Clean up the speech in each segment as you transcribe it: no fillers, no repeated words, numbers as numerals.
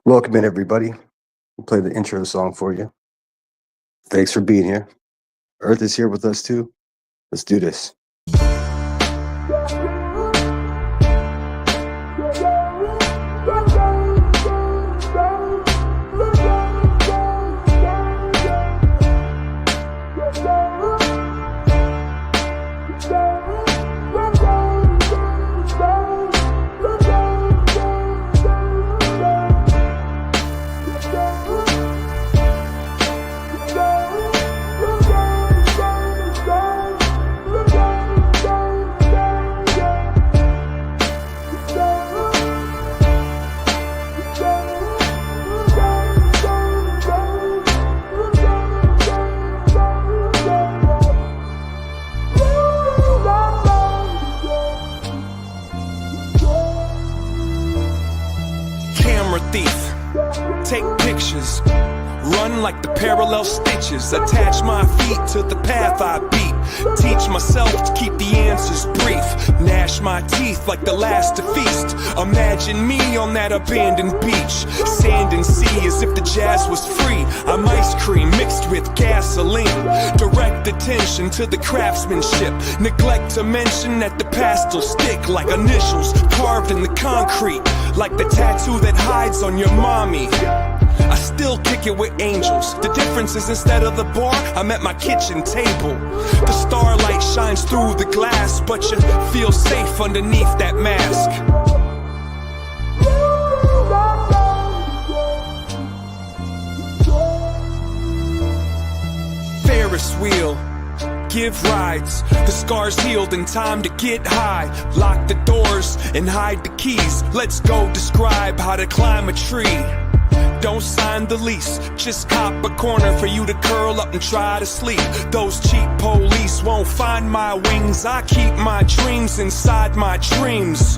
Welcome in, everybody. We'll play the intro song for you. Thanks for being here. Earth is here with us too. Let's do this. Thief, take pictures, run like the parallel stitches, attach my feet to the path I beat, teach myself to keep the answers brief, gnash my teeth like the last to feast, imagine me on that abandoned beach, sand and sea as if the jazz was free, I'm ice cream mixed with gasoline, direct attention to the craftsmanship, neglect to mention that the pastel stick like initials carved in the concrete, like the tattoo that hides on your mommy. I still kick it with angels. The difference is instead of the bar, I'm at my kitchen table. The starlight shines through the glass, but you feel safe underneath that mask. Ferris wheel, give rides, the scars healed in time to get high. Lock the doors and hide the keys. Let's go describe how to climb a tree. Don't sign the lease, just cop a corner for you to curl up and try to sleep. Those cheap police won't find my wings. I keep my dreams inside my dreams.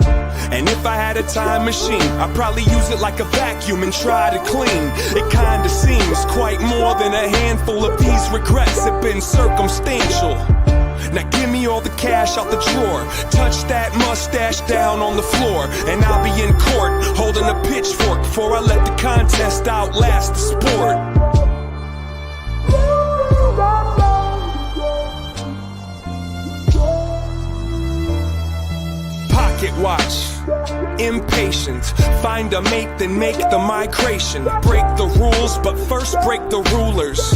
And if I had a time machine, I'd probably use it like a vacuum and try to clean. It kinda seems quite more than a handful of these regrets have been circumstantial. Now give me all the cash out the drawer, touch that mustache down on the floor, and I'll be in court holding a pitchfork before I let the contest outlast the sport. Pocket watch, impatient, find a mate then make the migration, break the rules but first break the rulers.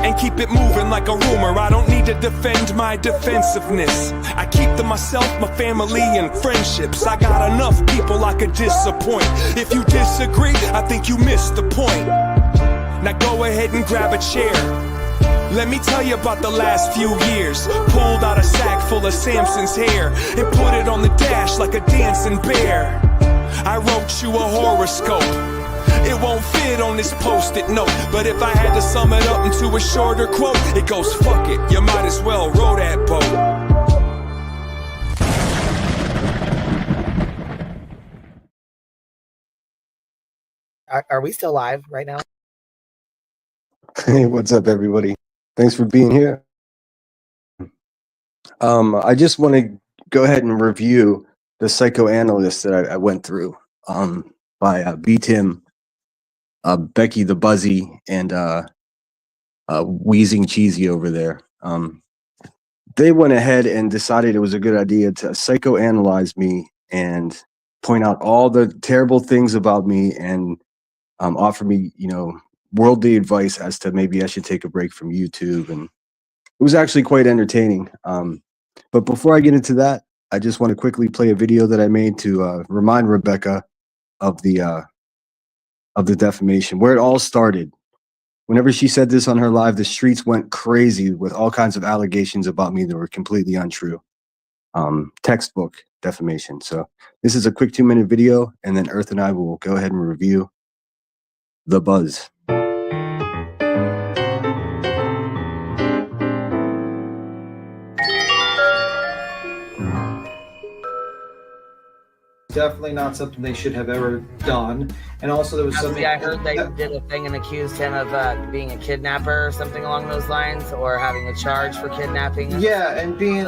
And keep it moving like a rumor. I don't need to defend my defensiveness. I keep to myself, my family, and friendships. I got enough people I could disappoint. If you disagree, I think you missed the point. Now go ahead and grab a chair. Let me tell you about the last few years. Pulled out a sack full of Samson's hair and put it on the dash like a dancing bear. I wrote you a horoscope. It won't fit on this post-it note, but if I had to sum it up into a shorter quote, it goes, fuck it, you might as well row that boat. Are we still live right now? Hey, what's up, everybody? Thanks for being here. I just want to go ahead and review the psychoanalyst that I went through by B. Tim, Becky the Buzzy, and Wheezing Cheesy over there. They went ahead and decided it was a good idea to psychoanalyze me and point out all the terrible things about me and offer me, worldly advice as to maybe I should take a break from YouTube. And it was actually quite entertaining. But before I get into that, I just want to quickly play a video that I made to remind Rebecca of the defamation, where it all started. Whenever she said this on her live, the streets went crazy with all kinds of allegations about me that were completely untrue. Textbook defamation. So this is a quick 2-minute video, and then Earth and I will go ahead and review The Buzz. definitely not something they should have ever done. And also there was something... I heard they did a thing and accused him of being a kidnapper or something along those lines, or having a charge for kidnapping. Yeah, and being...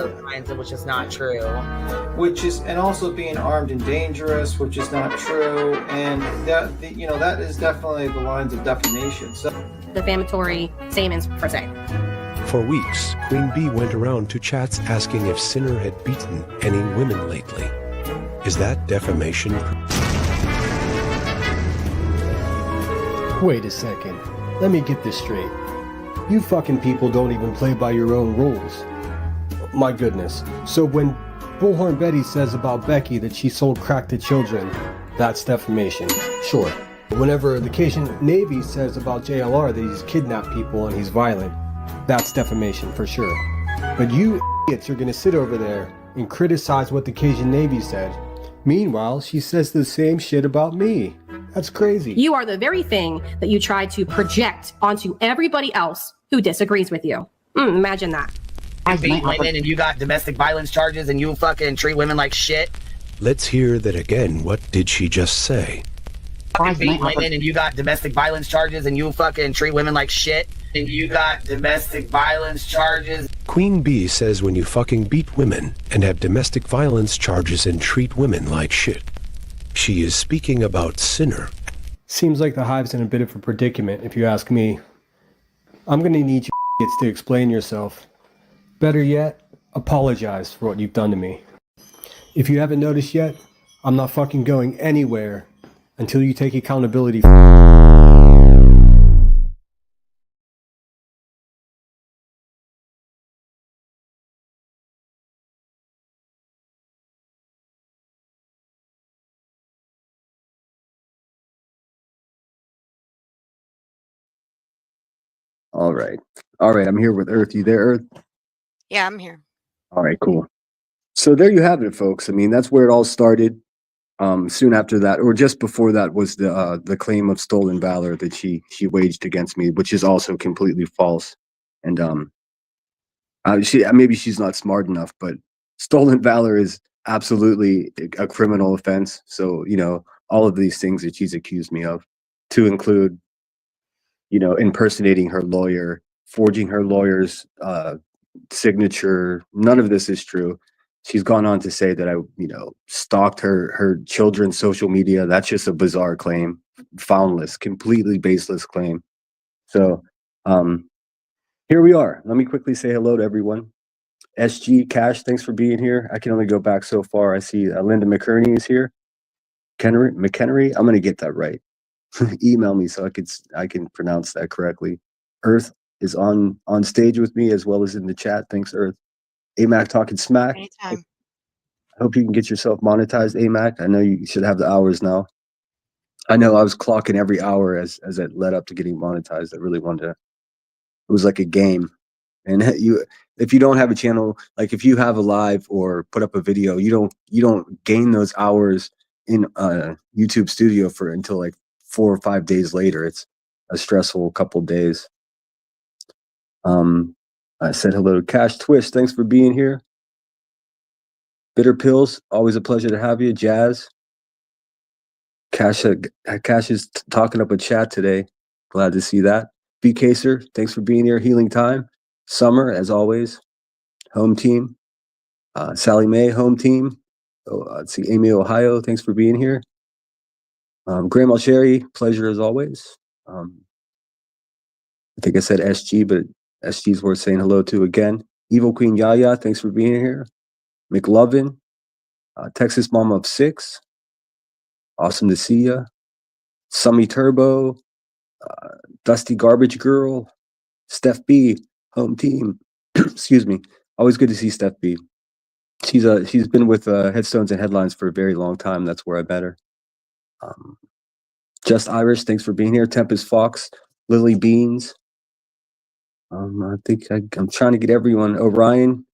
which is not true. And also being armed and dangerous, which is not true. And that, you know, that is definitely the lines of defamation. So defamatory statements per se. For weeks, Queen Bee went around to chats asking if Sinner had beaten any women lately. Is that defamation? Wait a second. Let me get this straight. You fucking people don't even play by your own rules. My goodness. So when Bullhorn Betty says about Becky that she sold crack to children, that's defamation. Sure. Whenever the Cajun Navy says about JLR that he's kidnapped people and he's violent, that's defamation for sure. But you idiots are gonna sit over there and criticize what the Cajun Navy said. Meanwhile, she says the same shit about me. That's crazy. You are the very thing that you try to project onto everybody else who disagrees with you. Imagine that. You beat women and you got domestic violence charges and you fucking treat women like shit. Let's hear that again. What did she just say? You beat women and you got domestic violence charges and you fucking treat women like shit. And you got domestic violence charges. Queen Bee says when you fucking beat women and have domestic violence charges and treat women like shit. She is speaking about Sinner. Seems like the Hive's in a bit of a predicament, if you ask me. I'm gonna need you idiots to explain yourself. Better yet, apologize for what you've done to me. If you haven't noticed yet, I'm not fucking going anywhere until you take accountability for... All right. All right. I'm here with Earth. You there, Earth? Yeah, I'm here. All right, cool. So there you have it, folks. I mean, that's where it all started. Soon after that, or just before that, was the claim of stolen valor that she waged against me, which is also completely false. And maybe she's not smart enough, but stolen valor is absolutely a criminal offense. So, you know, all of these things that she's accused me of, to include, you know, impersonating her lawyer, forging her lawyer's signature. None of this is true. She's gone on to say that I, you know, stalked her children's social media. That's just a bizarre claim, foundless, completely baseless claim. So here we are. Let me quickly say hello to everyone. SG Cash, thanks for being here. I can only go back so far. I see Linda McKerney is here. McHenry, I'm gonna get that right. Email me so I can pronounce that correctly. Earth is on stage with me as well as in the chat. Thanks, Earth. AMAC talking smack. Anytime. I hope you can get yourself monetized, AMAC. I know you should have the hours now. I know I was clocking every hour as it led up to getting monetized. I really wanted to. It was like a game. And if you don't have a channel, like if you have a live or put up a video, you don't gain those hours in YouTube Studio until like 4 or 5 days later. It's a stressful couple days. I said hello to Cash Twist. Thanks for being here. Bitter Pills, always a pleasure to have you. Jazz. Cash is talking up a chat today. Glad to see that. B Caser, thanks for being here. Healing Time. Summer, as always. Home team. Sally Mae, home team. Let's see, Amy Ohio, thanks for being here. Grandma Sherry, pleasure as always. I think I said SG, but SG's worth saying hello to again. Evil Queen Yaya, thanks for being here. McLovin, Texas Mama of 6. Awesome to see ya. Summy Turbo, Dusty Garbage Girl, Steph B, home team. Excuse me. Always good to see Steph B. She's been with Headstones and Headlines for a very long time. That's where I met her. Just Irish, thanks for being here. Tempest Fox, Lily Beans. I think I'm trying to get everyone. Orion,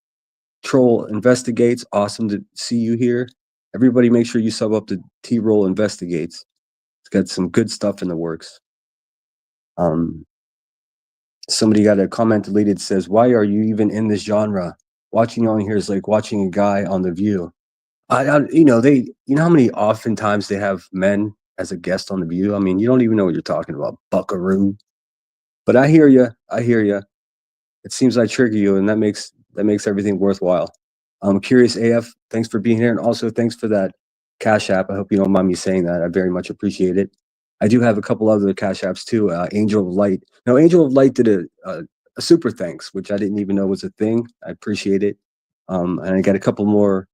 Troll Investigates. Awesome to see you here. Everybody make sure you sub up to T-Roll Investigates. It's got some good stuff in the works. Somebody got a comment deleted, says, why are you even in this genre? Watching you on here is like watching a guy on The View. You know, you know how many oftentimes they have men as a guest on The View? I mean, you don't even know what you're talking about, buckaroo. But I hear you. I hear you. It seems I trigger you, and that makes everything worthwhile. Curious AF, thanks for being here, and also thanks for that Cash App. I hope you don't mind me saying that. I very much appreciate it. I do have a couple other Cash Apps too. Angel of Light. No, Angel of Light did a super thanks, which I didn't even know was a thing. I appreciate it. And I got a couple more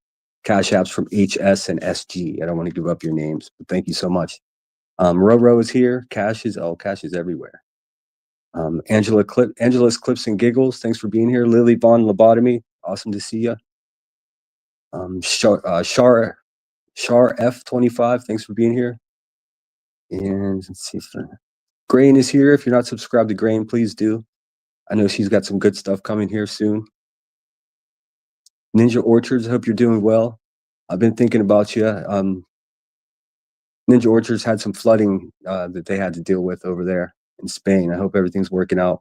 Cash Apps from HS and SG. I don't want to give up your names, but thank you so much. Roro is here. Cash is everywhere. Angela's Clips and Giggles, thanks for being here. Lily Vaughn Lobotomy, awesome to see you. Shar F25, thanks for being here. And let's see if Grain is here. If you're not subscribed to Grain, please do. I know she's got some good stuff coming here soon. Ninja Orchards, I hope you're doing well. I've been thinking about you. Ninja Orchards had some flooding that they had to deal with over there in Spain. I hope everything's working out.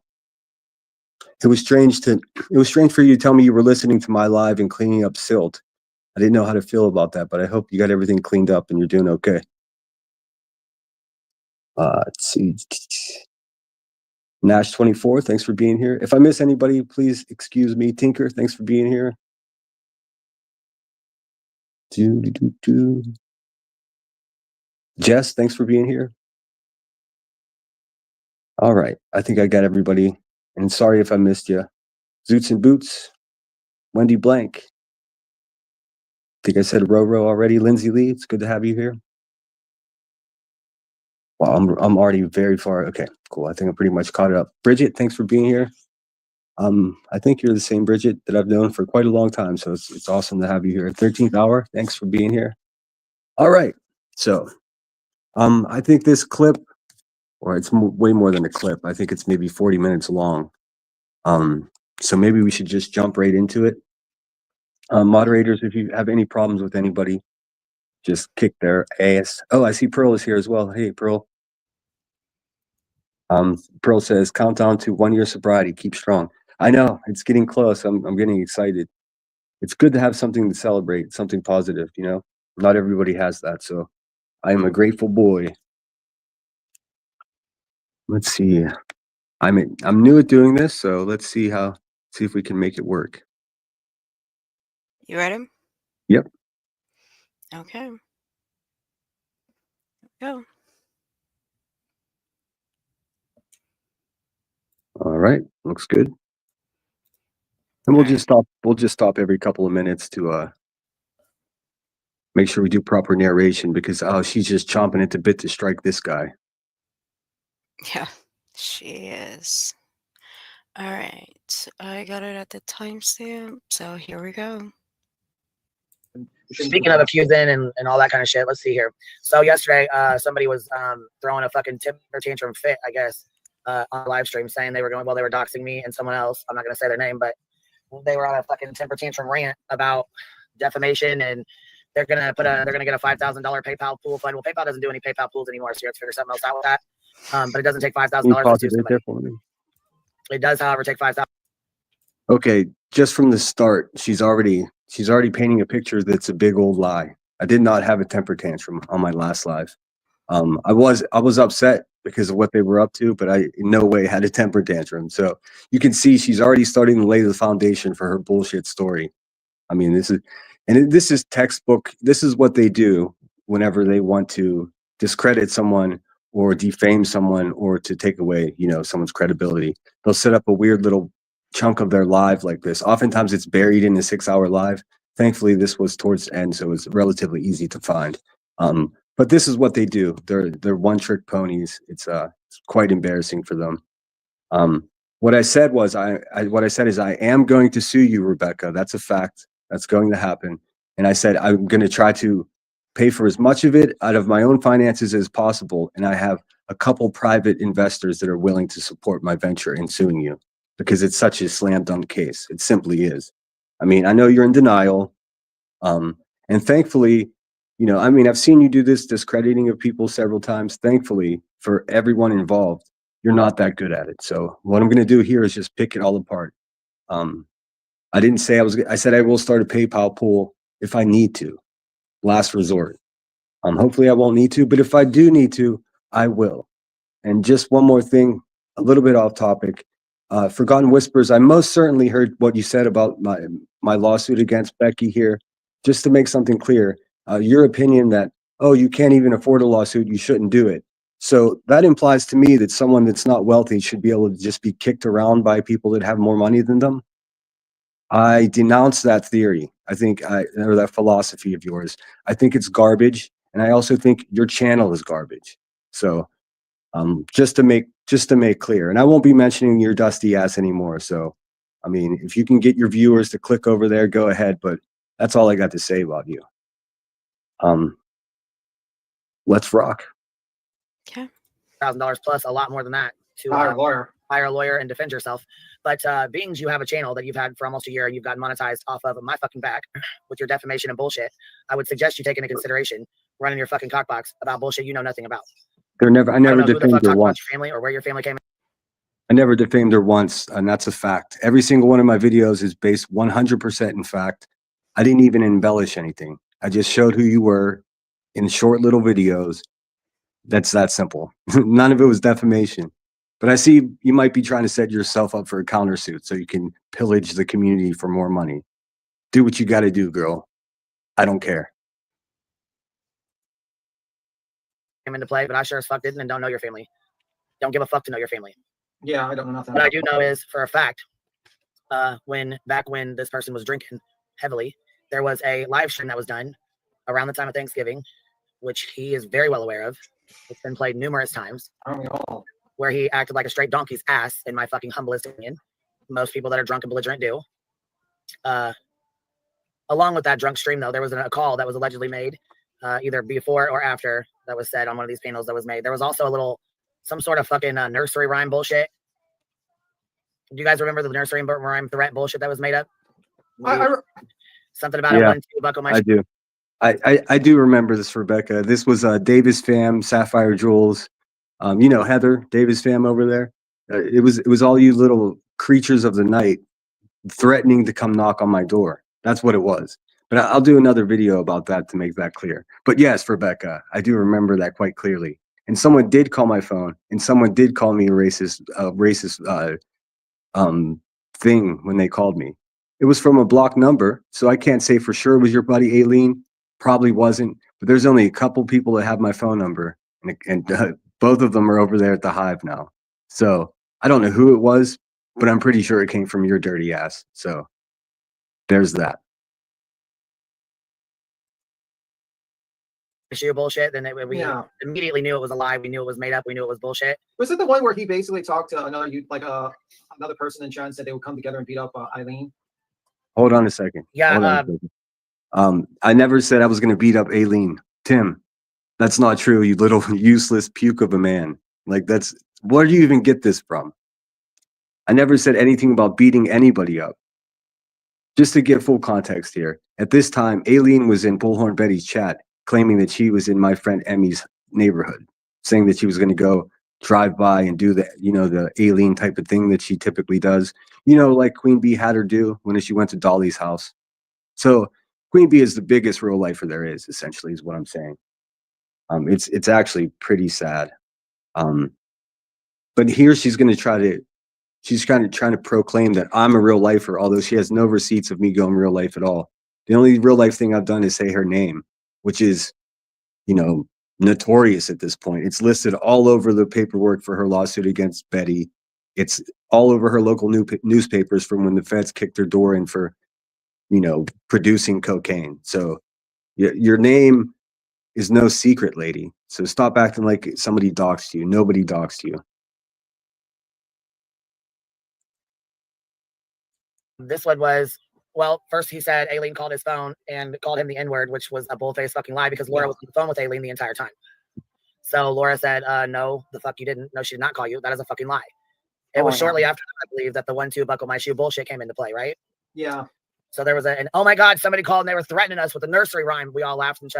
It was strange for you to tell me you were listening to my live and cleaning up silt. I didn't know how to feel about that, but I hope you got everything cleaned up and you're doing okay. Let's see. Nash 24, thanks for being here. If I miss anybody, please excuse me. Tinker, thanks for being here. Jess, thanks for being here. All right, I think I got everybody. And sorry if I missed you. Zoots and Boots, Wendy Blank. I think I said Roro already. Lindsay Lee, it's good to have you here. Wow, I'm already very far. Okay, cool. I think I'm pretty much caught up. Bridget, thanks for being here. I think you're the same Bridget that I've known for quite a long time, so it's awesome to have you here. 13th hour, thanks for being here. All right, so I think this clip, or it's way more than a clip. I think it's maybe 40 minutes long. So maybe we should just jump right into it. Moderators, if you have any problems with anybody, just kick their ass. Oh, I see Pearl is here as well. Hey, Pearl. Pearl says, countdown to 1 year sobriety. Keep strong. I know it's getting close. I'm getting excited. It's good to have something to celebrate, something positive. You know, not everybody has that. So I am a grateful boy. Let's see. I'm new at doing this, so let's see if we can make it work. You ready? Yep. Okay. Go. All right. Looks good. And we'll just stop every couple of minutes to make sure we do proper narration because she's just chomping at the bit to strike this guy. Yeah, she is. All right. I got it at the timestamp, so here we go. Speaking of accusing and all that kind of shit, let's see here. So yesterday, somebody was throwing a fucking temper tantrum fit, I guess, on a live stream, saying they were doxing me and someone else. I'm not gonna say their name, but they were on a fucking temper tantrum rant about defamation, and they're gonna get a $5,000 PayPal pool fund. Well, PayPal doesn't do any PayPal pools anymore, so you have to figure something else out with that. But it doesn't take $5,000 to sue somebody. It does, however, take $5,000. Okay, just from the start, she's already painting a picture that's a big old lie. I did not have a temper tantrum on my last live. I was upset because of what they were up to, but I in no way had a temper tantrum. So you can see she's already starting to lay the foundation for her bullshit story. I mean, this is textbook. This is what they do whenever they want to discredit someone or defame someone or to take away, someone's credibility. They'll set up a weird little chunk of their live like this. Oftentimes it's buried in a 6-hour live. Thankfully, this was towards the end, so it was relatively easy to find. But this is what they do. They're one-trick ponies. It's quite embarrassing for them. What I said was, I am going to sue you, Rebecca. That's a fact. That's going to happen. And I said I'm going to try to pay for as much of it out of my own finances as possible. And I have a couple private investors that are willing to support my venture in suing you because it's such a slam dunk case. It simply is. I mean, I know you're in denial. And thankfully, I've seen you do this discrediting of people several times. Thankfully, for everyone involved, you're not that good at it. So what I'm going to do here is just pick it all apart. I didn't say I said I will start a PayPal pool if I need to. last resort. Hopefully I won't need to, but if I do need to, I will. And just one more thing, a little bit off topic. Forgotten Whispers, I most certainly heard what you said about my lawsuit against Becky here. Just to make something clear, your opinion that, oh, you can't even afford a lawsuit, you shouldn't do it. So that implies to me that someone that's not wealthy should be able to just be kicked around by people that have more money than them. I denounce that theory. Or that philosophy of yours. I think it's garbage. And I also think your channel is garbage. So just to make clear, and I won't be mentioning your dusty ass anymore. So, I mean, if you can get your viewers to click over there, go ahead. But that's all I got to say about you. Let's rock. Okay. $1,000 plus, a lot more than that to Hire a lawyer and defend yourself. But being you have a channel that you've had for almost a year and you've gotten monetized off of my fucking back with your defamation and bullshit, I would suggest you take into consideration running your fucking cockbox about bullshit you know nothing about. I never defamed her once. Your family or where your family came in. I never defamed her once, and that's a fact. Every single one of my videos is based 100% in fact. I didn't even embellish anything. I just showed who you were in short little videos. That's that simple. None of it was defamation. But I see you might be trying to set yourself up for a countersuit so you can pillage the community for more money. Do what you got to do, girl. I don't care. Came into play, but I sure as fuck didn't and don't know your family. Don't give a fuck to know your family. Yeah, I don't know nothing. What I do know is for a fact, back when this person was drinking heavily, there was a live stream that was done around the time of Thanksgiving, which he is very well aware of. It's been played numerous times. Aren't we all? Where he acted like a straight donkey's ass, in my fucking humblest opinion. Most people that are drunk and belligerent do. Along with that drunk stream, though, there was a call that was allegedly made, either before or after, that was said on one of these panels that was made. There was also some sort of fucking nursery rhyme bullshit. Do you guys remember the nursery rhyme threat bullshit that was made up? Something about a 1-2 buckle my. I do. I do remember this, Rebecca. This was Davis fam, Sapphire Jewels. You know Heather, Davis fam over there. It was all you little creatures of the night threatening to come knock on my door. That's what it was. But I'll do another video about that to make that clear. But yes, Rebecca, I do remember that quite clearly. And someone did call my phone, and someone did call me a racist thing when they called me. It was from a blocked number, so I can't say for sure it was your buddy Aileen. Probably wasn't, but there's only a couple people that have my phone number, and both of them are over there at the Hive now. So I don't know who it was, but I'm pretty sure it came from your dirty ass. So there's that. Issue bullshit, then we immediately knew it was a lie. We knew it was made up. We knew it was bullshit. Was it the one where he basically talked to another person in chat and said they would come together and beat up Eileen? Hold on a second. Yeah. I never said I was going to beat up Aileen. Tim, that's not true. You little useless puke of a man. Like where do you even get this from? I never said anything about beating anybody up. Just to get full context here, at this time, Aileen was in Bullhorn Betty's chat, claiming that she was in my friend Emmy's neighborhood, saying that she was going to go drive by and do the Aileen type of thing that she typically does, like Queen Bee had her do when she went to Dolly's house. So Queen Bee is the biggest real lifer there is, essentially, is what I'm saying. It's actually pretty sad. But here she's kind of trying to proclaim that I'm a real lifer, although she has no receipts of me going real life at all. The only real life thing I've done is say her name, which is, notorious at this point. It's listed all over the paperwork for her lawsuit against Betty. It's all over her local newspapers from when the feds kicked her door in for, producing cocaine. So your name is no secret, lady. So stop acting like somebody doxed you. Nobody doxed you. This one was, well, first he said Aileen called his phone and called him the N-word, which was a bull-faced fucking lie because Laura was on the phone with Aileen the entire time. So Laura said, no, the fuck you didn't. No, she did not call you. That is a fucking lie. It was shortly after that, I believe, that the 1-2 buckle my shoe bullshit came into play, right? Yeah. So there was oh my God, somebody called and they were threatening us with a nursery rhyme. We all laughed and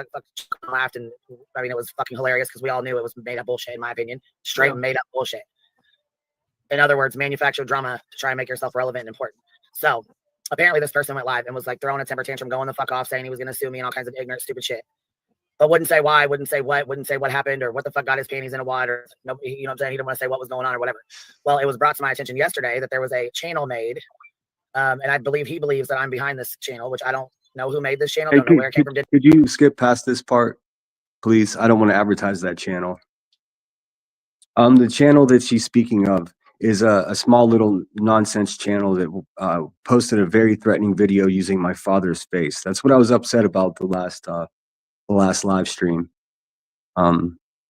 laughed. And I mean, it was fucking hilarious because we all knew it was made up bullshit, in my opinion. Straight made up bullshit. In other words, manufactured drama to try and make yourself relevant and important. So apparently this person went live and was like throwing a temper tantrum, going the fuck off, saying he was going to sue me and all kinds of ignorant, stupid shit. But wouldn't say why, wouldn't say what happened or what the fuck got his panties in a wad or no, you know what I'm saying? He didn't want to say what was going on or whatever. Well, it was brought to my attention yesterday that there was a channel made. And I believe he believes that I'm behind this channel, which I don't know who made this channel. Hey, don't know where it came from. could you skip past this part, please? I don't want to advertise that channel. The channel that she's speaking of is a small little nonsense channel that posted a very threatening video using my father's face. That's what I was upset about the last live stream.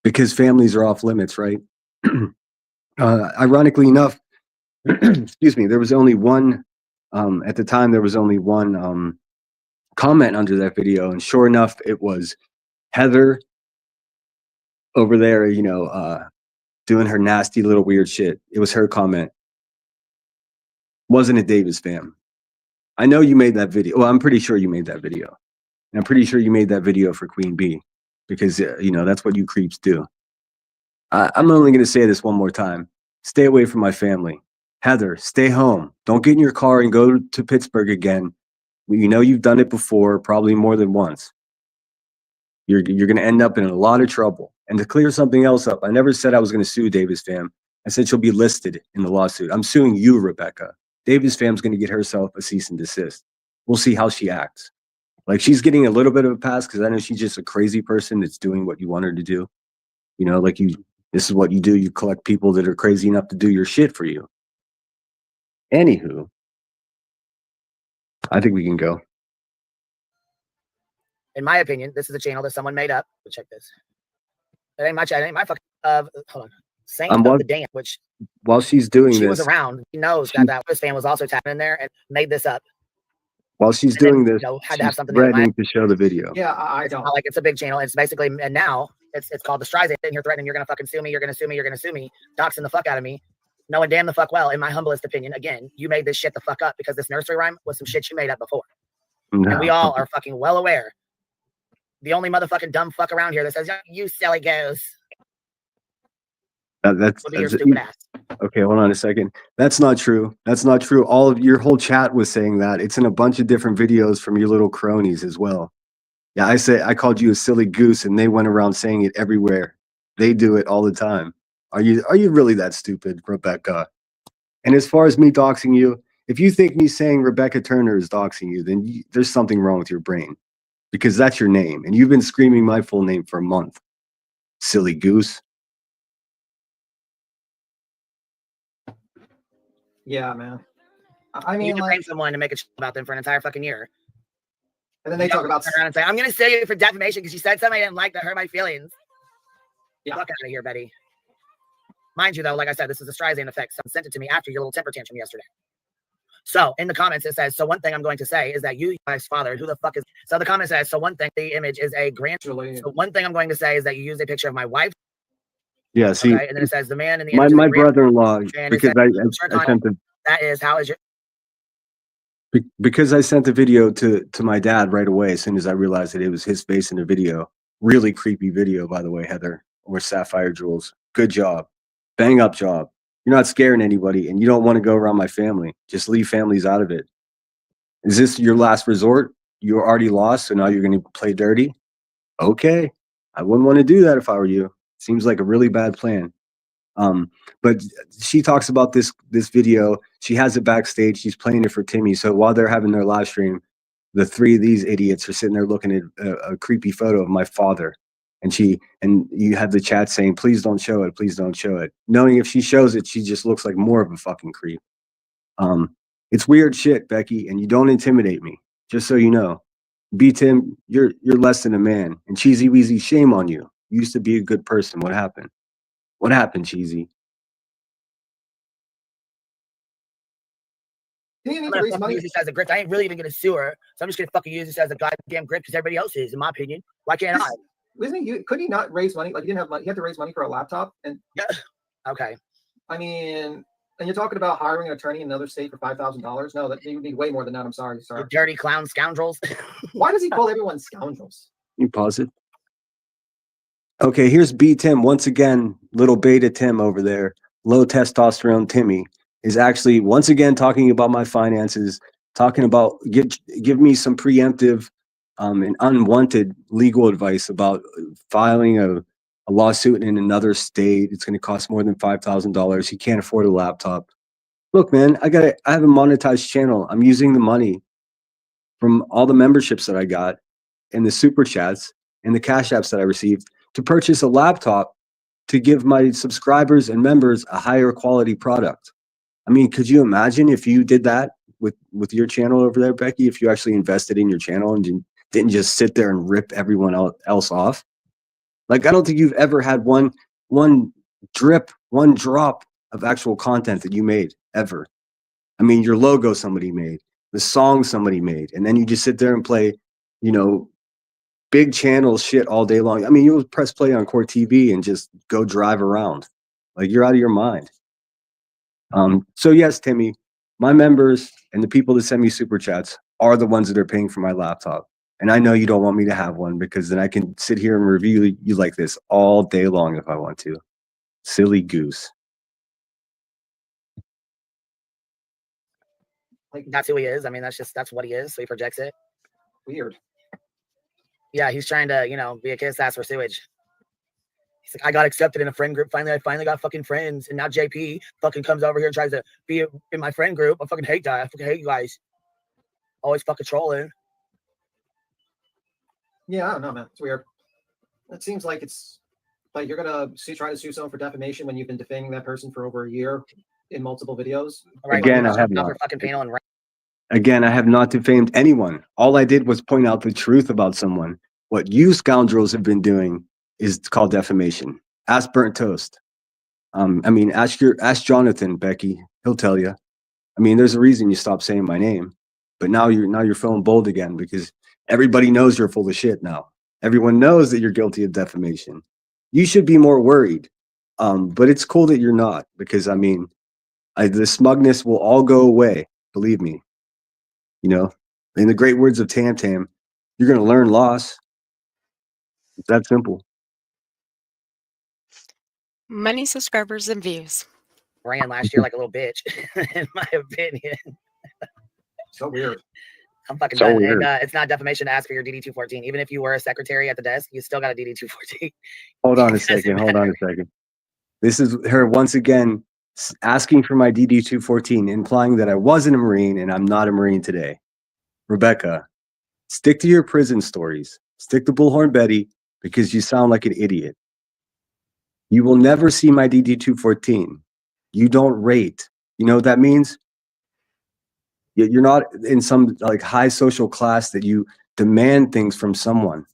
Because families are off limits, right? Ironically enough, excuse me, there was only one, at the time, there was only one comment under that video. And sure enough, it was Heather over there, you know, doing her nasty little weird shit. It was her comment. Wasn't it Davis fam? I know you made that video. Well, I'm pretty sure you made that video. And I'm pretty sure you made that video for Queen Bee because, you know, that's what you creeps do. I'm only going to say this one more time. Stay away from my family. Heather, stay home. Don't get in your car and go to Pittsburgh again. You know you've done it before, probably more than once. You're going to end up in a lot of trouble. And to clear something else up, I never said I was going to sue Davis fam. I said she'll be listed in the lawsuit. I'm suing you, Rebecca. Davis fam's going to get herself a cease and desist. We'll see how she acts. Like, she's getting a little bit of a pass because I know she's just a crazy person that's doing what you want her to do. You know, like this is what you do. You collect people that are crazy enough to do your shit for you. Anywho, I think we can go. In my opinion, this is a channel that someone made up. Check this. It ain't my fucking hold on. Saint of the Damned, which while she's doing she this, was around. She knows that this fan was also tapping in there and made this up. While she's doing this, you know, had to have something threatening to show the video. Yeah, I don't. Like, it's a big channel. It's basically, and now it's called the Streisand. Sitting here threatening, you're gonna fucking sue me. You're gonna sue me. You're gonna sue me. Doxing the fuck out of me. Knowing damn the fuck well, in my humblest opinion, again, you made this shit the fuck up because this nursery rhyme was some shit you made up before. No. And we all are fucking well aware. The only motherfucking dumb fuck around here that says, you silly goose. That's your stupid ass. Okay, hold on a second. That's not true. That's not true. All of your whole chat was saying that. It's in a bunch of different videos from your little cronies as well. Yeah, I called you a silly goose and they went around saying it everywhere. They do it all the time. Are you really that stupid, Rebecca? And as far as me doxing you, if you think me saying Rebecca Turner is doxing you, then there's something wrong with your brain. Because that's your name. And you've been screaming my full name for a month. Silly goose. Yeah, man. I mean, you can like, blame someone to make a shit about them for an entire fucking year. And then they talk about turn around and say, I'm going to sue you for defamation because you said something I didn't like that hurt my feelings. Yeah. Fuck out of here, Betty. Mind you, though, like I said, this is the Streisand effect. Someone sent it to me after your little temper tantrum yesterday. So in the comments, it says, so one thing I'm going to say is that you guys fathered, who the fuck is, so the comment says, so one thing, the image is a grand, so one thing I'm going to say is that you used a picture of my wife. Yeah, see, okay, and then it says the man in the image my brother-in-law, because I sent the, that is, how is your, because I sent the video to my dad right away as soon as I realized that it was his face in the video. Really creepy video, by the way, Heather, or Sapphire Jewels. Good job. Bang up job. You're not scaring anybody, and you don't want to go around my family. Just leave families out of it. Is this your last resort? You're already lost, so now you're going to play dirty? Okay. I wouldn't want to do that if I were you. Seems like a really bad plan. But she talks about this video. She has it backstage. She's playing it for Timmy. So while they're having their live stream, the three of these idiots are sitting there looking at a creepy photo of my father. And you have the chat saying, please don't show it. Please don't show it. Knowing if she shows it, she just looks like more of a fucking creep. It's weird shit, Becky, and you don't intimidate me. Just so you know. B Tim, you're less than a man. And Cheesy Weezy, shame on you. You used to be a good person. What happened? What happened, Cheesy? I'm gonna fucking use this as a grip. I ain't really even gonna sue her, so I'm just gonna fucking use this as a goddamn grip because everybody else is, in my opinion. Why can't I? Isn't he? Could he not raise money? Like, he didn't have money. He had to raise money for a laptop. And yeah, okay. I mean, and you're talking about hiring an attorney in another state for $5,000? No, that he would need way more than that. I'm sorry, sir. You dirty clown scoundrels. Why does he call everyone scoundrels? You pause it. Okay, here's B Tim once again. Little beta Tim over there, low testosterone Timmy, is actually once again talking about my finances, talking about give me some preemptive and unwanted legal advice about filing a lawsuit in another state. It's going to cost more than $5,000. He can't afford a laptop. Look, man, I have a monetized channel. I'm using the money from all the memberships that I got and the super chats and the cash apps that I received to purchase a laptop to give my subscribers and members a higher quality product. I mean, could you imagine if you did that with your channel over there, Becky, if you actually invested in your channel and didn't just sit there and rip everyone else off? Like, I don't think you've ever had one drop of actual content that you made ever. I mean, your logo somebody made, the song somebody made, and then you just sit there and play, you know, big channel shit all day long. I mean, you'll press play on Core TV and just go drive around. Like, you're out of your mind. So yes, Timmy, my members and the people that send me super chats are the ones that are paying for my laptop. And I know you don't want me to have one because then I can sit here and review you like this all day long if I want to. Silly goose. Like, that's who he is. I mean, that's what he is. So he projects it. Weird. Yeah, he's trying to, you know, be a kiss ass for sewage. He's like, I got accepted in a friend group. I finally got fucking friends. And now JP fucking comes over here and tries to be in my friend group. I fucking hate that. I fucking hate you guys. Always fucking trolling. Yeah, I don't know, man. It's weird. It seems like it's like you're gonna try to sue someone for defamation when you've been defaming that person for over a year in multiple videos. Right, Again, I have not. fucking penal and Again, I have not defamed anyone. All I did was point out the truth about someone. What you scoundrels have been doing is called defamation. Ask Burnt Toast. I mean, ask Jonathan, Becky. He'll tell you. I mean, there's a reason you stopped saying my name, but now you're feeling bold again because everybody knows you're full of shit now. Everyone knows that you're guilty of defamation. You should be more worried. But it's cool that you're not because I mean, the smugness will all go away. Believe me. You know, in the great words of Tam Tam, you're going to learn loss. It's that simple. Many subscribers and views. ran last year like a little bitch, in my opinion. So weird. I'm fucking So done. weird. And it's not defamation to ask for your DD-214. Even if you were a secretary at the desk, you still got a DD-214. Hold on a Doesn't second. Hold on matter. a second. This is her once again asking for my DD-214, implying that I wasn't a Marine and I'm not a Marine today. Rebecca, stick to your prison stories. Stick to Bullhorn Betty because you sound like an idiot. You will never see my DD-214. You don't rate. You know what that means? You're not in some like high social class that you demand things from someone,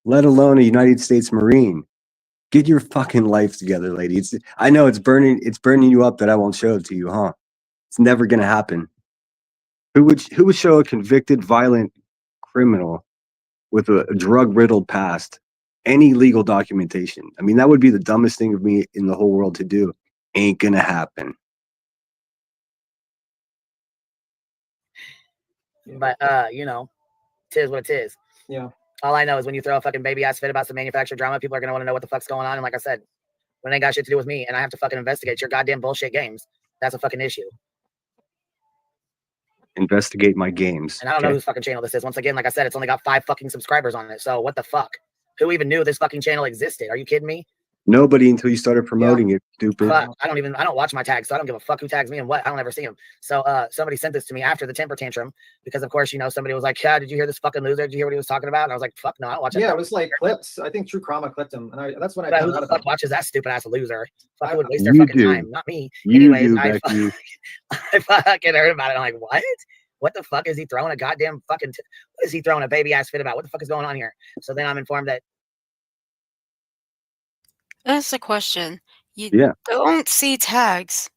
let alone a United States Marine. Get your fucking life together, lady. I know it's burning you up that I won't show it to you, huh? It's never gonna happen. Who would show a convicted violent criminal with a drug-riddled past any legal documentation? I mean, that would be the dumbest thing of me in the whole world to do. Ain't gonna happen. But you know, tis what it is. Yeah. All I know is when you throw a fucking baby ass fit about some manufactured drama, people are gonna want to know what the fuck's going on. And like I said, when it ain't got shit to do with me and I have to fucking investigate your goddamn bullshit games, that's a fucking issue. Investigate my games. And I don't know whose fucking channel this is. Once again, like I said, it's only got 5 fucking subscribers on it. So what the fuck? Who even knew this fucking channel existed? Are you kidding me? Nobody until you started promoting it, stupid. Fuck, I don't watch my tags, so I don't give a fuck who tags me and what. I don't ever see them. So somebody sent this to me after the temper tantrum because of course, you know, somebody was like, yeah, did you hear this fucking loser? Did you hear what he was talking about? And I was like, fuck no, I don't watch it. Yeah, it was like clips. I think True Karma clipped him, and that's when I But found who out the about fuck watches that stupid ass loser? Fuck, who would waste You their fucking do. time? Not me. You Anyways, do, I Becky. fucking heard about it. I'm like, what? What the fuck is he throwing a goddamn fucking? What is he throwing a baby ass fit about? What the fuck is going on here? So then I'm informed that That's the question. You Yeah. don't see tags,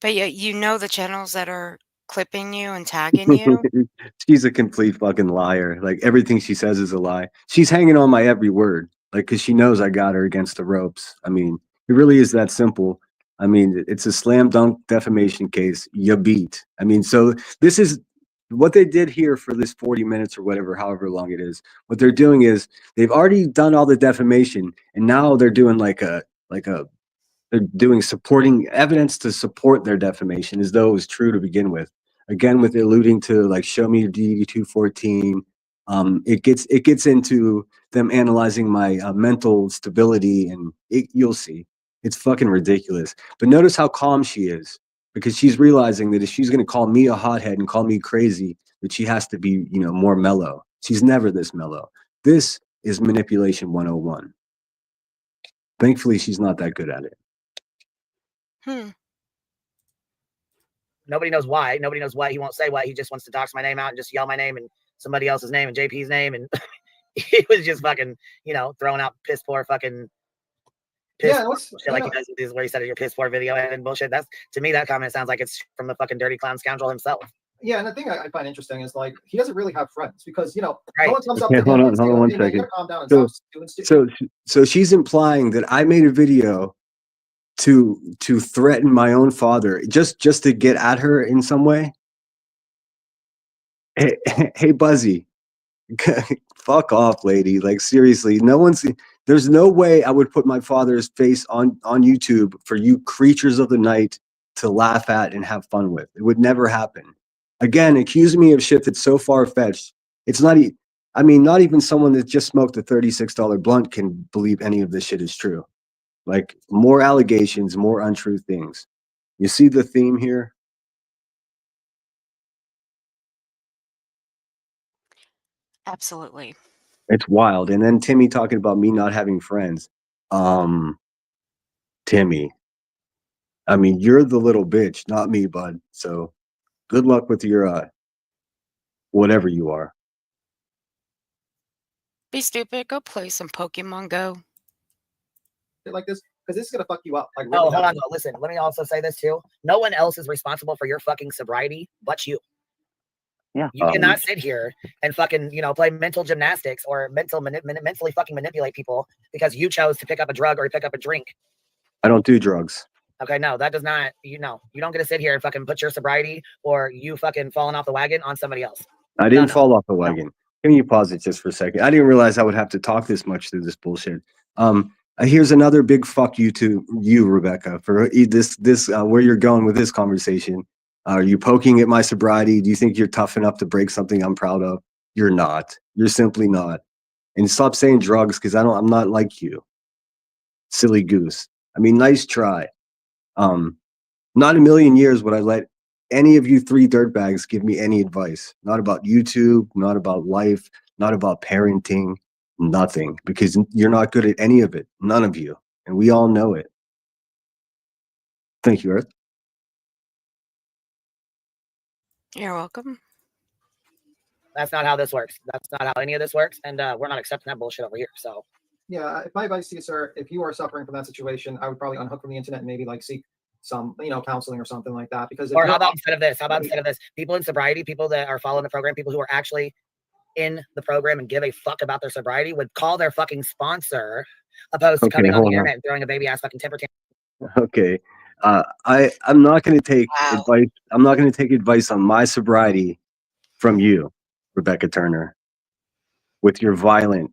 but yet you know the channels that are clipping you and tagging you. She's a complete fucking liar. Like everything she says is a lie. She's hanging on my every word, like because she knows I got her against the ropes. I mean, it really is that simple. I mean, it's a slam dunk defamation case. You beat. I mean, so this is what they did here for this 40 minutes or whatever, however long it is. What they're doing is they've already done all the defamation, and now they're doing they're doing supporting evidence to support their defamation as though it was true to begin with. again with alluding to like show me your DD 214. It gets into them analyzing my mental stability, and you'll see it's fucking ridiculous. But notice how calm she is, because she's realizing that if she's going to call me a hothead and call me crazy, that she has to be, you know, more mellow. She's never this mellow. This is manipulation 101. Thankfully, she's not that good at it. Nobody knows why. Nobody knows what. He won't say what. He just wants to dox my name out and just yell my name and somebody else's name and JP's name. And he was just fucking, you know, throwing out piss poor fucking piss shit like he does with this, where he said your piss poor video and bullshit. That's, to me, that comment sounds like it's from the fucking dirty clown scoundrel himself. Yeah, and the thing I find interesting is like he doesn't really have friends, because you know Right. no one comes up Okay, to him and hold on say, one "Hey, man, you second. gotta calm down and stop doing stupid." So she's implying that I made a video to threaten my own father just to get at her in some way. Hey Buzzy, fuck off, lady. Like seriously, there's no way I would put my father's face on YouTube for you creatures of the night to laugh at and have fun with. It would never happen. Again, accuse me of shit that's so far-fetched. It's not not even someone that just smoked a $36 blunt can believe any of this shit is true. Like, more allegations, more untrue things. You see the theme here? Absolutely. It's wild. And then Timmy talking about me not having friends. Timmy, I mean, you're the little bitch, not me, bud. So good luck with your whatever you are. Be stupid. Go play some Pokemon Go. Like this, because this is gonna fuck you up. Like, Oh, really hold on. Though. Listen, let me also say this too. No one else is responsible for your fucking sobriety but you. Yeah. You cannot sit here and fucking, you know, play mental gymnastics or mentally fucking manipulate people because you chose to pick up a drug or pick up a drink. I don't do drugs. Okay, no, that does not, you don't get to sit here and fucking put your sobriety or you fucking falling off the wagon on somebody else. I didn't fall off the wagon. Can you pause it just for a second? I didn't realize I would have to talk this much through this bullshit. Here's another big fuck you to you, Rebecca, for this where you're going with this conversation. Are you poking at my sobriety? Do you think you're tough enough to break something I'm proud of? You're not. You're simply not. And stop saying drugs, because I'm not like you. Silly goose. I mean, nice try. Not a million years would I let any of you three dirtbags give me any advice. Not about YouTube, not about life, not about parenting, nothing. Because you're not good at any of it. None of you. And we all know it. Thank you, Earth. You're welcome. That's not how this works. That's not how any of this works. And we're not accepting that bullshit over here. So yeah, if my advice to you, sir, if you are suffering from that situation, I would probably unhook from the internet and maybe like seek some, counseling or something like that. Because or how about instead of this? People in sobriety, people that are following the program, people who are actually in the program and give a fuck about their sobriety would call their fucking sponsor opposed to coming on the internet and throwing a baby ass fucking temper tantrum. Okay. I'm not going to take advice. I'm not going to take advice on my sobriety from you, Rebecca Turner, with your violent,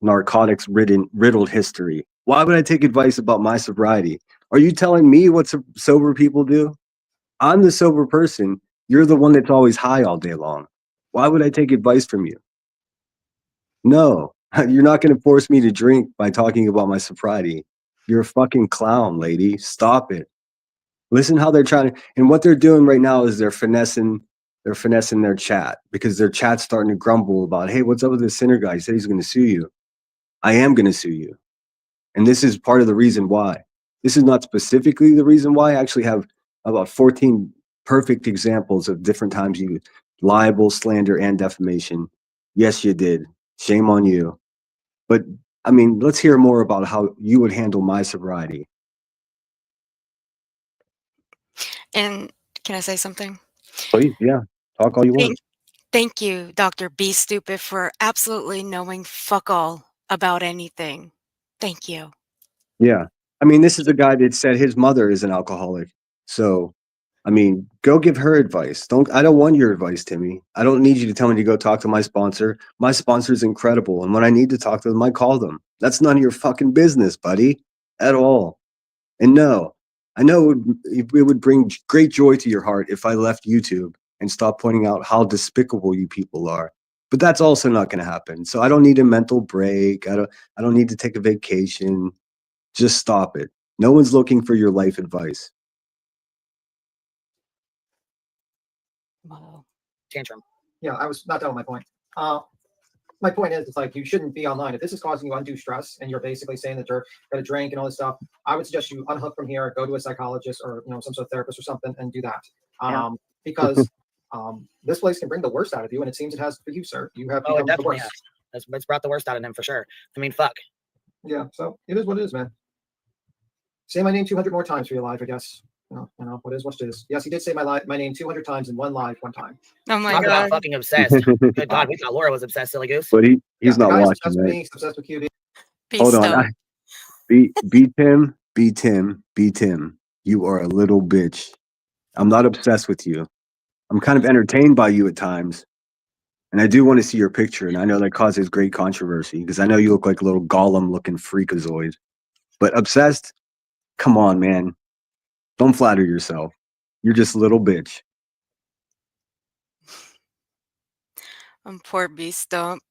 narcotics riddled history. Why would I take advice about my sobriety? Are you telling me what sober people do? I'm the sober person. You're the one that's always high all day long. Why would I take advice from you? No, you're not going to force me to drink by talking about my sobriety. You're a fucking clown, lady. Stop it. Listen how they're trying to, and what they're doing right now is they're finessing their chat, because their chat's starting to grumble about, hey, what's up with this sinner guy? He said he's going to sue you. I am going to sue you. And this is part of the reason why. This is not specifically the reason why. I actually have about 14 perfect examples of different times you libel, slander, and defamation. Yes, you did. Shame on you. But I mean, let's hear more about how you would handle my sobriety. And can I say something? Please, yeah. Talk all you want. Thank you, Dr. Be Stupid, for absolutely knowing fuck all about anything. Thank you. Yeah. I mean, this is a guy that said his mother is an alcoholic. So, I mean, go give her advice. I don't want your advice, Timmy. I don't need you to tell me to go talk to my sponsor. My sponsor is incredible. And when I need to talk to them, I call them. That's none of your fucking business, buddy, at all. And no, I know it would bring great joy to your heart if I left YouTube and stop pointing out how despicable you people are. But that's also not going to happen. So I don't need a mental break. I don't need to take a vacation. Just stop it. No one's looking for your life advice. Wow. Tantrum. Yeah, I was not done with my point. My point is, it's like you shouldn't be online. If this is causing you undue stress and you're basically saying that you're going to drink and all this stuff, I would suggest you unhook from here, go to a psychologist or some sort of therapist or something, and do that. Because this place can bring the worst out of you, and it seems it has for you, sir. You have become the worst. It's brought the worst out of him for sure. I mean, fuck. Yeah, so it is what it is, man. Say my name 200 more times for your live, I guess. What is what it is. Yes, he did say my name 200 times in one live one time. Oh my Talk god. about fucking obsessed. Good God, we thought Laura was obsessed, silly goose. But he's not watching, obsessed right? with me, he's obsessed with QB. Hold on. Beat him. You are a little bitch. I'm not obsessed with you. I'm kind of entertained by you at times. And I do want to see your picture. And I know that causes great controversy because I know you look like a little golem looking freakazoid. But obsessed? Come on, man. Don't flatter yourself. You're just a little bitch. Poor B Stump.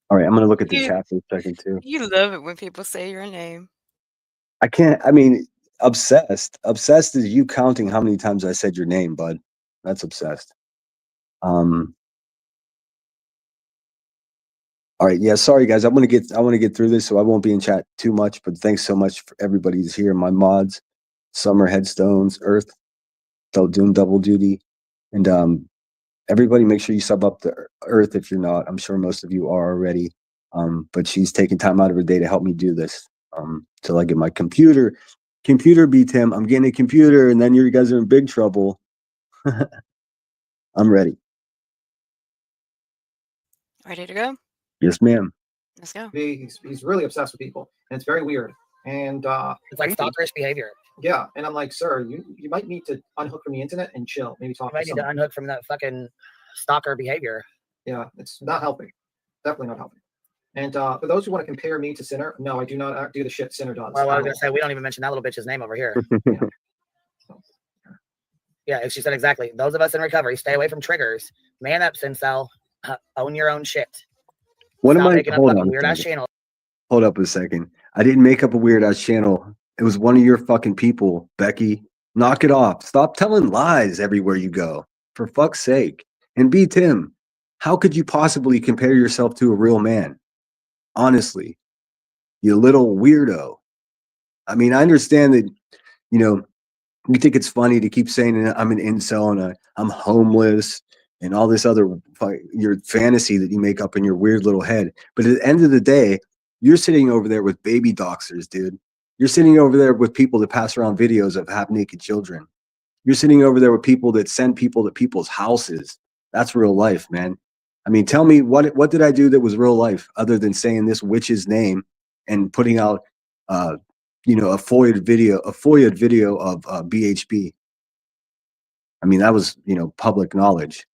All right, I'm going to look at the chat for a second, too. You love it when people say your name. Obsessed. Obsessed is you counting how many times I said your name, bud. That's obsessed. All right, yeah, sorry guys. I want to get through this, so I won't be in chat too much, but thanks so much for everybody who's here. My mods, Summer, Headstones, Earth, Doom Double Duty, and everybody make sure you sub up to Earth if you're not. I'm sure most of you are already. But she's taking time out of her day to help me do this. Till I get my computer beat him. I'm getting a computer, and then you guys are in big trouble. I'm ready. Ready to go? Yes, ma'am. Let's go. He's really obsessed with people, and it's very weird. And it's like stalkerish behavior. Yeah, and I'm like, sir, you might need to unhook from the internet and chill. Maybe talk. You might need to unhook from that fucking stalker behavior. Yeah, it's not helping. Definitely not helping. And for those who want to compare me to Sinner, no, I do not do the shit Sinner does. Well, I was gonna say we don't even mention that little bitch's name over here. Yeah, she said exactly. Those of us in recovery, stay away from triggers. Man up, Sincel. Own your own shit. What am I? Hold on. Weird ass channel. Hold up a second. I didn't make up a weird ass channel. It was one of your fucking people, Becky. Knock it off. Stop telling lies everywhere you go. For fuck's sake. And B. Tim, how could you possibly compare yourself to a real man? Honestly, you little weirdo. I mean, I understand that, you think it's funny to keep saying I'm an incel and I'm homeless and all this other your fantasy that you make up in your weird little head. But at the end of the day, you're sitting over there with baby doxers, dude. You're sitting over there with people that pass around videos of half-naked children. You're sitting over there with people that send people to people's houses. That's real life, man. I mean, tell me what did I do that was real life other than saying this witch's name and putting out a FOIA video of BHB. I mean, that was, public knowledge.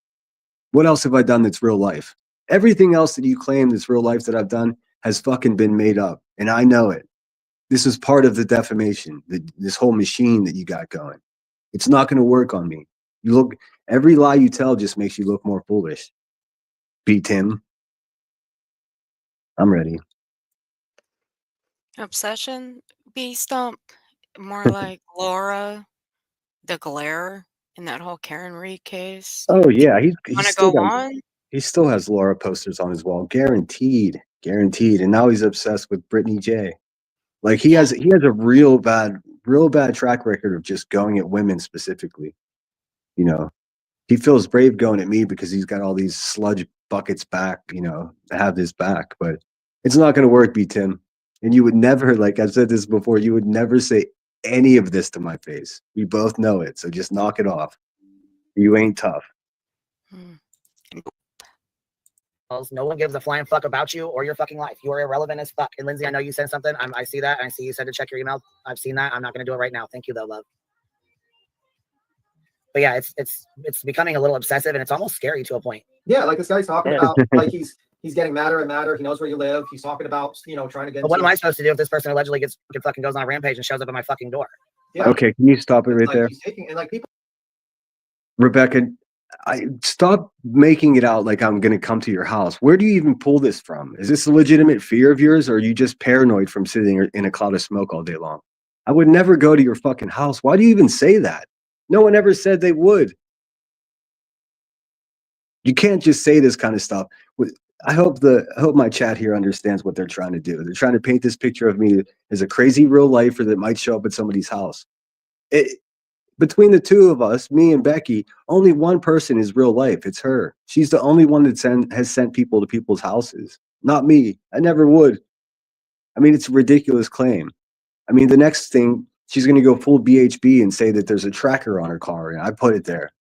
What else have I done that's real life? Everything else that you claim that's real life that I've done has fucking been made up. And I know it. This is part of the defamation, this whole machine that you got going. It's not going to work on me. Every lie you tell just makes you look more foolish. Beat him. I'm ready. Obsession? B Stump? More like Laura, the glare in that whole Karen Reed case. Oh yeah, he still has Laura posters on his wall, guaranteed. And now he's obsessed with Brittany J. Like he has a real bad track record of just going at women specifically. He feels brave going at me because he's got all these sludge buckets back, have his back, but it's not going to work, B Tim. And you would never, like I've said this before, you would never say any of this to my face. We both know it, so just knock it off. You ain't tough. No one gives a flying fuck about you or your fucking life. You are irrelevant as fuck. And Lindsay, I know you sent something. I see that. I see you said to check your email. I've seen that. I'm not going to do it right now. Thank you, though, love. But yeah, it's becoming a little obsessive, and it's almost scary to a point. Yeah, like this guy's talking about, like he's getting madder and madder. He knows where you live. He's talking about, trying to get. But what am I supposed to do if this person allegedly fucking goes on a rampage and shows up at my fucking door? Yeah. Okay, can you stop it right there? He's taking, and like people. Rebecca, I stop making it out like I'm going to come to your house. Where do you even pull this from? Is this a legitimate fear of yours, or are you just paranoid from sitting in a cloud of smoke all day long? I would never go to your fucking house. Why do you even say that? No one ever said they would. You can't just say this kind of stuff. I hope my chat here understands what they're trying to do. They're trying to paint this picture of me as a crazy real lifer that might show up at somebody's house. Between the two of us, me and Becky, only one person is real life. It's her. She's the only one that has sent people to people's houses. Not me. I never would. I mean, it's a ridiculous claim. I mean, the next thing, she's going to go full BHB and say that there's a tracker on her car, and I put it there.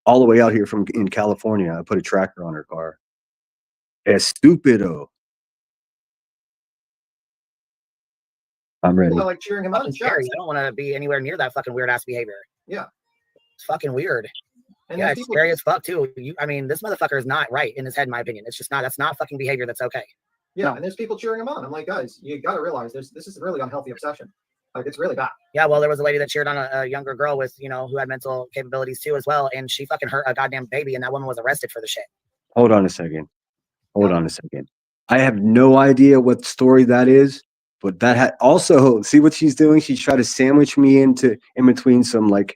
All the way out here in California, I put a tracker on her car. Estupido. I'm ready. People are like cheering him on Fucking in scary. shots. I don't want to be anywhere near that fucking weird ass behavior. Yeah. It's fucking weird. And Yeah, there's it's people, scary as fuck too. I mean, this motherfucker is not right in his head, in my opinion. It's just not. That's not fucking behavior. That's okay. yeah, and there's people cheering him on. I'm like, guys, you got to realize this is a really unhealthy obsession. Like, it's really bad. Yeah, well, there was a lady that cheered on a younger girl with, who had mental capabilities too as well, and she fucking hurt a goddamn baby, and that woman was arrested for the shit. Hold on a second. Hold on a second. I have no idea what story that is, but that also, see what she's doing? She's trying to sandwich me in between someone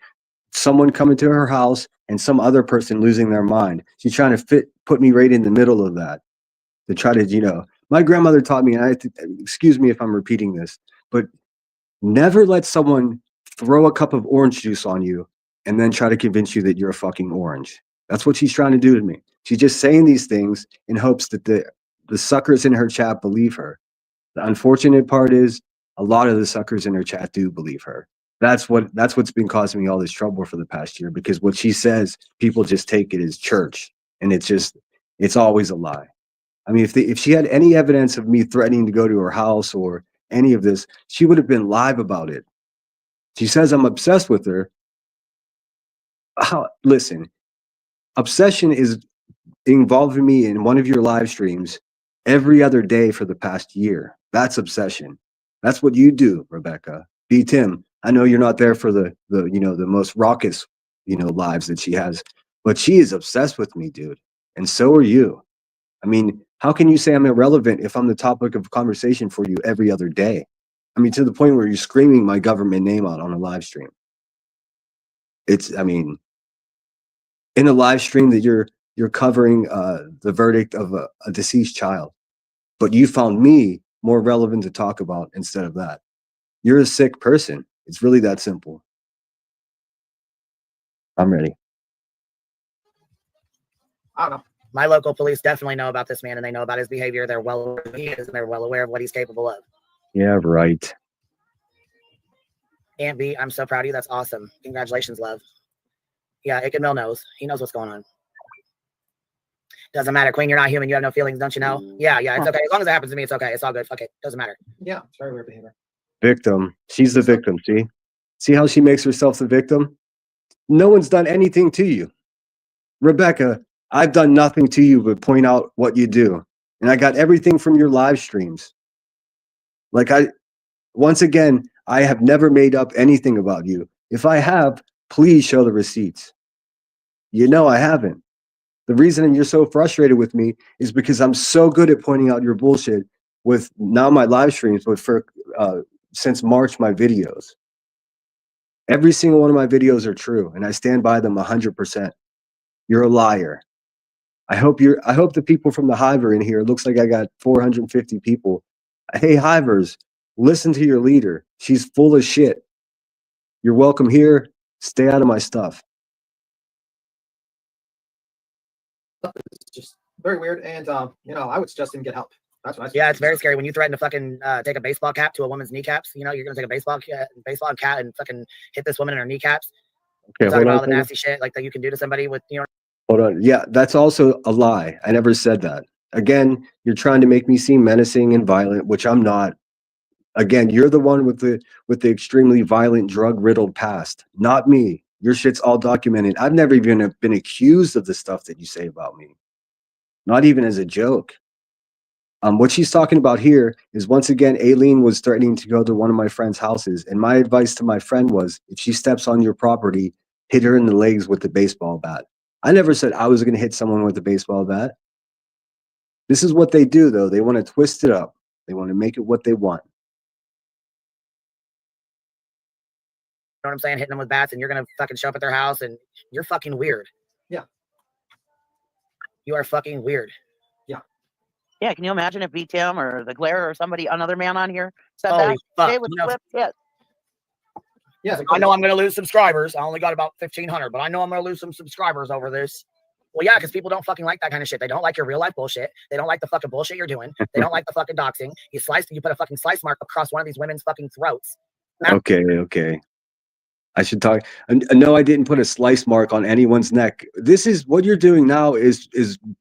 coming to her house and some other person losing their mind. She's trying to put me right in the middle of that to try to, my grandmother taught me, and excuse me if I'm repeating this, but never let someone throw a cup of orange juice on you and then try to convince you that you're a fucking orange. That's what she's trying to do to me. She's just saying these things in hopes that the suckers in her chat believe her. The unfortunate part is a lot of the suckers in her chat do believe her. That's what's been causing me all this trouble for the past year, because what she says, people just take it as church, and it's always a lie. I mean, if she had any evidence of me threatening to go to her house or any of this, she would have been live about it. She says I'm obsessed with her. Listen, obsession is involving me in one of your live streams every other day for the past year. That's obsession. That's what you do, Rebecca. B. Tim, I know you're not there for the most raucous, lives that she has, but she is obsessed with me, dude. And so are you. I mean, how can you say I'm irrelevant if I'm the topic of conversation for you every other day? I mean, to the point where you're screaming my government name out on a live stream. In a live stream that you're covering the verdict of a deceased child, but you found me more relevant to talk about instead of that. You're a sick person. It's really that simple. I'm ready. I don't know. My local police definitely know about this man, and they know about his behavior. They're well aware of who he is, and they're well aware of what he's capable of. Yeah, right. Aunt B, I'm so proud of you. That's awesome. Congratulations, love. Yeah, Icke Mill knows. He knows what's going on. Doesn't matter, Queen. You're not human. You have no feelings, don't you know? Yeah, it's okay. As long as it happens to me, it's okay. It's all good. Fuck it. Doesn't matter. Yeah, it's very weird behavior. Victim. She's the victim. See how she makes herself the victim? No one's done anything to you. Rebecca, I've done nothing to you but point out what you do. And I got everything from your live streams. Once again, I have never made up anything about you. If I have, please show the receipts. I haven't. The reason you're so frustrated with me is because I'm so good at pointing out your bullshit with not my live streams, but since March, my videos. Every single one of my videos are true, and I stand by them 100%. You're a liar. I hope the people from the Hive are in here. It looks like I got 450 people. Hey, Hivers, listen to your leader. She's full of shit. You're welcome here. Stay out of my stuff. It's just very weird, and I would suggest him get help. That's what I Yeah, it's very scary when you threaten to fucking take a baseball cap to a woman's kneecaps. You're gonna take a baseball cap and fucking hit this woman in her kneecaps. Okay, Talking about all the nasty shit like that you can do to somebody with Hold on. Yeah, that's also a lie. I never said that. Again, you're trying to make me seem menacing and violent, which I'm not. Again, you're the one with the extremely violent, drug-riddled past, not me. Your shit's all documented. I've never even been accused of the stuff that you say about me. Not even as a joke. What she's talking about here is, once again, Aileen was threatening to go to one of my friend's houses. And my advice to my friend was, if she steps on your property, hit her in the legs with the baseball bat. I never said I was going to hit someone with a baseball bat. This is what they do, though. They want to twist it up. They want to make it what they want. You know what I'm saying? Hitting them with bats, and you're gonna fucking show up at their house, and you're fucking weird. Yeah. You are fucking weird. Yeah, can you imagine if BTM or the Glare or somebody, another man on here said Holy that? fuck. They would You know, flip shit. Yeah, I know I'm gonna lose subscribers. I only got about 1,500, but I know I'm gonna lose some subscribers over this. Well, yeah, because people don't fucking like that kind of shit. They don't like your real life bullshit. They don't like the fucking bullshit you're doing. They don't like the fucking doxing. You put a fucking slice mark across one of these women's fucking throats. Okay. I should talk. No, I didn't put a slice mark on anyone's neck. This is what you're doing now is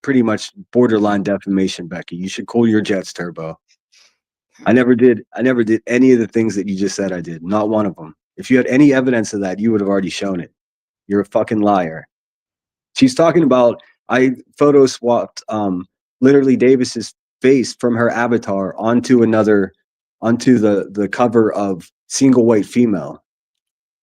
pretty much borderline defamation, Becky. You should cool your jets, Turbo. I never did any of the things that you just said I did. Not one of them. If you had any evidence of that, you would have already shown it. You're a fucking liar. She's talking about I photo swapped literally Davis's face from her avatar onto the cover of Single White Female.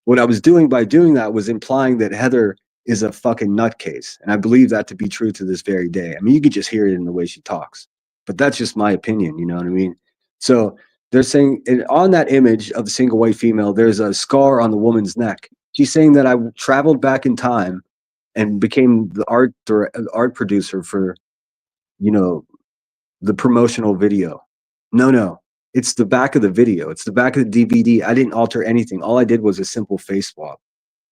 What I was doing by doing that was implying that Heather is a fucking nutcase. And I believe that to be true to this very day. I mean, you could just hear it in the way she talks, but that's just my opinion. You know what I mean? So they're saying on that image of the Single White Female, there's a scar on the woman's neck. She's saying that I traveled back in time and became the art producer for, the promotional video. No. It's the back of the video. It's the back of the DVD. I didn't alter anything. All I did was a simple face swap.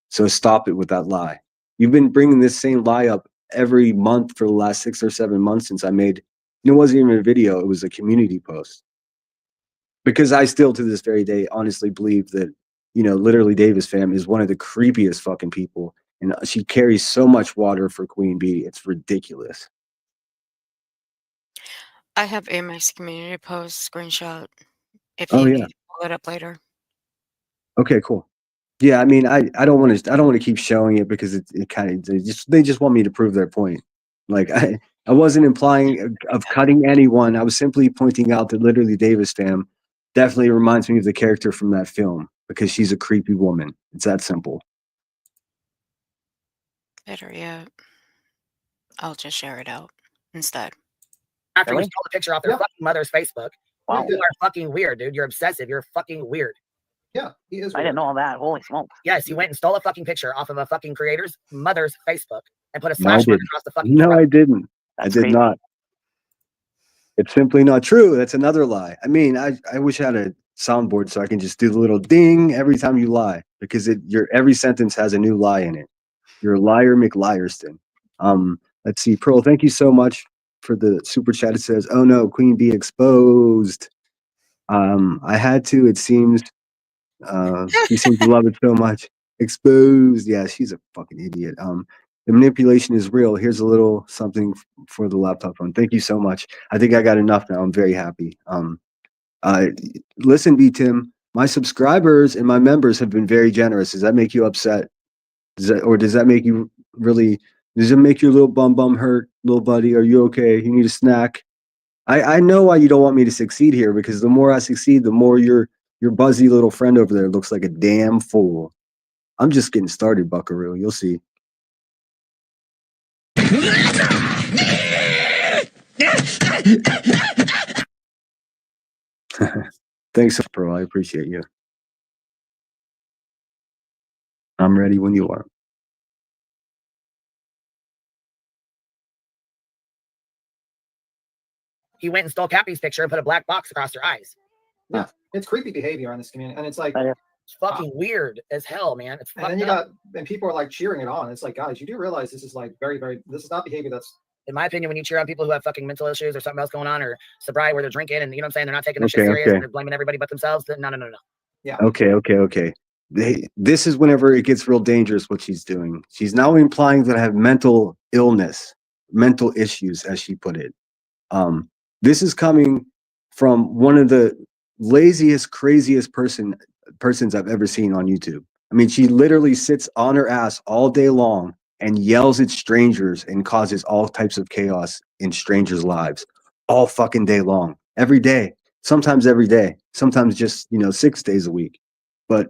So stop it with that lie. You've been bringing this same lie up every month for the last 6 or 7 months since I made, it wasn't even a video. It was a community post. Because I still, to this very day, honestly believe that, literally Davis fam is one of the creepiest fucking people. And she carries so much water for Queen Bee. It's ridiculous. I have a Max community post screenshot if Oh, you yeah. need to pull it up later. Okay, cool. Yeah, I mean, I don't want to keep showing it because it kind of they just want me to prove their point. Like I wasn't implying of cutting anyone. I was simply pointing out that literally Davis fam definitely reminds me of the character from that film because she's a creepy woman. It's that simple. Better yet, I'll just share it out instead. After Really? you stole the picture off their Yeah. fucking mother's Facebook. Wow. You are fucking weird, dude. You're obsessive. You're fucking weird. Yeah, he is. I didn't know all that. Holy smokes. Yes, you went and stole a fucking picture off of a fucking creator's mother's Facebook and put a No, I slash mark didn't. across the fucking No, throat. I didn't. That's I did crazy. not. It's simply not true. That's another lie. I mean, I wish I had a soundboard so I can just do the little ding every time you lie because your every sentence has a new lie in it. You're a liar, McLierston. Let's see, Pearl. Thank you so much for the super chat. It says, "Oh no, Queen Bee exposed." I had to. It seems. She seems to love it so much. Exposed. Yeah, she's a fucking idiot. The manipulation is real. Here's a little something for the laptop phone. Thank you so much. I think I got enough now. I'm very happy. Listen, B Tim, my subscribers and my members have been very generous. Does that make you upset? Does that make you really? Does it make your little bum hurt, little buddy? Are you okay? You need a snack? I know why you don't want me to succeed here because the more I succeed, the more your buzzy little friend over there looks like a damn fool. I'm just getting started, Buckaroo. You'll see. Thanks, Pearl. I appreciate you. I'm ready when you are. He went and stole Cappy's picture and put a black box across her eyes. Yeah, it's creepy behavior on this community, and it's like, It's fucking weird as hell, man. It's and then you got, and people are like cheering it on. It's like, guys, you do realize this is like very, very. This is not behavior that's. In my opinion, when you cheer on people who have fucking mental issues or something else going on or sobriety where they're drinking and you know what I'm saying, they're not taking their shit serious and they're blaming everybody but themselves, then no. Yeah. Okay. This is whenever it gets real dangerous what she's doing. She's now implying that I have mental illness, mental issues, as she put it. This is coming from one of the laziest, craziest persons I've ever seen on YouTube. I mean, she literally sits on her ass all day long and yells at strangers and causes all types of chaos in strangers' lives all fucking day long, every day, sometimes every day, sometimes just, 6 days a week. But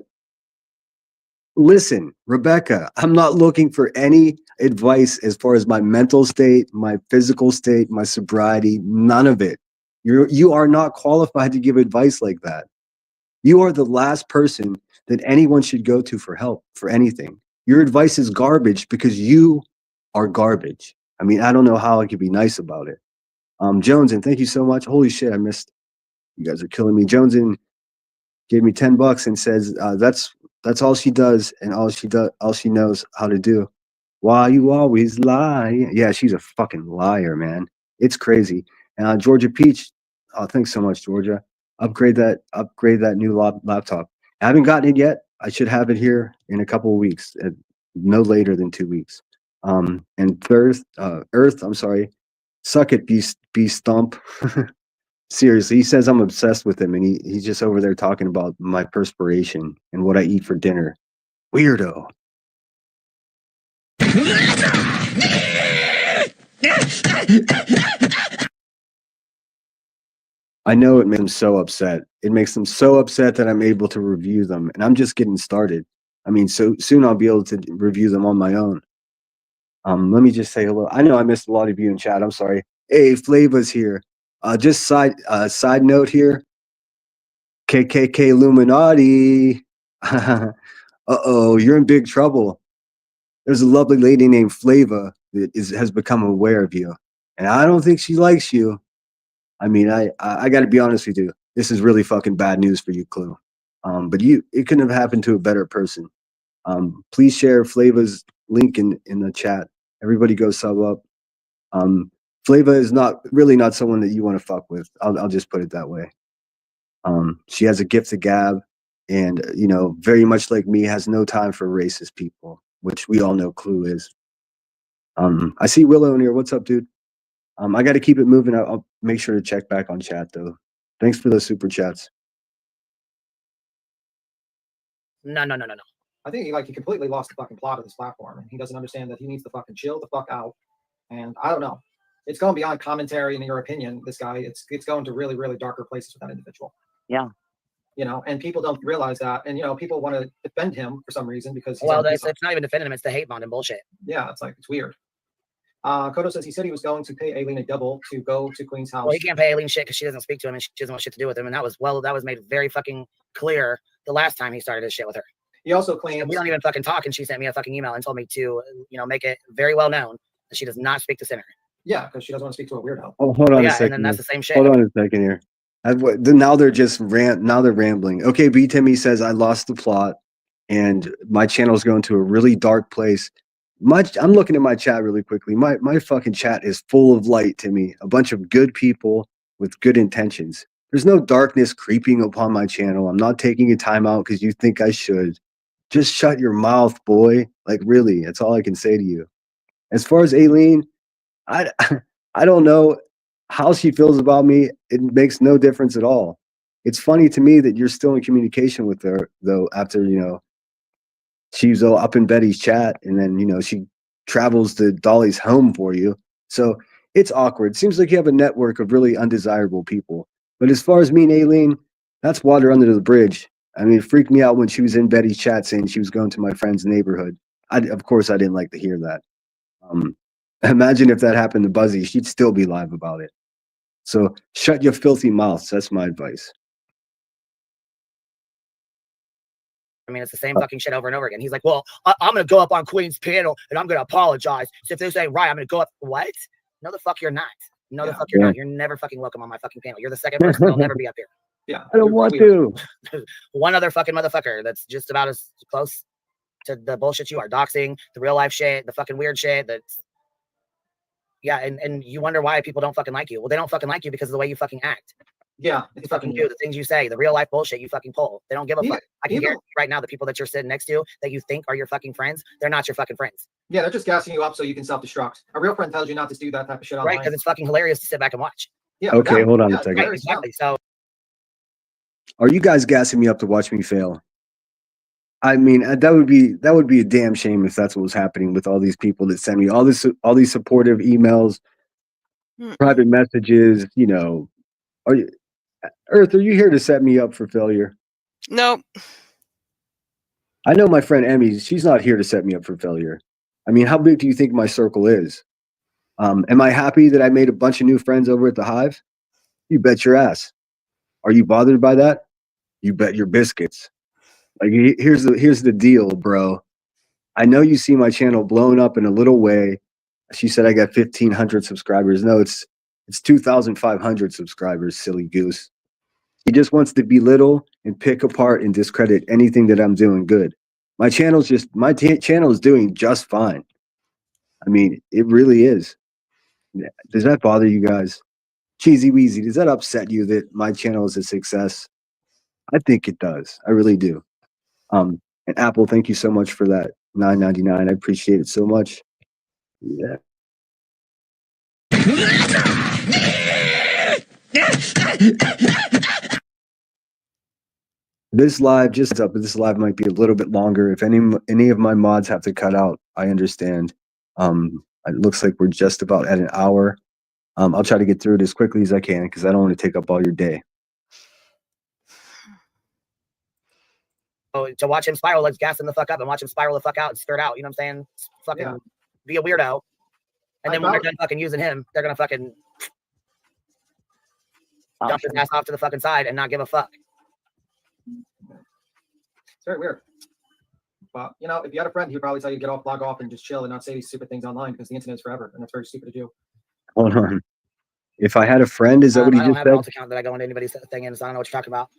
Listen, Rebecca, I'm not looking for any advice as far as my mental state, my physical state, my sobriety, none of it. You are not qualified to give advice like that. You are the last person that anyone should go to for help for anything. Your advice is garbage because you are garbage. I mean, I don't know how I could be nice about it. Jones, and thank you so much. Holy shit, I missed. You guys are killing me. Jones and gave me $10 and says that's all she does and all she knows how to do. Why you always lie? Yeah, she's a fucking liar, man. It's crazy. And Georgia Peach, oh, thanks so much, Georgia. Upgrade that new laptop. I haven't gotten it yet. I should have it here in a couple of weeks, no later than 2 weeks. And Earth, I'm sorry, suck it, be stump. Seriously, he says I'm obsessed with him, and he's just over there talking about my perspiration and what I eat for dinner. Weirdo. I know it makes them so upset. It makes them so upset that I'm able to review them, and I'm just getting started. I mean, so soon I'll be able to review them on my own. Let me just say hello. I know I missed a lot of you in chat. I'm sorry. Hey, Flava's here. Just side note here. KKK Illuminati. Uh-oh, you're in big trouble. There's a lovely lady named Flava that has become aware of you, and I don't think she likes you. I mean, I got to be honest with you. This is really fucking bad news for you, Clue. But it couldn't have happened to a better person. Please share Flava's link in the chat. Everybody go sub up. Flava is really not someone that you want to fuck with. I'll just put it that way. She has a gift of gab, and very much like me, has no time for racist people, which we all know Clue is. I see Willow in here. What's up, dude? I got to keep it moving. I'll make sure to check back on chat though. Thanks for those super chats. No. I think he completely lost the fucking plot of this platform, and he doesn't understand that he needs to fucking chill the fuck out. And I don't know. It's going beyond commentary and in your opinion. This guy, it's going to really, really darker places with that individual. Yeah. And people don't realize that, and people want to defend him for some reason because he's it's not even defending him; it's the hate bond and bullshit. Yeah, it's weird. Kodo says he said he was going to pay Aileen a double to go to Queen's house. Well, he can't pay Aileen shit because she doesn't speak to him and she doesn't want shit to do with him, and that was made very fucking clear the last time he started his shit with her. He also claims we don't even fucking talk, and she sent me a fucking email and told me to make it very well known that she does not speak to Sinner. Yeah, because she doesn't want to speak to a weirdo. Oh, hold on a second. And then that's the same shit. Hold on a second here. Now they're just now they're rambling. Okay, B Timmy says I lost the plot, and my channel's going to a really dark place. I'm looking at my chat really quickly. My fucking chat is full of light, Timmy. A bunch of good people with good intentions. There's no darkness creeping upon my channel. I'm not taking a time out because you think I should. Just shut your mouth, boy. Like, really, that's all I can say to you. As far as Aileen, I don't know how she feels about me. It makes no difference at all. It's funny to me that you're still in communication with her, though, after, she's up in Betty's chat, and then, she travels to Dolly's home for you. So it's awkward. Seems like you have a network of really undesirable people. But as far as me and Aileen, that's water under the bridge. I mean, it freaked me out when she was in Betty's chat saying she was going to my friend's neighborhood. Of course, I didn't like to hear that. Imagine if that happened to Buzzy. She'd still be live about it. So shut your filthy mouths. That's my advice. I mean, it's the same fucking shit over and over again. He's like, well, I'm going to go up on Queen's panel and I'm going to apologize. So if this ain't right, I'm going to go up. What? No, the fuck you're not. No, the fuck you're not. You're never fucking welcome on my fucking panel. You're the second person that'll never be up here. Yeah. I don't want to. One other fucking motherfucker that's just about as close to the bullshit you are. Doxing, the real life shit, the fucking weird shit. Yeah, and you wonder why people don't fucking like you. Well, they don't fucking like you because of the way you fucking act. Yeah, you fucking do the things you say, the real life bullshit you fucking pull. They don't give a fuck. I can guarantee right now the people that you're sitting next to that you think are your fucking friends, they're not your fucking friends. Yeah, they're just gassing you up so you can self-destruct. A real friend tells you not to do that type of shit online. Right, because it's fucking hilarious to sit back and watch. Yeah. Okay, hold on a second. Right, exactly. So, are you guys gassing me up to watch me fail? I mean, that would be a damn shame if that's what was happening with all these people that send me all these supportive emails, private messages. Earth, are you here to set me up for failure? Nope. I know my friend Emmy, she's not here to set me up for failure. I mean, how big do you think my circle is? Am I happy that I made a bunch of new friends over at the Hive? You bet your ass. Are you bothered by that? You bet your biscuits. Like here's the deal, bro. I know you see my channel blown up in a little way. She said I got 1,500 subscribers. No, it's 2,500 subscribers, silly goose. He just wants to belittle and pick apart and discredit anything that I'm doing good. My channel is doing just fine. I mean, it really is. Does that bother you guys? Cheesy Weezy, does that upset you that my channel is a success? I think it does. I really do. And Apple, thank you so much for that $9.99. I appreciate it so much. Yeah. This live just up. This live might be a little bit longer. If any of my mods have to cut out, I understand. It looks like we're just about at an hour. I'll try to get through it as quickly as I can because I don't want to take up all your day. Oh, to watch him spiral, let's gas him the fuck up and watch him spiral the fuck out and skirt out. You know what I'm saying? Fucking be a weirdo. And then when they're done fucking using him, they're gonna fucking dump his ass off to the fucking side and not give a fuck. It's very weird. But, you know, if you had a friend, he'd probably tell you to get off, log off, and just chill and not say these stupid things online because the internet is forever, and that's very stupid to do. Hold on. If I had a friend, is that what he I don't just have an alt said? account that I go into anybody's thing in, so I don't know what you're talking about.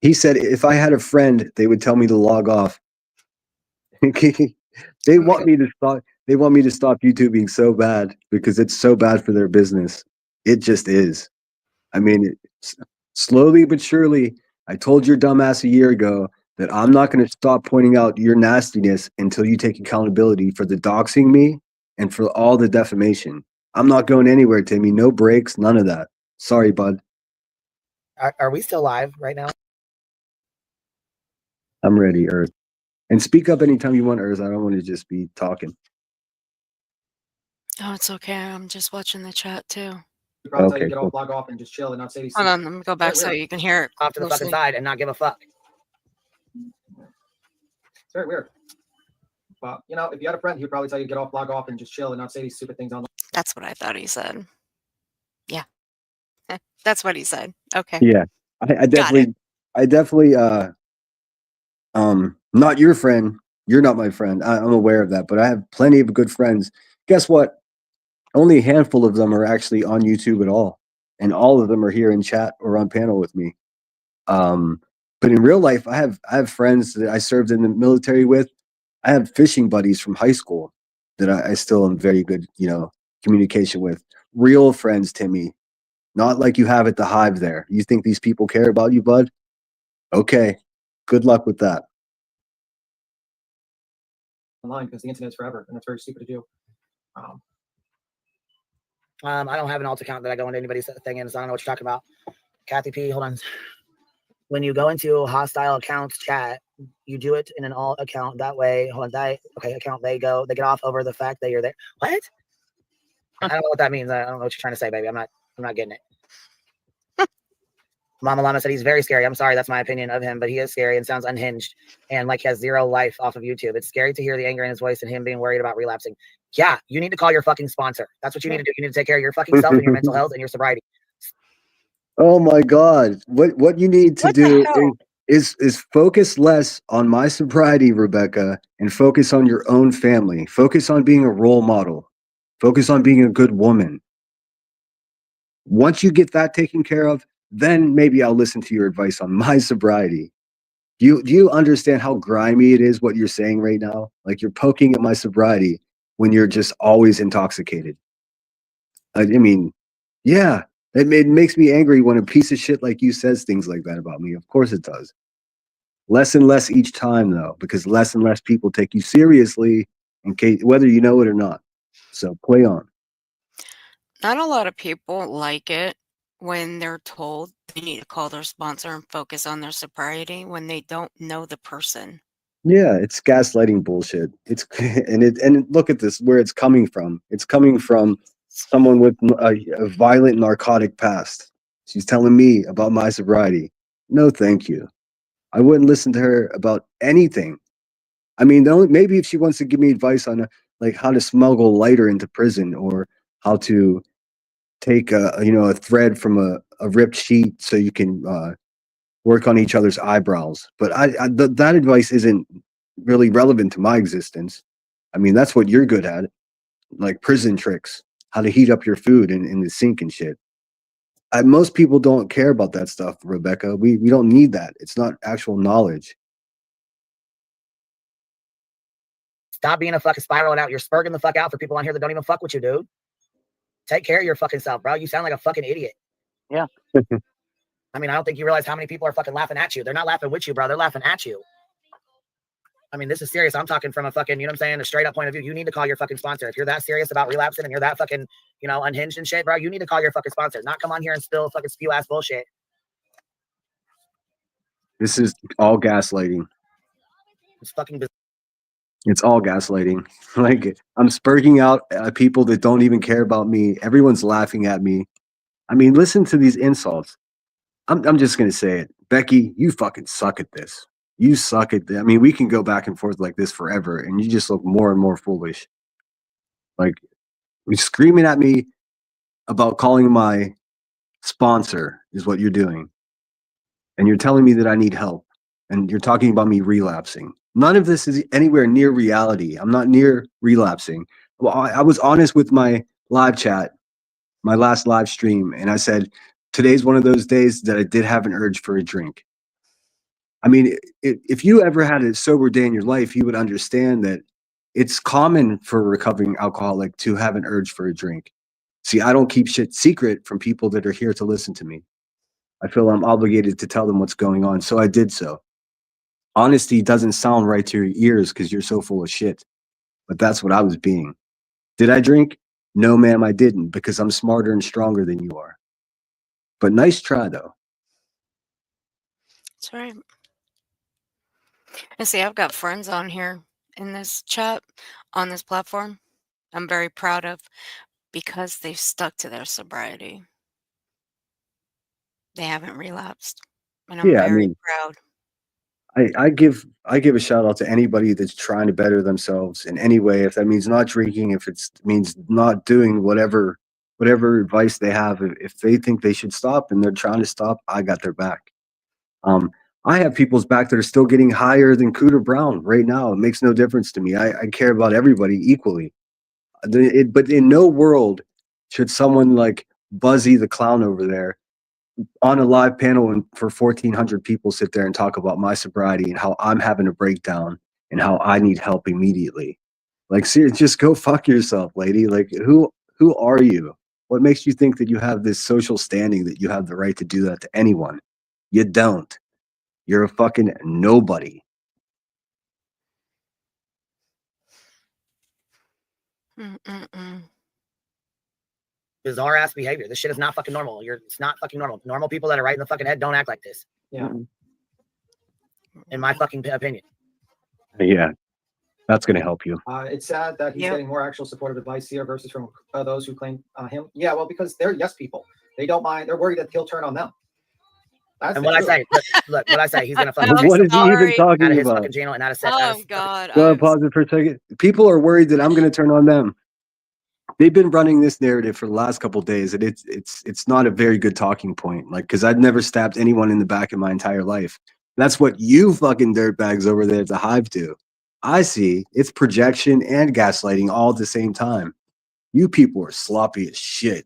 He said if I had a friend, they would tell me to log off. They want me to stop. They want me to stop YouTubing so bad because it's so bad for their business. It just is. I mean, slowly but surely, I told your dumbass a year ago that I'm not going to stop pointing out your nastiness until you take accountability for the doxing me and for all the defamation. I'm not going anywhere, Timmy. No breaks, none of that. Sorry, bud. Are we still live right now? I'm ready, Earth. And speak up anytime you want, Earth. I don't want to just be talking. Oh, it's okay. I'm just watching the chat too. He'd probably tell you Okay, to get cool. off, log off, and just chill and not say these Hold stupid on, let me go back so weird. you can hear it. Off to the fucking closely. side and not give a fuck. It's very weird. But, you know, if you had a friend, he'd probably tell you to get off, log off, and just chill and not say these stupid things online. That's what I thought he said. Yeah. That's what he said. Okay. Yeah. I definitely not your friend. You're not my friend. I'm aware of that, but I have plenty of good friends. Guess what? Only a handful of them are actually on YouTube at all. And all of them are here in chat or on panel with me. But in real life, I have friends that I served in the military with. I have fishing buddies from high school that I still am very good, communication with. Real friends, Timmy. Not like you have at the Hive there. You think these people care about you, bud? Okay. Good luck with that. Online because the internet's forever, and that's very stupid to do. I don't have an alt account that I go into anybody's thing in, so I don't know what you're talking about. Kathy P, hold on. When you go into hostile accounts chat, you do it in an alt account. That way, hold on, account, they get off over the fact that you're there. What? I don't know what that means. I don't know what you're trying to say, baby. I'm not getting it. Mama Llama said he's very scary. I'm sorry, that's my opinion of him, but he is scary and sounds unhinged and like he has zero life off of YouTube. It's scary to hear the anger in his voice and him being worried about relapsing. Yeah, you need to call your fucking sponsor. That's what you need to do. You need to take care of your fucking self and your mental health and your sobriety. Oh my God. What you need to do is focus less on my sobriety, Rebecca, and focus on your own family. Focus on being a role model. Focus on being a good woman. Once you get that taken care of, then maybe I'll listen to your advice on my sobriety. Do you understand how grimy it is what you're saying right now? Like you're poking at my sobriety when you're just always intoxicated. I mean, yeah, it makes me angry when a piece of shit like you says things like that about me. Of course it does. Less and less each time though, because less and less people take you seriously in case whether you know it or not. So play on. Not a lot of people like it when they're told they need to call their sponsor and focus on their sobriety when they don't know the person. Yeah, it's gaslighting bullshit. It's and look at this where it's coming from. It's coming from someone with a violent narcotic past. She's telling me about my sobriety. No, thank you. I wouldn't listen to her about anything. I mean, maybe if she wants to give me advice on like how to smuggle lighter into prison or how to take a thread from a ripped sheet so you can work on each other's eyebrows. But that advice isn't really relevant to my existence. I mean, that's what you're good at, like prison tricks, how to heat up your food in the sink and shit. Most people don't care about that stuff, Rebecca. We don't need that. It's not actual knowledge. Stop being a fucking spiraling out. You're spurging the fuck out for people on here that don't even fuck with you, dude. Take care of your fucking self, bro. You sound like a fucking idiot. Yeah. I mean, I don't think you realize how many people are fucking laughing at you. They're not laughing with you, bro. They're laughing at you. I mean, this is serious. I'm talking from a fucking, you know what I'm saying, a straight up point of view. You need to call your fucking sponsor. If you're that serious about relapsing and you're that fucking, unhinged and shit, bro, you need to call your fucking sponsor. Not come on here and spill fucking spew ass bullshit. This is all gaslighting. It's fucking bizarre. It's all gaslighting. Like, I'm spurging out people that don't even care about me. Everyone's laughing at me. I mean, listen to these insults. I'm just gonna say it. Becky, you fucking suck at this. You suck at this. I mean, we can go back and forth like this forever, and you just look more and more foolish. Like, you're screaming at me about calling my sponsor is what you're doing. And you're telling me that I need help. And you're talking about me relapsing. None of this is anywhere near reality. I'm not near relapsing. Well, I was honest with my live chat, my last live stream, and I said, today's one of those days that I did have an urge for a drink. I mean, if you ever had a sober day in your life, you would understand that it's common for a recovering alcoholic to have an urge for a drink. See, I don't keep shit secret from people that are here to listen to me. I feel I'm obligated to tell them what's going on, so I did so. Honesty doesn't sound right to your ears because you're so full of shit, but that's what I was being. Did I drink? No, ma'am, I didn't, because I'm smarter and stronger than you are. But nice try, though. That's right. And see, I've got friends on here in this chat, on this platform, I'm very proud of because they've stuck to their sobriety. They haven't relapsed. And I'm Yeah, I very mean, proud. I give a shout out to anybody that's trying to better themselves in any way. If that means not drinking, if it means not doing whatever advice they have, if they think they should stop and they're trying to stop, I got their back. I have people's back that are still getting higher than Cooter Brown right now. It makes no difference to me. I care about everybody equally. But in no world should someone like Buzzy the clown over there on a live panel and for 1,400 people sit there and talk about my sobriety and how I'm having a breakdown and how I need help immediately. Like, seriously, just go fuck yourself, lady. Like, who are you? What makes you think that you have this social standing that you have the right to do that to anyone? You don't. You're a fucking nobody. Bizarre ass behavior. This shit is not fucking normal. It's not fucking normal. Normal people that are right in the fucking head don't act like this. Yeah. In my fucking opinion. Yeah. That's going to help you. It's sad that he's Yep. getting more actual supportive advice here versus from those who claim him. Yeah, well, because they're yes people. They don't mind. They're worried that he'll turn on them. That's And the what I truth. say, look, what I say, he's gonna fucking I'm What is he even sorry. talking out of his about? fucking channel and out of set. Oh God. Go ahead, I'm pause it for a second. People are worried that I'm going to turn on them. They've been running this narrative for the last couple of days, and it's not a very good talking point. Like, because I've never stabbed anyone in the back in my entire life. That's what you fucking dirtbags over there at the Hive do. I see. It's projection and gaslighting all at the same time. You people are sloppy as shit.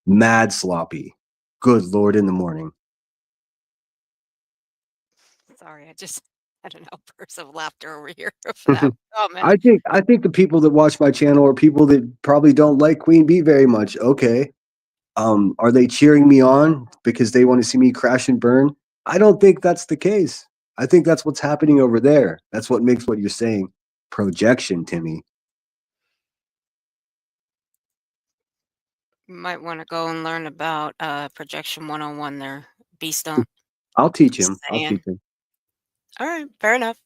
Mad sloppy. Good Lord in the morning. sorry. I just had an outburst of laughter over here for that comment. I think the people that watch my channel are people that probably don't like Queen Bee very much. Okay. Are they cheering me on because they want to see me crash and burn? I don't think that's the case. I think that's what's happening over there. That's what makes what you're saying projection, Timmy. You might want to go and learn about projection 101 there, Beast Dump. I'll teach Just him. I'll saying. teach him. All right, fair enough.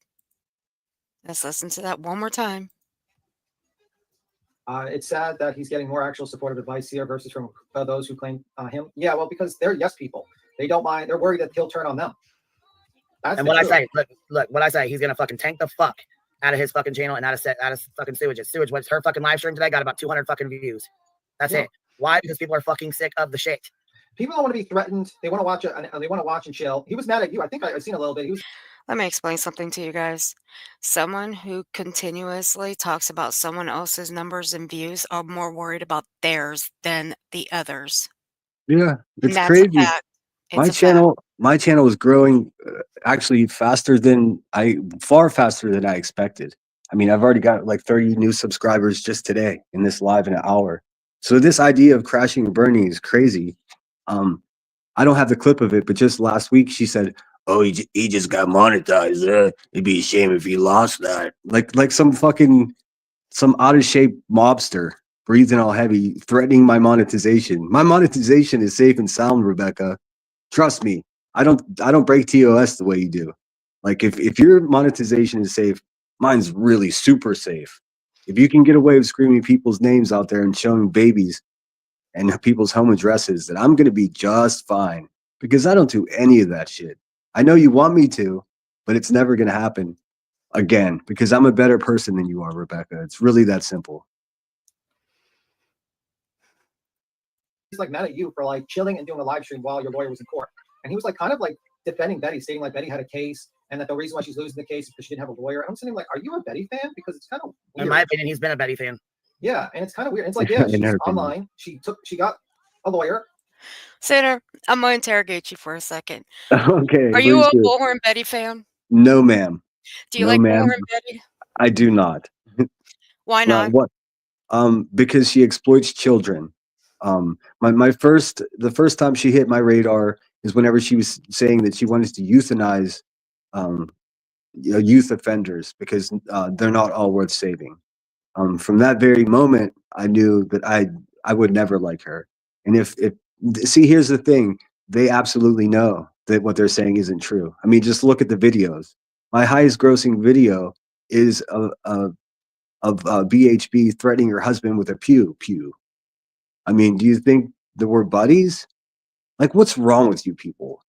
Let's listen to that one more time. It's sad that he's getting more actual supportive advice here versus from those who claim him. Yeah, well, because they're yes people. They don't mind. They're worried that he'll turn on them. That's And the what I truth. say, look, what I say, he's gonna fucking tank the fuck out of his fucking channel and out of fucking sewage. Sewage, what's her fucking live stream today? Got about 200 fucking views. That's Yeah. it. Why? Because people are fucking sick of the shit. People don't want to be threatened. They want to watch it, and they want to watch and chill. He was mad at you. I think I've seen a little bit. He was. Let me explain something to you guys. Someone who continuously talks about someone else's numbers and views are more worried about theirs than the others. Yeah, And it's that's a crazy. fact. My It's a fact. channel is growing actually far faster than I expected. I mean, I've already got like 30 new subscribers just today in this live in an hour. So this idea of crashing and burning is crazy. I don't have the clip of it, but just last week she said, "Oh, he just got monetized. It'd be a shame if he lost that." Like some out of shape mobster breathing all heavy, threatening my monetization. My monetization is safe and sound, Rebecca. Trust me. I don't break TOS the way you do. Like if your monetization is safe, mine's really super safe. If you can get away with screaming people's names out there and showing babies and people's home addresses, then I'm gonna be just fine because I don't do any of that shit. I know you want me to, but it's never gonna happen again because I'm a better person than you are, Rebecca. It's really that simple. He's like mad at you for like chilling and doing a live stream while your lawyer was in court, and he was like kind of like defending Betty, stating like Betty had a case and that the reason why she's losing the case is because she didn't have a lawyer. I'm sitting like, are you a Betty fan? Because it's kind of weird. In my opinion, he's been a Betty fan. Yeah, and it's kind of weird. It's like, yeah, In she's her opinion. online. She got a lawyer. Senator, I'm going to interrogate you for a second. Okay. Are you please a do. Bullhorn Betty fan? No, ma'am. Do you No, like ma'am. Bullhorn Betty? I do not. Why not? What? Because she exploits children. The first time she hit my radar is whenever she was saying that she wanted to euthanize youth offenders because they're not all worth saving. From that very moment, I knew that I would never like her. And if see, here's the thing: they absolutely know that what they're saying isn't true. I mean, just look at the videos. My highest grossing video is of BHB threatening her husband with a pew. I mean, do you think that we're buddies? Like, what's wrong with you people?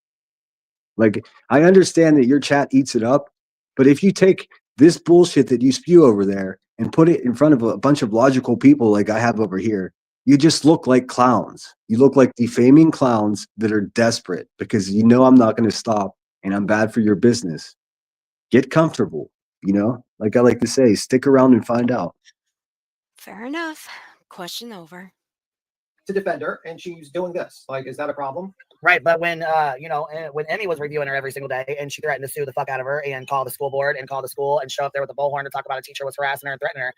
Like, I understand that your chat eats it up, but if you take this bullshit that you spew over there and put it in front of a bunch of logical people like I have over here, you just look like clowns. You look like defaming clowns that are desperate because you know I'm not going to stop and I'm bad for your business. Get comfortable, like I like to say, stick around and find out. Fair enough. Question over. To defend her, and she's doing this. Like, is that a problem? Right, but when when Emmy was reviewing her every single day, and she threatened to sue the fuck out of her and call the school board and call the school and show up there with a bullhorn to talk about a teacher was harassing her and threatening her,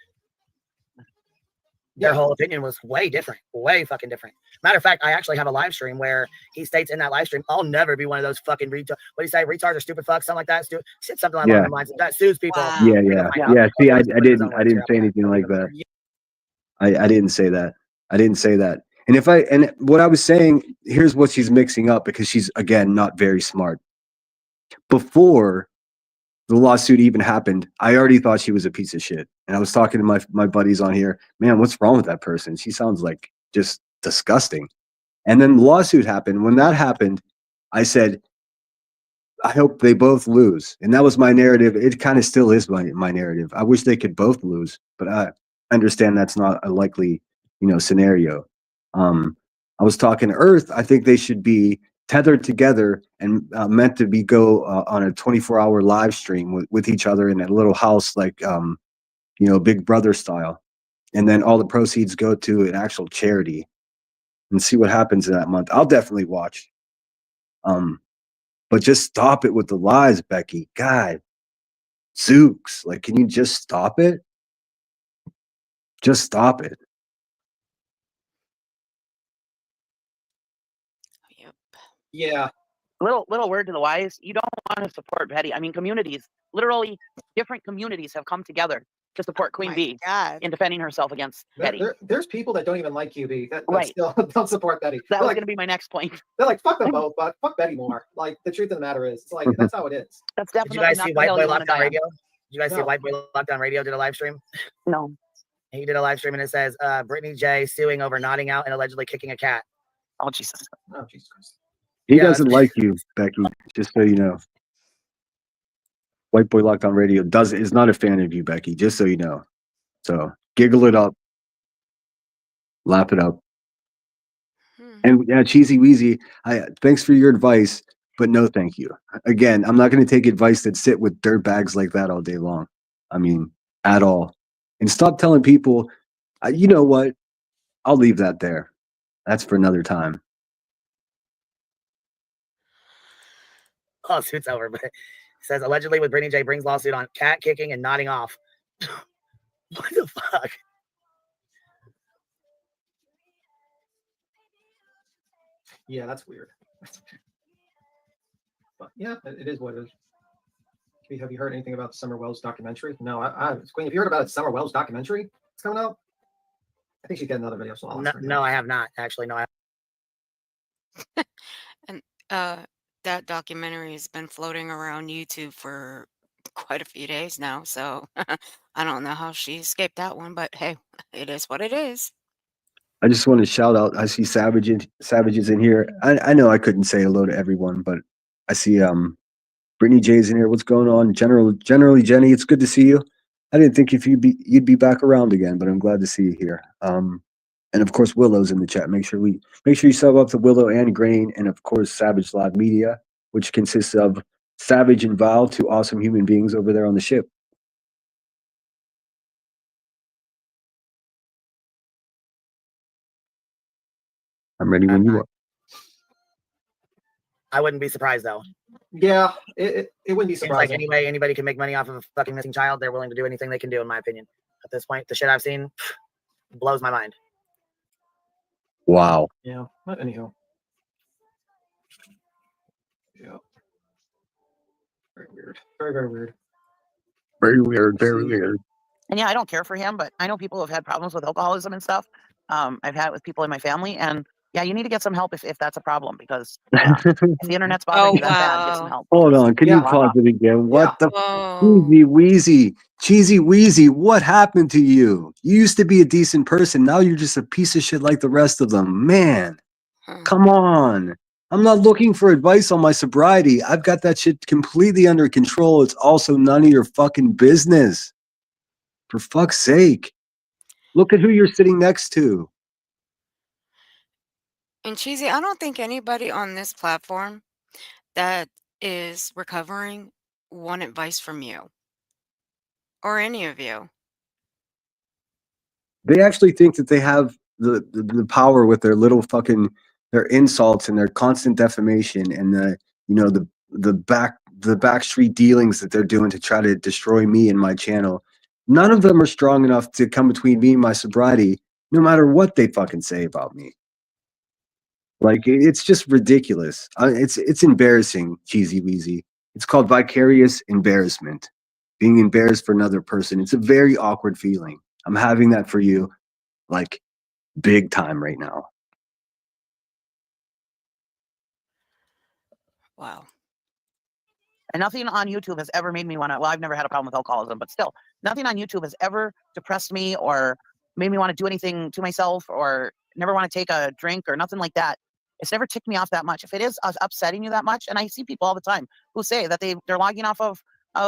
their whole opinion was way different, way fucking different. Matter of fact, I actually have a live stream where he states in that live stream, "I'll never be one of those fucking retards." What do you say? Retards or stupid fucks, something like that. He said something along the lines that sues people. Wow. Yeah. See, I didn't say anything like that. I didn't say that. I didn't say that. And what I was saying, here's what she's mixing up because she's, again, not very smart. Before the lawsuit even happened, I already thought she was a piece of shit. And I was talking to my buddies on here, man, what's wrong with that person? She sounds like just disgusting. And then the lawsuit happened. When that happened, I said, I hope they both lose. And that was my narrative. It kind of still is my narrative. I wish they could both lose, but I understand that's not a likely, scenario. I was talking to Earth. I think they should be tethered together and meant to go on a 24-hour live stream with each other in a little house, like, Big Brother style. And then all the proceeds go to an actual charity and see what happens in that month. I'll definitely watch. But just stop it with the lies, Becky. God, Zooks. Like, can you just stop it? Just stop it. Yep. Yeah. Little word to the wise. You don't want to support Betty. I mean, communities, literally different communities have come together to support Queen Bee in defending herself against Betty. There's people that don't even like QB that Right. still don't support Betty. That They're was like, going to be my next point. they're like, fuck them both, but fuck Betty more. Like, the truth of the matter is, it's like, that's how it is. That's Did definitely you guys not see the White hill Boy you want to Lockdown die on. Radio? Did you guys see No. White Boy Lockdown Radio did a live stream? No. He did a live stream and it says Brittany J suing over nodding out and allegedly kicking a cat. Oh, Jesus. Oh, Jesus Christ. He Yeah, doesn't like you, Becky, just so you know. White Boy Locked On Radio is not a fan of you, Becky, just so you know. So giggle it up. Laugh it up. And yeah, Cheesy Wheezy, thanks for your advice, but no thank you. Again, I'm not going to take advice that sit with dirt bags like that all day long. I mean, at all. And stop telling people, you know what? I'll leave that there. That's for another time. Lawsuit's over, but it says allegedly with Brittany J brings lawsuit on cat kicking and nodding off. What the fuck? Yeah, that's weird. But yeah, it is what it is. Have you heard anything about the Summer Wells documentary? No, Queen, have you heard about the Summer Wells documentary? It's coming out. I think she's getting another video. So no, I have not actually. No, And that documentary has been floating around YouTube for quite a few days now, so I don't know how she escaped that one, but hey, it is what it is. I just want to shout out. I see Savages in here. I know I couldn't say hello to everyone, but I see Brittany J's in here. What's going on? Generally, Jenny, it's good to see you. I didn't think if you'd be back around again, but I'm glad to see you here. And of course, Willow's in the chat. Make sure you sub up to Willow and Grain, and of course, Savage Live Media, which consists of Savage and Val, two awesome human beings over there on the ship. I'm ready when you are. I wouldn't be surprised though. Yeah, it wouldn't be surprising. Like anybody can make money off of a fucking missing child. They're willing to do anything they can do, in my opinion. At this point, the shit I've seen blows my mind. Wow. Yeah. Anyhow. Yeah. Very weird. Very, very weird. Very weird. Very weird. And yeah, I don't care for him, but I know people who have had problems with alcoholism and stuff. I've had it with people in my family, and yeah, you need to get some help if that's a problem, because if the internet's bothering you that bad, get some help. Hold on, can you pause it again? What the Cheesy Wheezy, what happened to you? You used to be a decent person, now you're just a piece of shit like the rest of them. Man, come on. I'm not looking for advice on my sobriety. I've got that shit completely under control. It's also none of your fucking business. For fuck's sake. Look at who you're sitting next to. And Cheesy, I don't think anybody on this platform that is recovering want advice from you or any of you. They actually think that they have the power with their little fucking their insults and their constant defamation and the backstreet dealings that they're doing to try to destroy me and my channel. None of them are strong enough to come between me and my sobriety, no matter what they fucking say about me. Like, it's just ridiculous. It's embarrassing, Cheesy Wheezy. It's called vicarious embarrassment. Being embarrassed for another person. It's a very awkward feeling. I'm having that for you, like, big time right now. Wow. And nothing on YouTube has ever made me want to, well, I've never had a problem with alcoholism, but still, nothing on YouTube has ever depressed me or made me want to do anything to myself or never want to take a drink or nothing like that. It's never ticked me off that much. If it is upsetting you that much, and I see people all the time who say that they're logging off of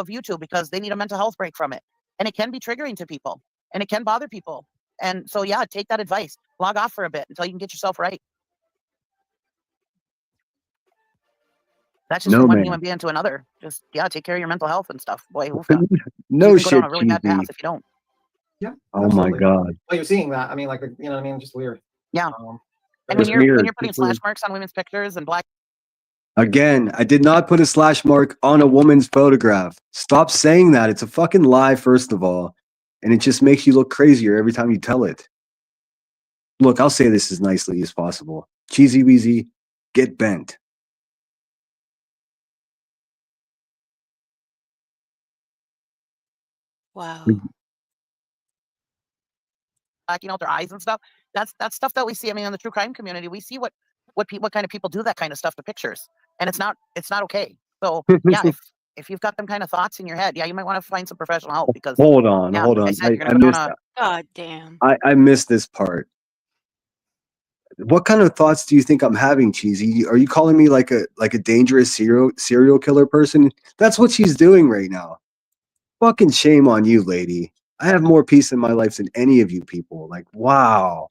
YouTube because they need a mental health break from it. And it can be triggering to people and it can bother people. And so, yeah, take that advice. Log off for a bit until you can get yourself right. That's just from one human being to another. Just, yeah, take care of your mental health and stuff. Boy, no shit, go down a really bad path if you don't. Yeah. Oh my God. Well, you're seeing that. I mean, like, you know what I mean? Just weird. Yeah. And when you're putting slash marks on women's pictures and black. Again, I did not put a slash mark on a woman's photograph. Stop saying that. It's a fucking lie, first of all. And it just makes you look crazier every time you tell it. Look, I'll say this as nicely as possible. Cheesy Wheezy, get bent. Wow. Blacking out their eyes and stuff. That's stuff that we see. I mean, in the true crime community, we see what kind of people do that kind of stuff to pictures, and it's not okay. So yeah, if you've got them kind of thoughts in your head, yeah, you might want to find some professional help because. Hold on. I I missed. God damn. I missed this part. What kind of thoughts do you think I'm having, Cheesy? Are you calling me like a dangerous serial killer person? That's what she's doing right now. Fucking shame on you, lady. I have more peace in my life than any of you people. Like, wow.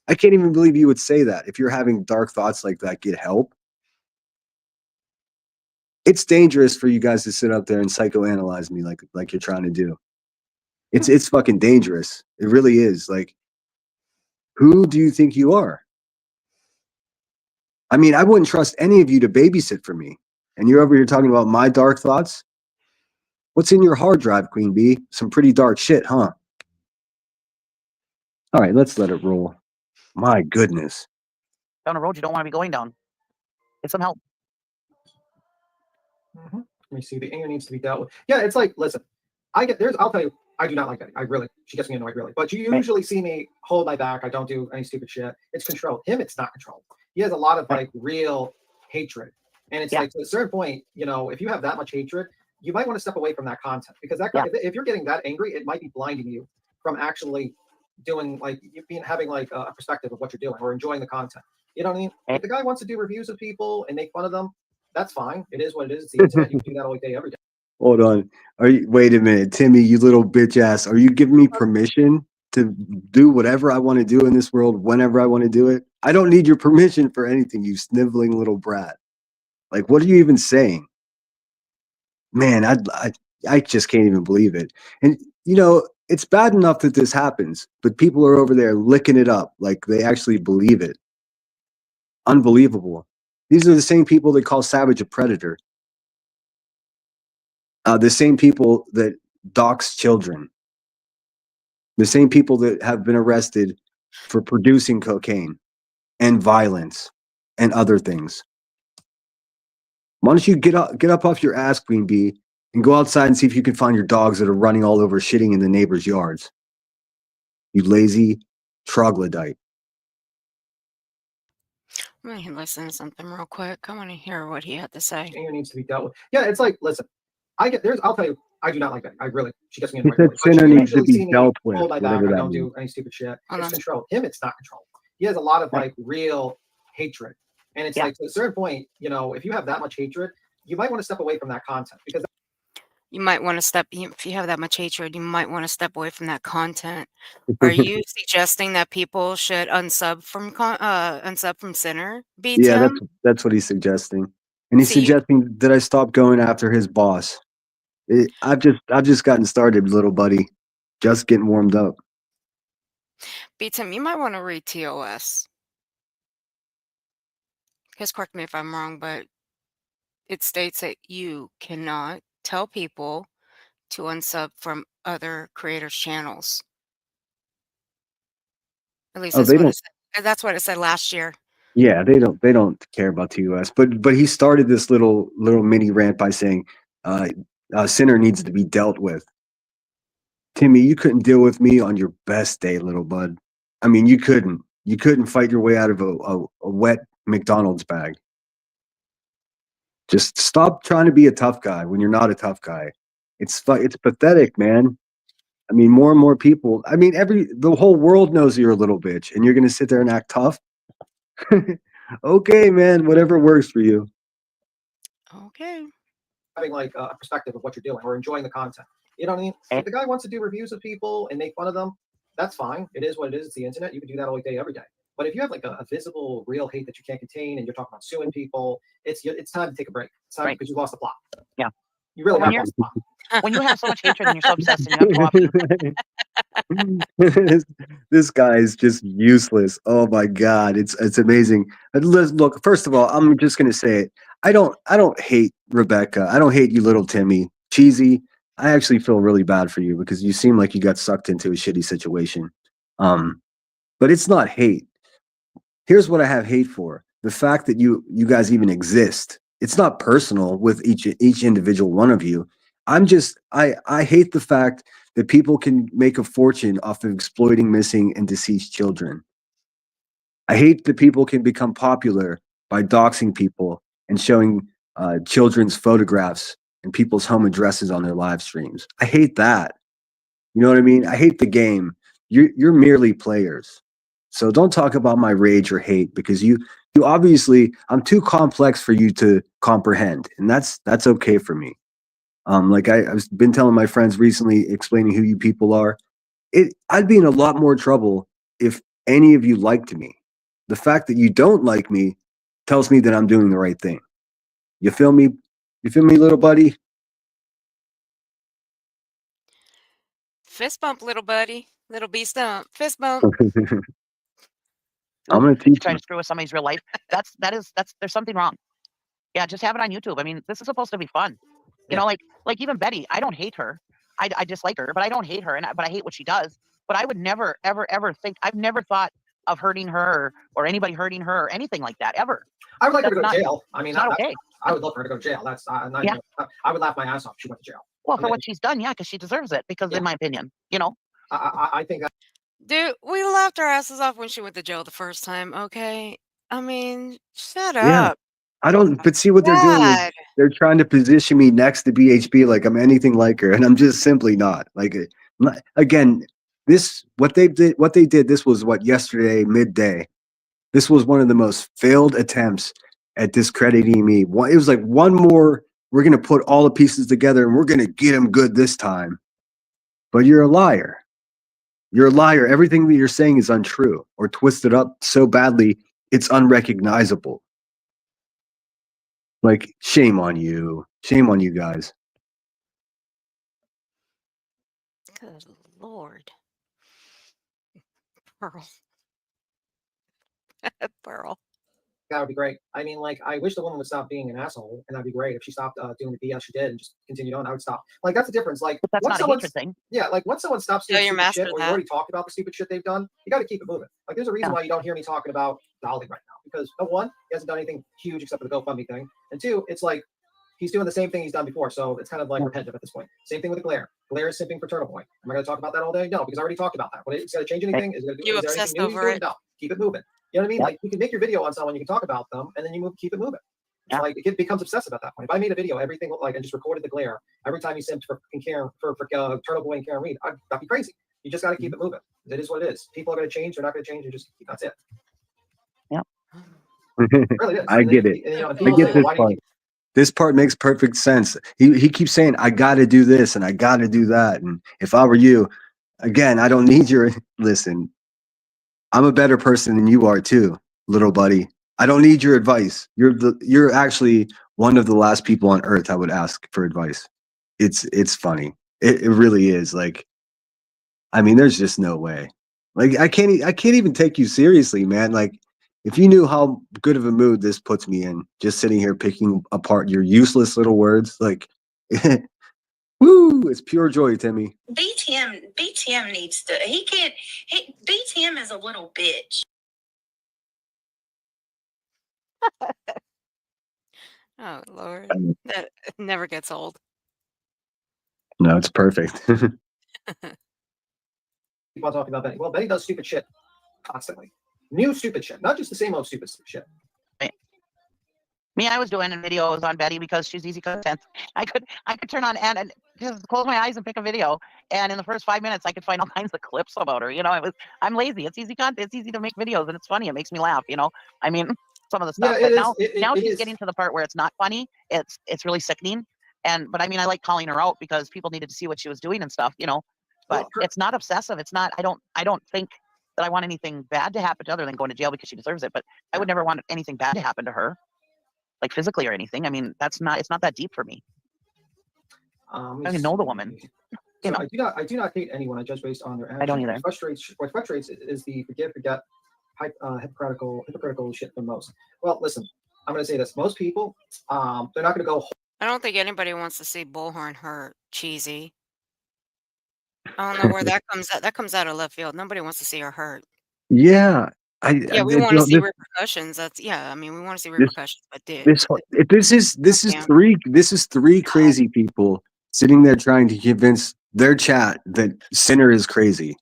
I can't even believe you would say that. If you're having dark thoughts like that, get help. It's dangerous for you guys to sit up there and psychoanalyze me like you're trying to do. It's fucking dangerous. It really is. Like, who do you think you are? I mean, I wouldn't trust any of you to babysit for me. And you're over here talking about my dark thoughts? What's in your hard drive, Queen Bee? Some pretty dark shit, huh? All right, let's let it roll. My goodness. Down a road you don't want to be going down. Get some help. Let me see. The anger needs to be dealt with. Yeah, it's like, listen, I'll tell you, I do not like that. She gets me annoyed, really. But you usually see me hold my back. I don't do any stupid shit. It's control. Him, it's not control. He has a lot of like real hatred. And it's like, to a certain point, you know, if you have that much hatred, you might want to step away from that content, because that if you're getting that angry, it might be blinding you from actually doing, like, having like a perspective of what you're doing or enjoying the content. You know what I mean? If the guy wants to do reviews of people and make fun of them, that's fine. It is what it is. It's the internet. You can do that all day, every day. Hold on. Wait a minute, Timmy, you little bitch ass. Are you giving me permission to do whatever I want to do in this world whenever I want to do it? I don't need your permission for anything, you sniveling little brat. Like, what are you even saying? Man, I just can't even believe it. And, you know, it's bad enough that this happens, but people are over there licking it up like they actually believe it. Unbelievable. These are the same people that call Savage a predator. The same people that dox children. The same people that have been arrested for producing cocaine and violence and other things. Why don't you get up off your ass, Queen Bee, and go outside and see if you can find your dogs that are running all over shitting in the neighbors' yards. You lazy troglodyte. I'm gonna listen to something real quick. I want to hear what he had to say. Anger needs to be dealt with. Yeah, it's like, listen, I'll tell you, I do not like that. She gets me He annoyed. said Really. sinner You needs to usually be see me dealt with. hold my back. Whatever I that don't means. do any stupid shit. Hold It's on. control. Him, it's not control. He has a lot of like real hatred. And it's like, to a certain point, you know, if you have that much hatred, you might want to step away from that content, because You might want to if you have that much hatred, you might want to step away from that content. Are you suggesting that people should unsub from Sinner? Yeah, BTM? that's what he's suggesting. And he's See, suggesting that I stop going after his boss. I've just gotten started, little buddy. Just getting warmed up. BTM, you might want to read TOS. Because correct me if I'm wrong, but it states that you cannot tell people to unsub from other creators' channels. At least Oh, they don't. that's what it said last year. Yeah, they don't care about TOS. But he started this little mini rant by saying, "Sinner needs to be dealt with." Timmy, you couldn't deal with me on your best day, little bud. I mean, you couldn't. You couldn't fight your way out of a wet McDonald's bag. Just stop trying to be a tough guy when you're not a tough guy. It's pathetic, man. I mean, more and more people. I mean, the whole world knows you're a little bitch, and you're gonna sit there and act tough. Okay, man, whatever works for you. Okay. having like a perspective of what you're doing or enjoying the content. You know what I mean? If the guy wants to do reviews of people and make fun of them, that's fine. It is what it is. It's the internet. You can do that all day, every day. But if you have like a visible, real hate that you can't contain, and you're talking about suing people, it's time to take a break. It's time because you lost the plot. Yeah. You really When have lost the plot. When you have so much hatred and you're so obsessed and you have to go off. This guy is just useless. Oh my god, it's amazing. Look, first of all, I'm just gonna say it. I don't hate Rebecca. I don't hate you, little Timmy. Cheesy. I actually feel really bad for you because you seem like you got sucked into a shitty situation. But it's not hate. Here's what I have hate for: the fact that you guys even exist. It's not personal with each individual one of you. I hate the fact that people can make a fortune off of exploiting missing and deceased children. I hate that people can become popular by doxing people and showing children's photographs and people's home addresses on their live streams. I hate that. You know what I mean? I hate the game. You're merely players. So don't talk about my rage or hate, because you obviously, I'm too complex for you to comprehend, and that's okay for me. Like I've been telling my friends recently, explaining who you people are. I'd be in a lot more trouble if any of you liked me. The fact that you don't like me tells me that I'm doing the right thing. You feel me? You feel me, little buddy? Fist bump, little buddy. Little B stump. Fist bump. I'm gonna To teach try you. to screw with somebody's real life. That's there's something wrong. Yeah, just have it on YouTube. I mean, this is supposed to be fun. You know, like even Betty, I don't hate her. I dislike her, but I don't hate her, but I hate what she does. But I would never, ever, ever think. I've never thought of hurting her or anybody hurting her or anything like that ever. I would like her to That's go to not jail. I mean, it's not okay. I would love for her to go to jail. That's not Yeah. I would laugh my ass off if she went to jail. Well, I for mean, what she's done, yeah, because she deserves it. Because in my opinion, you know, I think that Dude, we laughed our asses off when she went to jail the first time, okay? I mean, shut Yeah. up. I don't, but see what they're doing is God. they're trying to position me next to BHB like I'm anything like her, and I'm just simply not. Like, again, what they did, this was what, yesterday, midday. This was one of the most failed attempts at discrediting me. It was like one more, we're going to put all the pieces together and we're going to get him good this time. But you're a liar. You're a liar. Everything that you're saying is untrue or twisted up so badly, it's unrecognizable. Like, shame on you. Shame on you guys. Good Lord. Pearl. Pearl. that would be great. I mean, like, I wish the woman would stop being an asshole, and that'd be great if she stopped doing the BS she did and just continued on. I would stop. Like, that's the difference. Like, but that's once not a someone's hatred thing. yeah, like once someone stops Show doing your stupid shit, master or you that. already talked about the stupid shit they've done, you got to keep it moving. Like, there's a reason Yeah. why you don't hear me talking about Dolly right now, because one, he hasn't done anything huge except for the GoFundMe thing, and two, it's like he's doing the same thing he's done before, so it's kind of like repetitive at this point. Same thing with the Glare. Glare is simping for Turtle Boy. Am I going to talk about that all day? No, because I already talked about that. But it's going to change anything? Is, You is there obsessed anything new he's over doing? it? No. Keep it moving. You know what I mean? Yep. Like, you can make your video on someone, you can talk about them, and then you keep it moving. It's Yeah. like it becomes obsessive at that point. If I made a video, everything like and just recorded the Glare every time he simped for Karen for Turtle Boy and Karen Reed, that'd be crazy. You just got to keep it moving. It is what it is. People are going to change. They're not going to change. You just that's it. It really is. I get it. And, you know, I people get say, this why do you part. This part makes perfect sense. He keeps saying, I got to do this and I got to do that. And if I were you, again, I don't need your listen. I'm a better person than you are too, little buddy. I don't need your advice. You're actually one of the last people on earth I would ask for advice. It's funny. It really is. Like, I mean, there's just no way. Like, I can't even take you seriously, man. Like, if you knew how good of a mood this puts me in, just sitting here picking apart your useless little words, like, woo, it's pure joy, Timmy. BTM needs to, BTM is a little bitch. Oh, Lord. That never gets old. No, it's perfect. keep on talking about Betty? Well, Betty does stupid shit constantly. New stupid shit, not just the same old stupid shit. Me, I was doing videos on Betty because she's easy content. I could turn on and just close my eyes and pick a video, and in the first 5 minutes, I could find all kinds of clips about her. You know, I'm lazy. It's easy content. It's easy to make videos, and it's funny. It makes me laugh. You know, I mean, some of the stuff. Yeah, But now it she's is. getting to the part where it's not funny. It's really sickening. But I mean, I like calling her out because people needed to see what she was doing and stuff. You know, but it's not obsessive. It's not. I don't think that I want anything bad to happen to her other than going to jail because she deserves it. But I would never want anything bad to happen to her, like physically or anything. I mean, it's not that deep for me. I don't even know the woman. So I do not hate anyone. I judge based on their actions. I don't either. What frustrates is the forget, hypocritical shit the most. Well, listen, I'm going to say this. Most people, they're not going to go. I don't think anybody wants to see Bullhorn hurt cheesy. I don't know where that comes out. That comes out of left field. Nobody wants to see her hurt. Yeah. Yeah, we want to see repercussions. I mean, we want to see repercussions. But this is three crazy people sitting there trying to convince their chat that Sinner is crazy.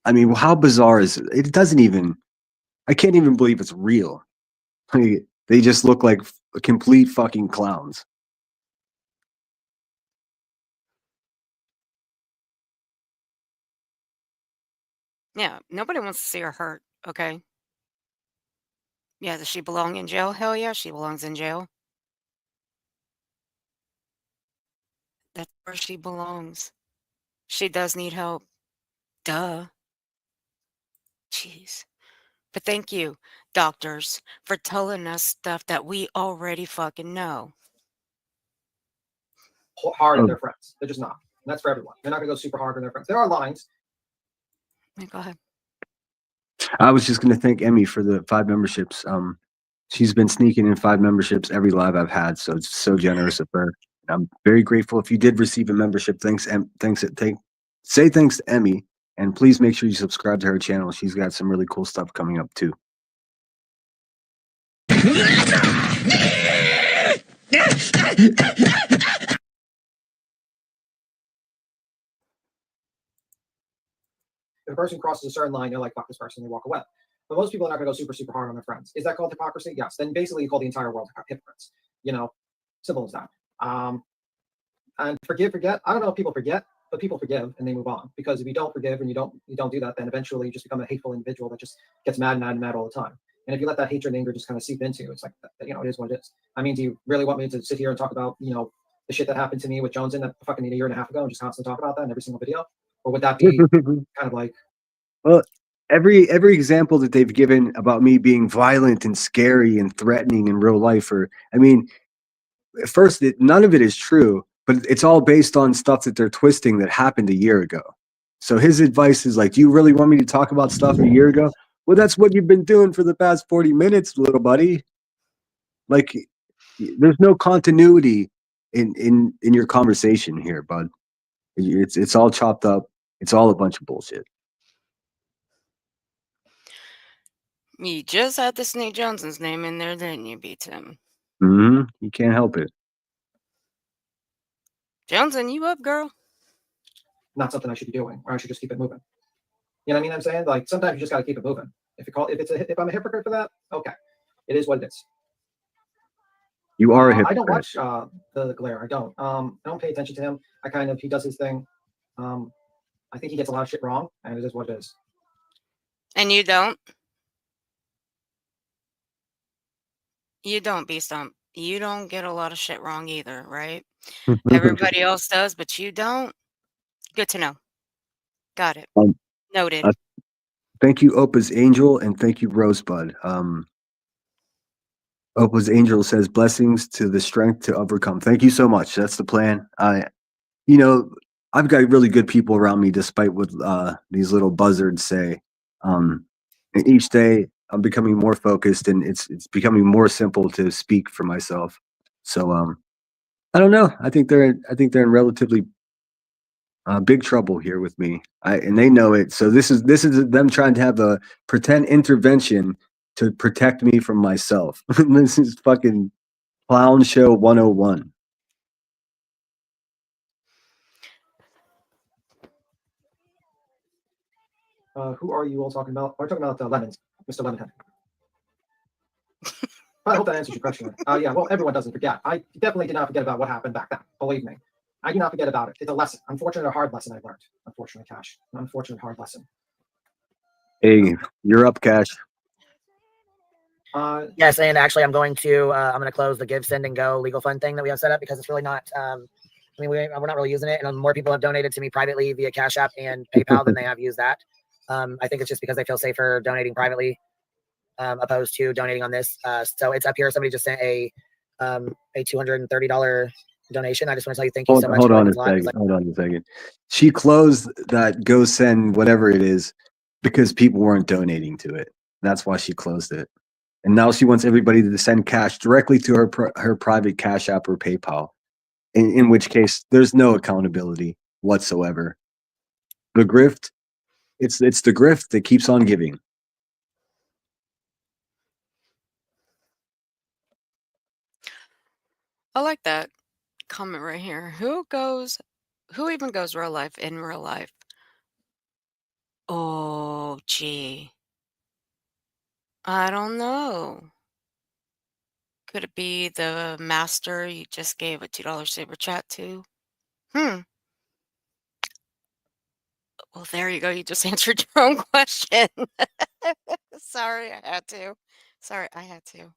I mean, how bizarre is it? It doesn't even. I can't even believe it's real. I mean, they just look like complete fucking clowns. yeah, nobody wants to see her hurt. Okay. Yeah, does she belong in jail? Hell yeah, she belongs in jail. That's where she belongs. She does need help. Duh. Jeez. But thank you, doctors, for telling us stuff that we already fucking know. Hard on Oh, their friends. They're just not. And that's for everyone. They're not going to go super hard on their friends. There are lines. Go ahead. I was just going to thank Emmy for the 5 memberships. She's been sneaking in 5 memberships every live I've had, so it's so generous of her. I'm very grateful. If you did receive a membership, say thanks to Emmy, and please make sure you subscribe to her channel. She's got some really cool stuff coming up too. If a person crosses a certain line, they're like, fuck this person, they walk away. But most people are not going to go super, super hard on their friends. Is that called hypocrisy? Yes. Then basically you call the entire world hypocrites. You know, simple as that. And forget. I don't know if people forget, but people forgive and they move on. Because if you don't forgive and you don't do that, then eventually you just become a hateful individual that just gets mad all the time. And if you let that hatred and anger just kind of seep into you, it's like, you know, it is what it is. I mean, do you really want me to sit here and talk about, you know, the shit that happened to me with Jones in that fucking a year and a half ago and just constantly talk about that in every single video? Or would that be kind of like, Well, every example that they've given about me being violent and scary and threatening in real life, or I mean, at first, none of it is true, but it's all based on stuff that they're twisting that happened a year ago. So his advice is like, do you really want me to talk about stuff a year ago? Well, that's what you've been doing for the past 40 minutes, little buddy. Like, there's no continuity in your conversation here, bud. It's all chopped up. It's all a bunch of bullshit. You just had to sneak Johnson's name in there, didn't you, B-Tim? You can't help it. Johnson, you up, girl? not something I should be doing, or I should just keep it moving. You know what I mean? I'm saying, like, sometimes you just got to keep it moving. If I'm a hypocrite for that, okay, it is what it is. You are a hypocrite. I don't watch the Glare. I don't pay attention to him. He does his thing. I think he gets a lot of shit wrong, and it is what it is. And you don't? You don't, B-Stump. You don't get a lot of shit wrong either, right? Everybody else does, but you don't? Good to know. Got it. Noted. Thank you, Opa's Angel, and thank you, Rosebud. Opa's Angel says, blessings to the strength to overcome. Thank you so much. That's the plan. I've got really good people around me, despite what these little buzzards say. And each day I'm becoming more focused, and it's becoming more simple to speak for myself. So I don't know. I think they're in relatively big trouble here with me. And they know it. So this is them trying to have a pretend intervention to protect me from myself. This is fucking clown show 101. Who are you all talking about? We're talking about Lemons, Mr. Lemonhead. I hope that answers your question. Yeah, well, everyone doesn't forget. I definitely did not forget about what happened back then. Believe me. I do not forget about it. It's a lesson. Unfortunate or hard lesson I learned. Unfortunately, Cash. An unfortunate hard lesson. Hey, you're up, Cash. Yes, and actually I'm going to close the Give, Send, and Go legal fund thing that we have set up, because it's really not we're not really using it, and more people have donated to me privately via Cash App and PayPal than they have used that. I think it's just because they feel safer donating privately opposed to donating on this. So it's up here. Somebody just sent a $230 donation. I just want to tell you thank you so much. Hold on a second. She closed that Go Send whatever it is because people weren't donating to it. That's why she closed it. And now she wants everybody to send cash directly to her private Cash App or PayPal. In which case, there's no accountability whatsoever. The grift, it's the grift that keeps on giving. I like that comment right here. Who even goes real life in real life? Oh, gee. I don't know. Could it be the master you just gave a $2 super chat to? Well, there you go. You just answered your own question. Sorry, I had to. Sorry, I had to.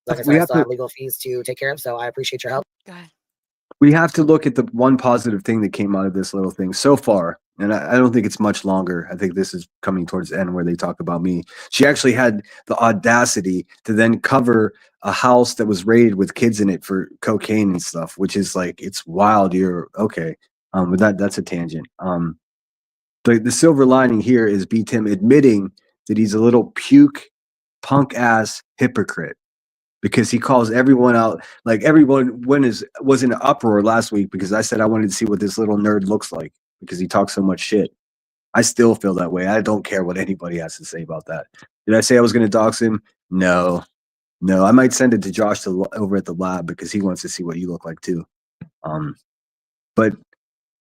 Like I said, We I have still to have legal fees to take care of, so I appreciate your help. Go ahead. we have to look at the one positive thing that came out of this little thing so far. And I don't think it's much longer. I think this is coming towards the end where they talk about me. She actually had the audacity to then cover a house that was raided with kids in it for cocaine and stuff, which is like, it's wild. You're okay. But that's a tangent. The silver lining here is B. Tim admitting that he's a little puke, punk ass hypocrite, because he calls everyone out. Like everyone was in an uproar last week because I said I wanted to see what this little nerd looks like because he talks so much shit. I still feel that way. I don't care what anybody has to say about that. Did I say I was going to dox him? No. I might send it to Josh over at the lab because he wants to see what you look like too. But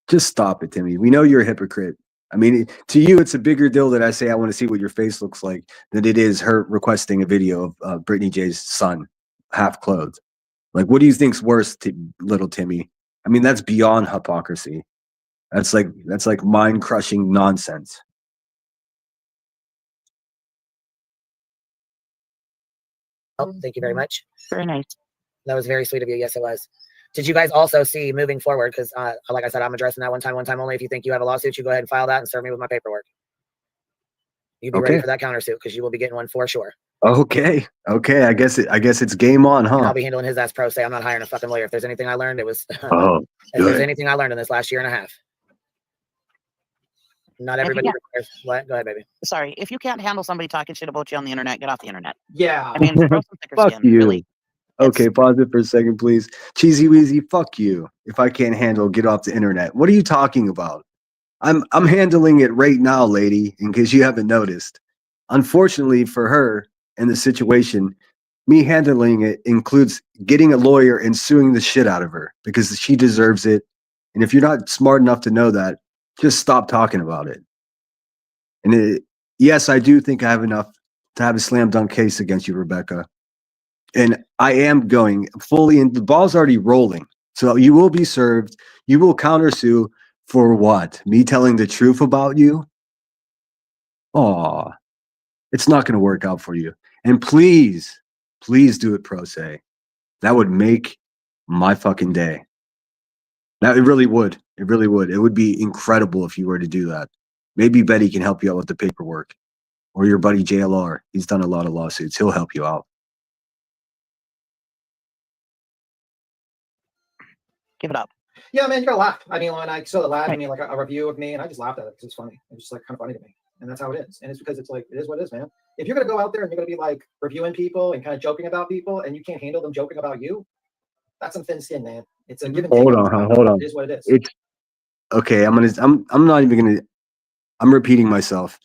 just stop it, Timmy. We know you're a hypocrite. I mean, to you, it's a bigger deal that I say I want to see what your face looks like than it is her requesting a video of Brittany J's son half clothed. Like, what do you think's worse, little Timmy? I mean, that's beyond hypocrisy. That's like mind crushing nonsense. Oh, thank you very much. Very nice. That was very sweet of you. Yes, it was. Did you guys also see moving forward? Because like I said, I'm addressing that one time only. If you think you have a lawsuit, you go ahead and file that and serve me with my paperwork. You be ready for that countersuit because you will be getting one for sure. Okay. I guess it's game on, huh? And I'll be handling his ass pro se. I'm not hiring a fucking lawyer. If there's anything I learned, it was Oh, if there's anything I learned in this last year and a half. Not everybody requires what? Go ahead, baby. Sorry, if you can't handle somebody talking shit about you on the internet, get off the internet. Yeah. I mean, grow some thicker Fuck skin. you. Really. Okay, pause it for a second, please. Cheesy Weezy, fuck you. If I can't handle, get off the internet. What are you talking about? I'm handling it right now, lady, in case you haven't noticed. Unfortunately for her and the situation, me handling it includes getting a lawyer and suing the shit out of her because she deserves it. And if you're not smart enough to know that, just stop talking about it. And yes, I do think I have enough to have a slam dunk case against you, Rebecca. And I am going fully, and the ball's already rolling. So you will be served. You will countersue for what? Me telling the truth about you? Aw, it's not going to work out for you. And please do it pro se. That would make my fucking day. That it really would. It really would. It would be incredible if you were to do that. Maybe Betty can help you out with the paperwork, or your buddy JLR. He's done a lot of lawsuits. He'll help you out. Give it up. Yeah, man, you gotta laugh. I mean, when I saw the lab, I mean, like a review of me, and I just laughed at it because it's funny. It's just like kind of funny to me, and that's how it is. And it's because it's like it is what it is, man. If you're gonna go out there and you're gonna be like reviewing people and kind of joking about people, and you can't handle them joking about you, that's some thin skin, man. It's a give and take. Hold on. It is what it is. It's okay. I'm not even gonna. I'm repeating myself.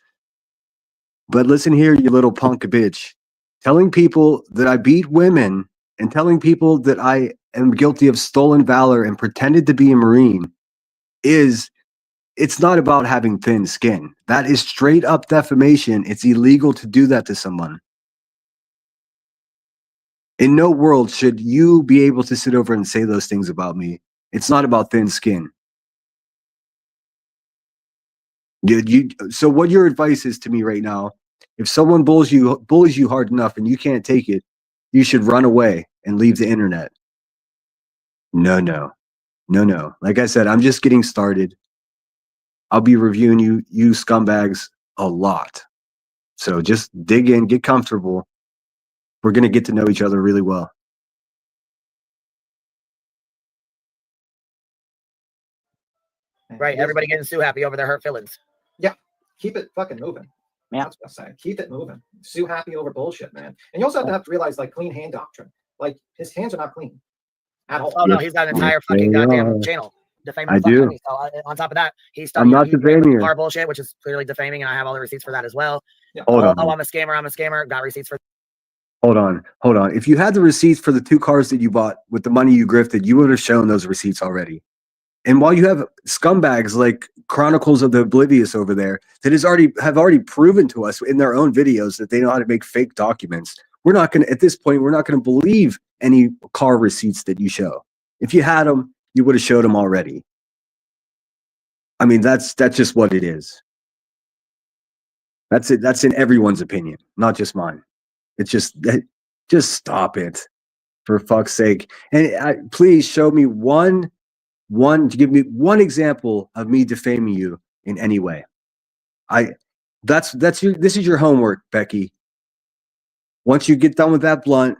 But listen here, you little punk bitch. Telling people that I beat women and telling people that I am guilty of stolen valor and pretended to be a Marine it's not about having thin skin. That is straight up defamation. It's illegal to do that to someone. In no world should you be able to sit over and say those things about me. It's not about thin skin. So what your advice is to me right now, if someone bullies you hard enough and you can't take it, you should run away and leave the internet. No. Like I said, I'm just getting started. I'll be reviewing you scumbags a lot. So just dig in, get comfortable. We're going to get to know each other really well. Right, everybody getting Sue happy over their hurt feelings. Yeah, keep it fucking moving. Yeah, that's what I'm saying. Keep it moving. Sue happy over bullshit, man. And you also have to realize, like, clean hand doctrine. Like, his hands are not clean at all. Oh no, he's got an entire fucking goddamn channel defaming. I do. So, on top of that, he's I'm not defaming our bullshit, which is clearly defaming, and I have all the receipts for that as well. Yeah. Hold on. Oh, I'm a scammer. Got receipts for. Hold on. If you had the receipts for the 2 cars that you bought with the money you grifted, you would have shown those receipts already. And while you have scumbags like Chronicles of the Oblivious over there that have already proven to us in their own videos that they know how to make fake documents, at this point, we're not going to believe any car receipts that you show. If you had them, you would have showed them already. I mean, that's just what it is. That's it. That's in everyone's opinion, not just mine. It's just stop it, for fuck's sake. And please show me give me one example of me defaming you in any way. This is your homework, Becky. Once you get done with that blunt,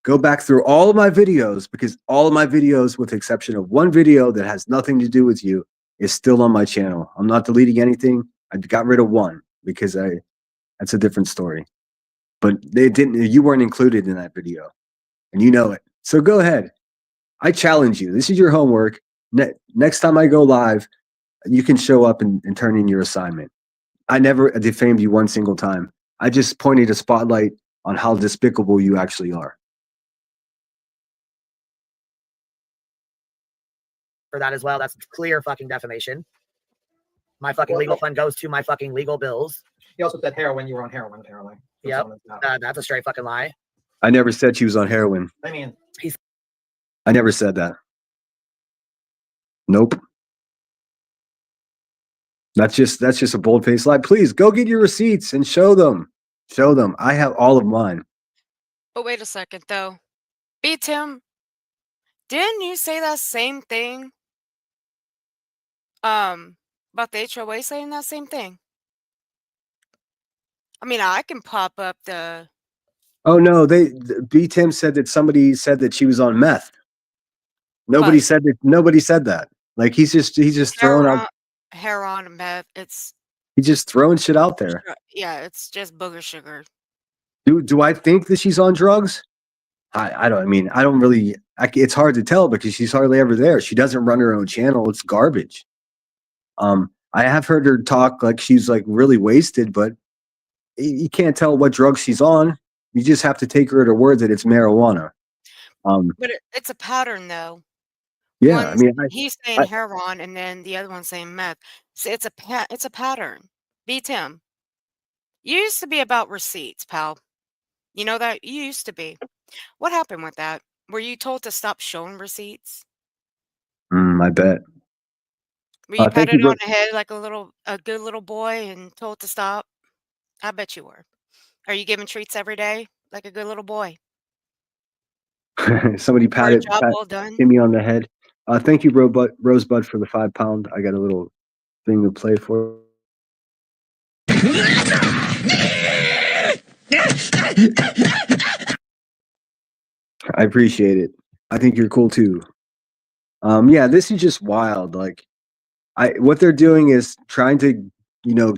go back through all of my videos, because all of my videos, with the exception of one video that has nothing to do with you, is still on my channel. I'm not deleting anything. I got rid of one because that's a different story. But you weren't included in that video, and you know it. So go ahead. I challenge you. This is your homework. Next time I go live, you can show up and turn in your assignment. I never defamed you one single time. I just pointed a spotlight on how despicable you actually are. For that as well, that's clear fucking defamation. My fucking legal fund goes to my fucking legal bills. He also said heroin. You were on heroin, apparently. Yep. That's a straight fucking lie. I never said she was on heroin. I mean, I never said that. Nope. That's just a bold-faced lie. Please go get your receipts and show them. Show them. I have all of mine. But wait a second, though. Tim, didn't you say that same thing? About the HOA saying that same thing? I mean, I can pop up the. Oh no, Tim said that somebody said that she was on meth. Nobody said that. Nobody said that. Like he's just throwing out heroin, meth. He's just throwing shit out there. Yeah, it's just booger sugar. Do I think that she's on drugs? I don't. I mean, I don't really. It's hard to tell because she's hardly ever there. She doesn't run her own channel. It's garbage. I have heard her talk like she's like really wasted, but you can't tell what drugs she's on. You just have to take her at her word that it's marijuana. But it's a pattern, though. Yeah, I mean, he's saying heroin, and then the other one's saying meth. So it's a pattern. Tim, you used to be about receipts, pal. You know that you used to be. What happened with that? Were you told to stop showing receipts? I bet. Were you patted on the head like a good little boy and told to stop? I bet you were. Are you giving treats every day like a good little boy? Somebody patted me on the head. Thank you, Rosebud, for the £5. I got a little thing to play for. I appreciate it. I think you're cool too. Yeah, this is just wild. Like, what they're doing is trying to,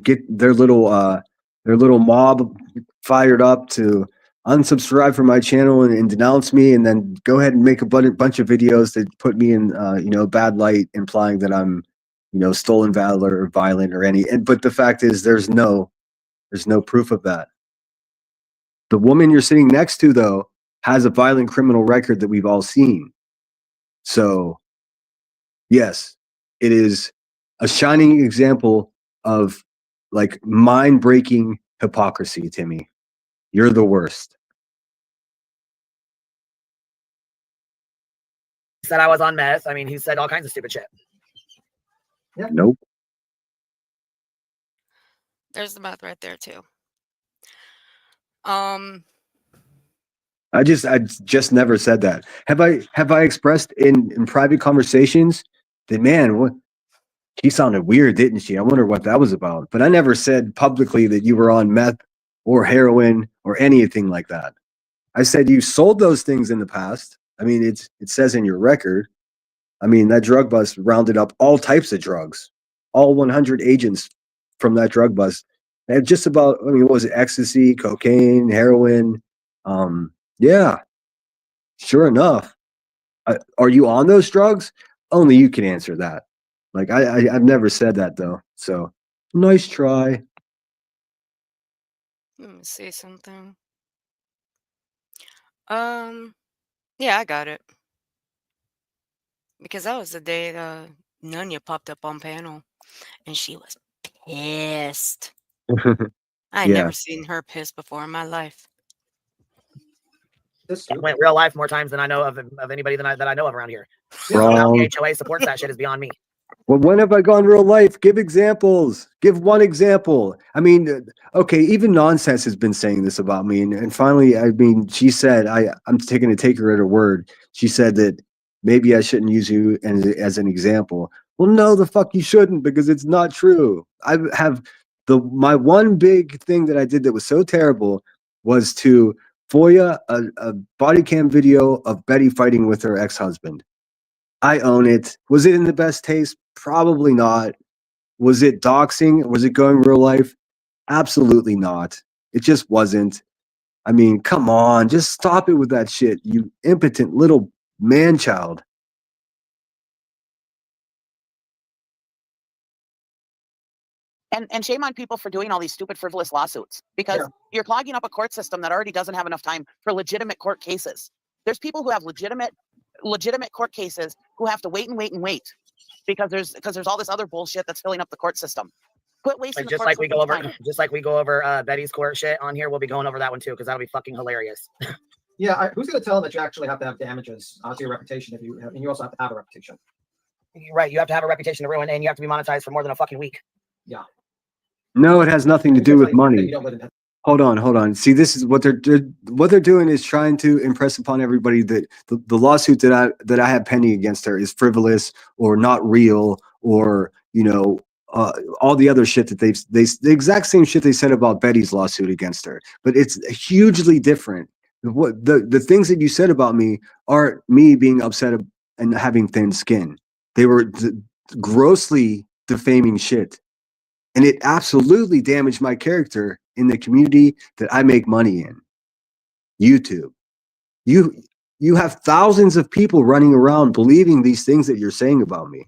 get their little mob fired up to unsubscribe from my channel and denounce me, and then go ahead and make a bunch of videos that put me in, bad light, implying that I'm, stolen valor or violent or any. But the fact is, there's no proof of that. The woman you're sitting next to, though, has a violent criminal record that we've all seen. So, yes, it is a shining example of like mind-breaking hypocrisy, Timmy. You're the worst. He said I was on meth. I mean, he said all kinds of stupid shit. Yeah. Nope. There's the meth right there too. I just never said that. Have I expressed in private conversations that, man, she sounded weird, didn't she? I wonder what that was about. But I never said publicly that you were on meth or heroin or anything like that. I said you sold those things in the past. I mean, it says in your record. I mean, that drug bust rounded up all types of drugs, all 100 agents from that drug bust. And just about, I mean, what was it? Ecstasy, cocaine, heroin. Yeah, sure enough. Are you on those drugs? Only you can answer that. Like, I've never said that, though. So, nice try. Let me see something. Yeah, I got it. Because that was the day Nunya popped up on panel, and she was pissed. I Yeah. never seen her pissed before in my life. I went real life more times than I know of anybody that I know of around here. Wrong. How the HOA supports that shit is beyond me. Well, when have I gone real life? Give examples. Give one example. I mean, okay, even Nonsense has been saying this about me. And finally, I mean, she said, I'm taking to take her at her word. She said that maybe I shouldn't use you as an example. Well, no, the fuck you shouldn't, because it's not true. I have my one big thing that I did that was so terrible was to FOIA a body cam video of Betty fighting with her ex-husband. I own it. Was it in the best taste? Probably not. Was it doxing? Was it going real life? Absolutely not. It just wasn't. I mean, come on, just stop it with that shit, you impotent little man child. And shame on people for doing all these stupid, frivolous lawsuits, because you're clogging up a court system that already doesn't have enough time for legitimate court cases. There's people who have legitimate court cases who have to wait and wait and wait because there's all this other bullshit that's filling up the court system. Quit wasting just the like court we go over, time. just like we go over Betty's court shit on here. We'll be going over that one too, because that'll be fucking hilarious. Yeah, who's going to tell them that you actually have to have damages to your reputation and you also have to have a reputation? Right, you have to have a reputation to ruin, and you have to be monetized for more than a fucking week. Yeah. No, it has nothing to do with money. Hold on. See, this is what they're doing is trying to impress upon everybody that the lawsuit that I have pending against her is frivolous or not real, or all the other shit that the exact same shit they said about Betty's lawsuit against her, but it's hugely different. What the things that you said about me are me being upset and having thin skin. They were grossly defaming shit. And it absolutely damaged my character in the community that I make money in. YouTube. You have thousands of people running around believing these things that you're saying about me.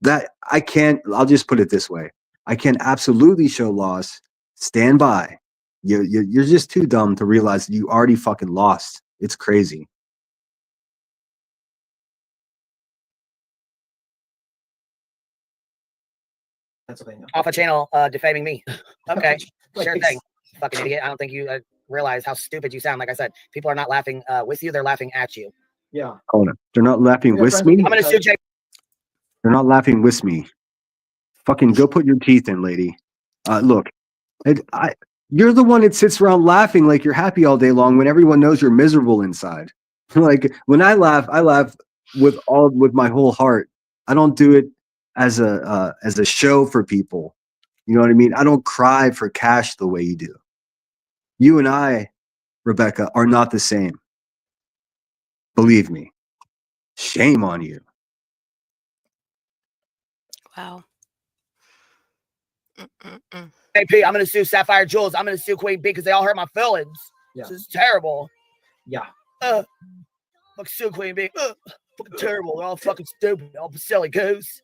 That I'll just put it this way. I can absolutely show loss. Stand by. You're just too dumb to realize that you already fucking lost. It's crazy. Off a channel defaming me. Okay, sure thing. Fucking idiot. I don't think you realize how stupid you sound. Like I said, people are not laughing with you. They're laughing at you. Yeah. Hold on. They're not laughing with me? I'm going to sue Jay. They're not laughing with me. Fucking go put your teeth in, lady. Look, you're the one that sits around laughing like you're happy all day long when everyone knows you're miserable inside. Like when I laugh with my whole heart. I don't do it as a show for people. You know what I mean? I don't cry for cash the way you do. You and I, Rebecca, are not the same. Believe me. Shame on you. Wow. Hey, P, I'm going to sue Sapphire Jules. I'm going to sue Queen B because they all hurt my feelings. Yeah. This is terrible. Yeah. Fuck sue Queen B. Fucking terrible. They're all fucking stupid. All silly goose.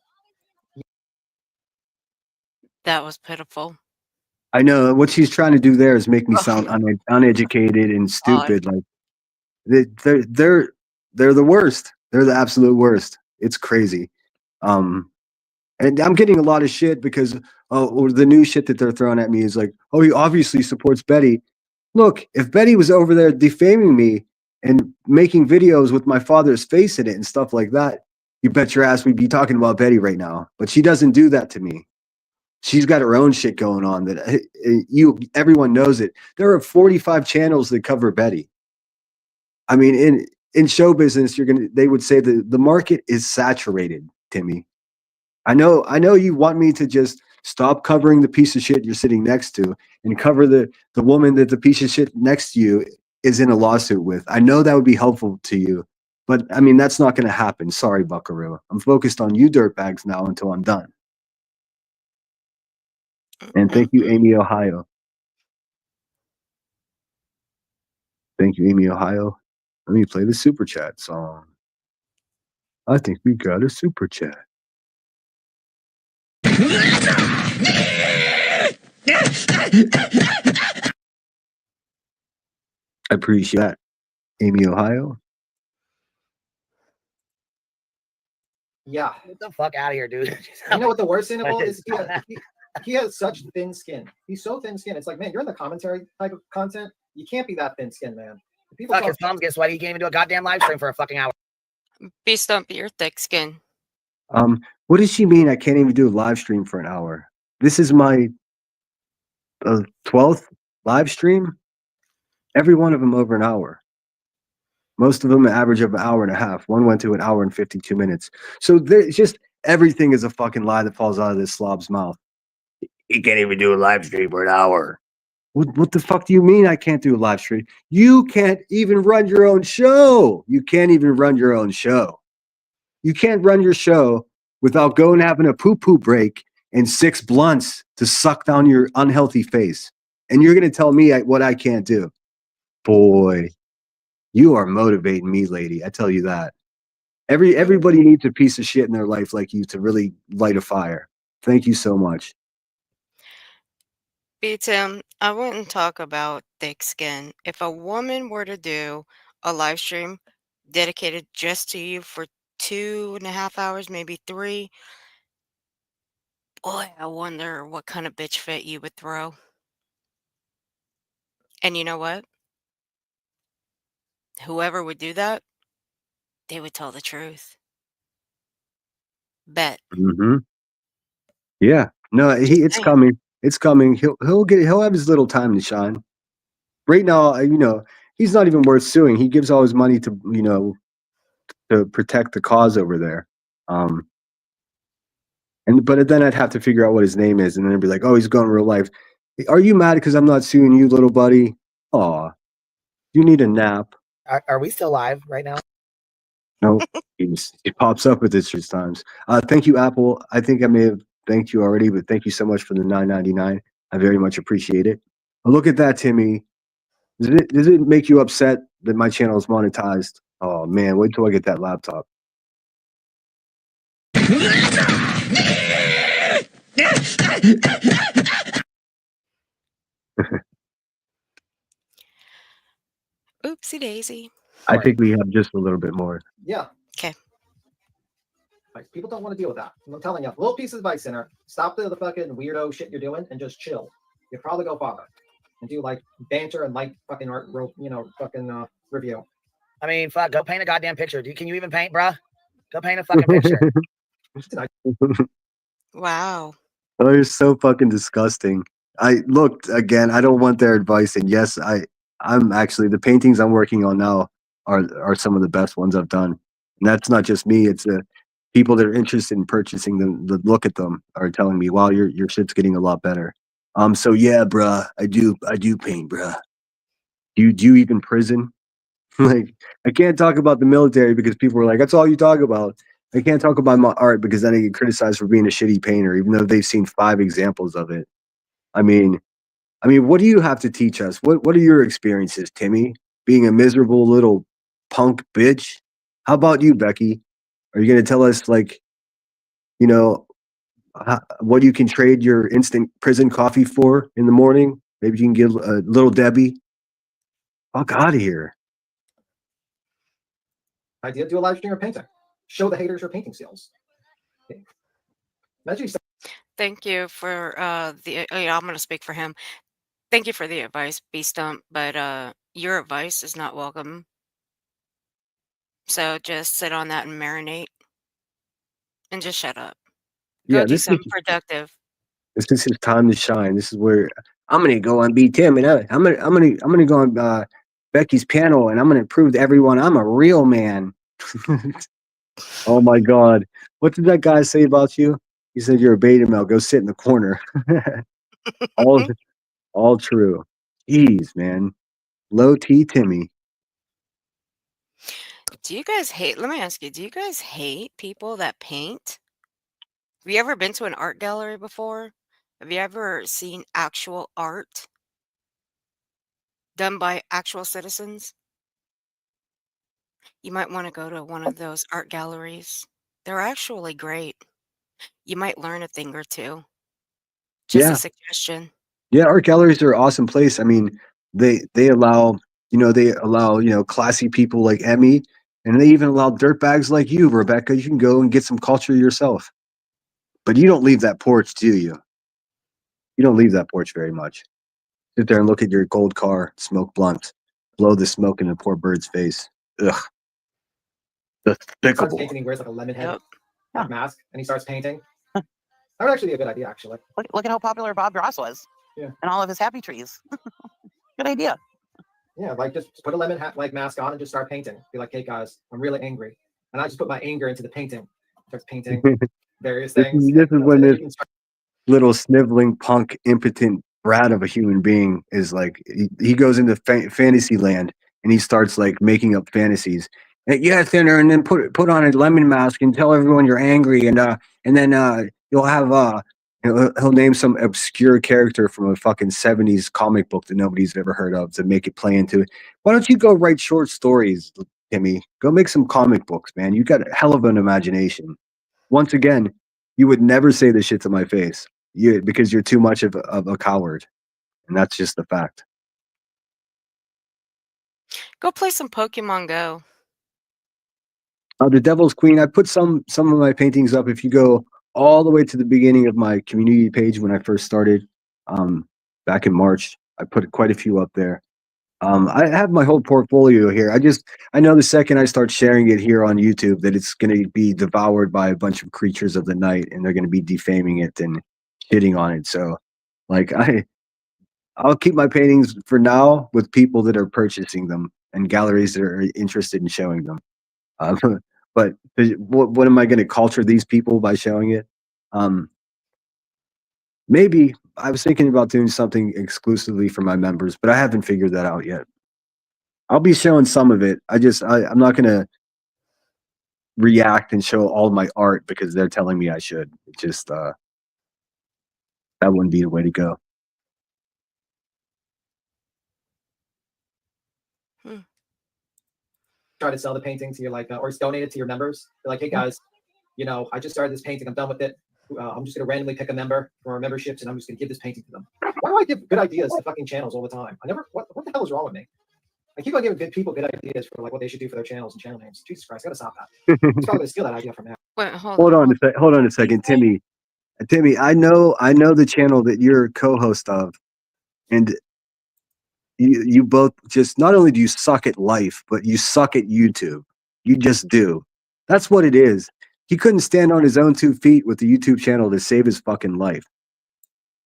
That was pitiful. I know what she's trying to do there is make me sound uneducated and stupid. Like they're the worst. They're the absolute worst. It's crazy. And I'm getting a lot of shit because or the new shit that they're throwing at me is like, oh, he obviously supports Betty. Look, if Betty was over there defaming me and making videos with my father's face in it and stuff like that, you bet your ass we'd be talking about Betty right now. But she doesn't do that to me. She's got her own shit going on that everyone knows it. There are 45 channels that cover Betty. I mean, in show business, they would say that the market is saturated, Timmy. I know you want me to just stop covering the piece of shit you're sitting next to and cover the woman that the piece of shit next to you is in a lawsuit with. I know that would be helpful to you, but I mean, that's not going to happen. Sorry, Buckaroo. I'm focused on you dirtbags now until I'm done. And thank you, Amy, Ohio. Thank you, Amy, Ohio. Let me play the super chat song. I think we got a super chat. I appreciate that, Amy, Ohio. Yeah. Get the fuck out of here, dude. You know what the worst thing of all is? He has such thin skin. He's so thin skinned. It's like, man, you're in the commentary type of content. You can't be that thin skinned, man. People fuck, his palms get sweaty. He can't even do a goddamn live stream for a fucking hour. Be stumpy, you're thick skin. What does she mean? I can't even do a live stream for an hour. This is my 12th live stream. Every one of them over an hour. Most of them an average of an hour and a half. One went to an hour and 52 minutes. So there's just everything is a fucking lie that falls out of this slob's mouth. He can't even do a live stream for an hour. What the fuck do you mean I can't do a live stream? You can't even run your own show. You can't even run your own show. You can't run your show without going having a poo-poo break and 6 blunts to suck down your unhealthy face. And you're going to tell me what I can't do. Boy, you are motivating me, lady. I tell you that. Everybody needs a piece of shit in their life like you to really light a fire. Thank you so much. Tim, I wouldn't talk about thick skin. If a woman were to do a live stream dedicated just to you for 2.5 hours, maybe 3, boy, I wonder what kind of bitch fit you would throw. And you know what? Whoever would do that, they would tell the truth. Bet. Mm-hmm. Yeah. No, Just it's saying. coming. It's coming. He'll have his little time to shine. Right now, he's not even worth suing. He gives all his money to, to protect the cause over there. But then I'd have to figure out what his name is, and then it'd be like, oh, he's going real life. Are you mad because I'm not suing you, little buddy? Aw, you need a nap. Are we still live right now? No, it pops up at this times. Thank you, Apple. I think I may have thanked you already, but thank you so much for the $9.99. I very much appreciate it. Look at that, Timmy. Does it make you upset that my channel is monetized? Oh man, wait till I get that laptop. Oopsie daisy. I think we have just a little bit more. Yeah. Okay. Like, people don't want to deal with that. I'm telling you, little piece of advice, Sinner. Stop the fucking weirdo shit you're doing and just chill. You'll probably go farther and do like banter and like fucking art, fucking review. I mean, fuck, go paint a goddamn picture. Can you even paint, bruh? Go paint a fucking picture. Wow. Oh, you're so fucking disgusting. I looked again. I don't want their advice, and yes, I'm actually the paintings I'm working on now are some of the best ones I've done. And that's not just me; it's the people that are interested in purchasing them. That look at them are telling me, "Wow, your shit's getting a lot better." So yeah, bruh, I do paint, bruh. Do you even prison? Like, I can't talk about the military because people are like, "That's all you talk about." I can't talk about my art because then I get criticized for being a shitty painter, even though they've seen 5 examples of it. I mean, what do you have to teach us? What are your experiences, Timmy? Being a miserable little punk bitch? How about you, Becky? Are you going to tell us, like, what you can trade your instant prison coffee for in the morning? Maybe you can give a little Debbie. Fuck out of here. Idea: do a live stream of painting. Show the haters your painting skills. Okay. Imagine you Thank you for I'm going to speak for him. Thank you for the advice, B-Stump, but your advice is not welcome. So just sit on that and marinate and just shut up. Go Yeah, do something productive. this is his time to shine. This is where I'm gonna go on beat Tim, and I'm gonna go on Becky's panel, and I'm gonna prove to everyone I'm a real man. Oh my God, what did that guy say about you? He said you're a beta male. Go sit in the corner. all true. Jeez, man. Low T Timmy. Do you guys hate, let me ask you, do you guys hate people that paint? Have you ever been to an art gallery before? Have you ever seen actual art done by actual citizens? You might want to go to one of those art galleries. They're actually great. You might learn a thing or two. Just a Yeah. suggestion. Yeah, art galleries are an awesome place. I mean, they allow, classy people like Emmy, and they even allow dirtbags like you, Rebecca. You can go and get some culture yourself. But you don't leave that porch, do you? You don't leave that porch very much. Sit there and look at your gold car, smoke blunt, blow the smoke in the poor bird's face. Ugh. starts Despicable. painting, he wears like a lemon head. Yep. Like mask, and he starts painting. That would actually be a good idea, actually. Look at how popular Bob Ross was. Yeah. And all of his happy trees. Good idea. Yeah, like just put a lemon hat like mask on and just start painting. Be like, hey guys, I'm really angry, and I just put my anger into the painting. Starts painting various things. This is when this start... little sniveling punk, impotent brat of a human being is like he goes into fantasy land and he starts like making up fantasies. Yeah, thinner, and then put on a lemon mask and tell everyone you're angry, and then you'll have he'll name some obscure character from a fucking 70s comic book that nobody's ever heard of to make it play into it. Why don't you go write short stories, Timmy? Go make some comic books, man. You got a hell of an imagination. Once again, you would never say this shit to my face, because you're too much of a coward, and that's just the fact. Go play some Pokemon Go. The Devil's Queen. I put some of my paintings up. If you go all the way to the beginning of my community page when I first started, back in March, I put quite a few up there. I have my whole portfolio here. I know the second I start sharing it here on YouTube that it's going to be devoured by a bunch of creatures of the night, and they're going to be defaming it and shitting on it. So, like, I'll keep my paintings for now with people that are purchasing them and galleries that are interested in showing them. But what am I going to culture these people by showing it? Maybe I was thinking about doing something exclusively for my members, but I haven't figured that out yet. I'll be showing some of it. I'm not going to react and show all my art because they're telling me I should. It just that wouldn't be the way to go. Try to sell the painting to your or donate it to your members. Be like, hey guys, I just started this painting. I'm done with it. I'm just gonna randomly pick a member for our memberships, and I'm just gonna give this painting to them. Why do I give good ideas to fucking channels all the time? What the hell is wrong with me? I keep on giving good people good ideas for like what they should do for their channels and channel names. Jesus Christ, I gotta stop that. I'm probably gonna steal that idea from now. Wait, Hold on a second, Timmy. I know the channel that you're co-host of, and you both just, not only do you suck at life, but you suck at YouTube. You just do. That's what it is. He couldn't stand on his own 2 feet with the YouTube channel to save his fucking life.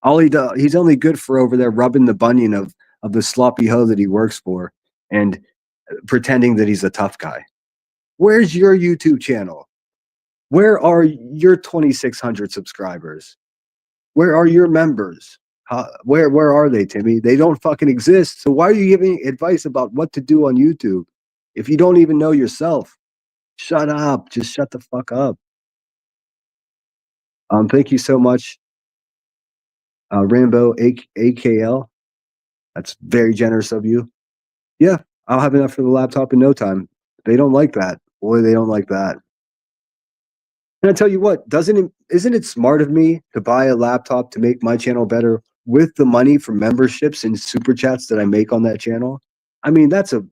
All he does, he's only good for over there rubbing the bunion of the sloppy hoe that he works for and pretending that he's a tough guy. Where's your YouTube channel? Where are your 2,600 subscribers? Where are your members? Where are they, Timmy? They don't fucking exist. So why are you giving advice about what to do on YouTube if you don't even know yourself? Shut up. Just shut the fuck up. Thank you so much, Rambo AKL. That's very generous of you. Yeah, I'll have enough for the laptop in no time. They don't like that. Boy, they don't like that. And I tell you what, isn't it smart of me to buy a laptop to make my channel better with the money from memberships and super chats that I make on that channel? I mean, to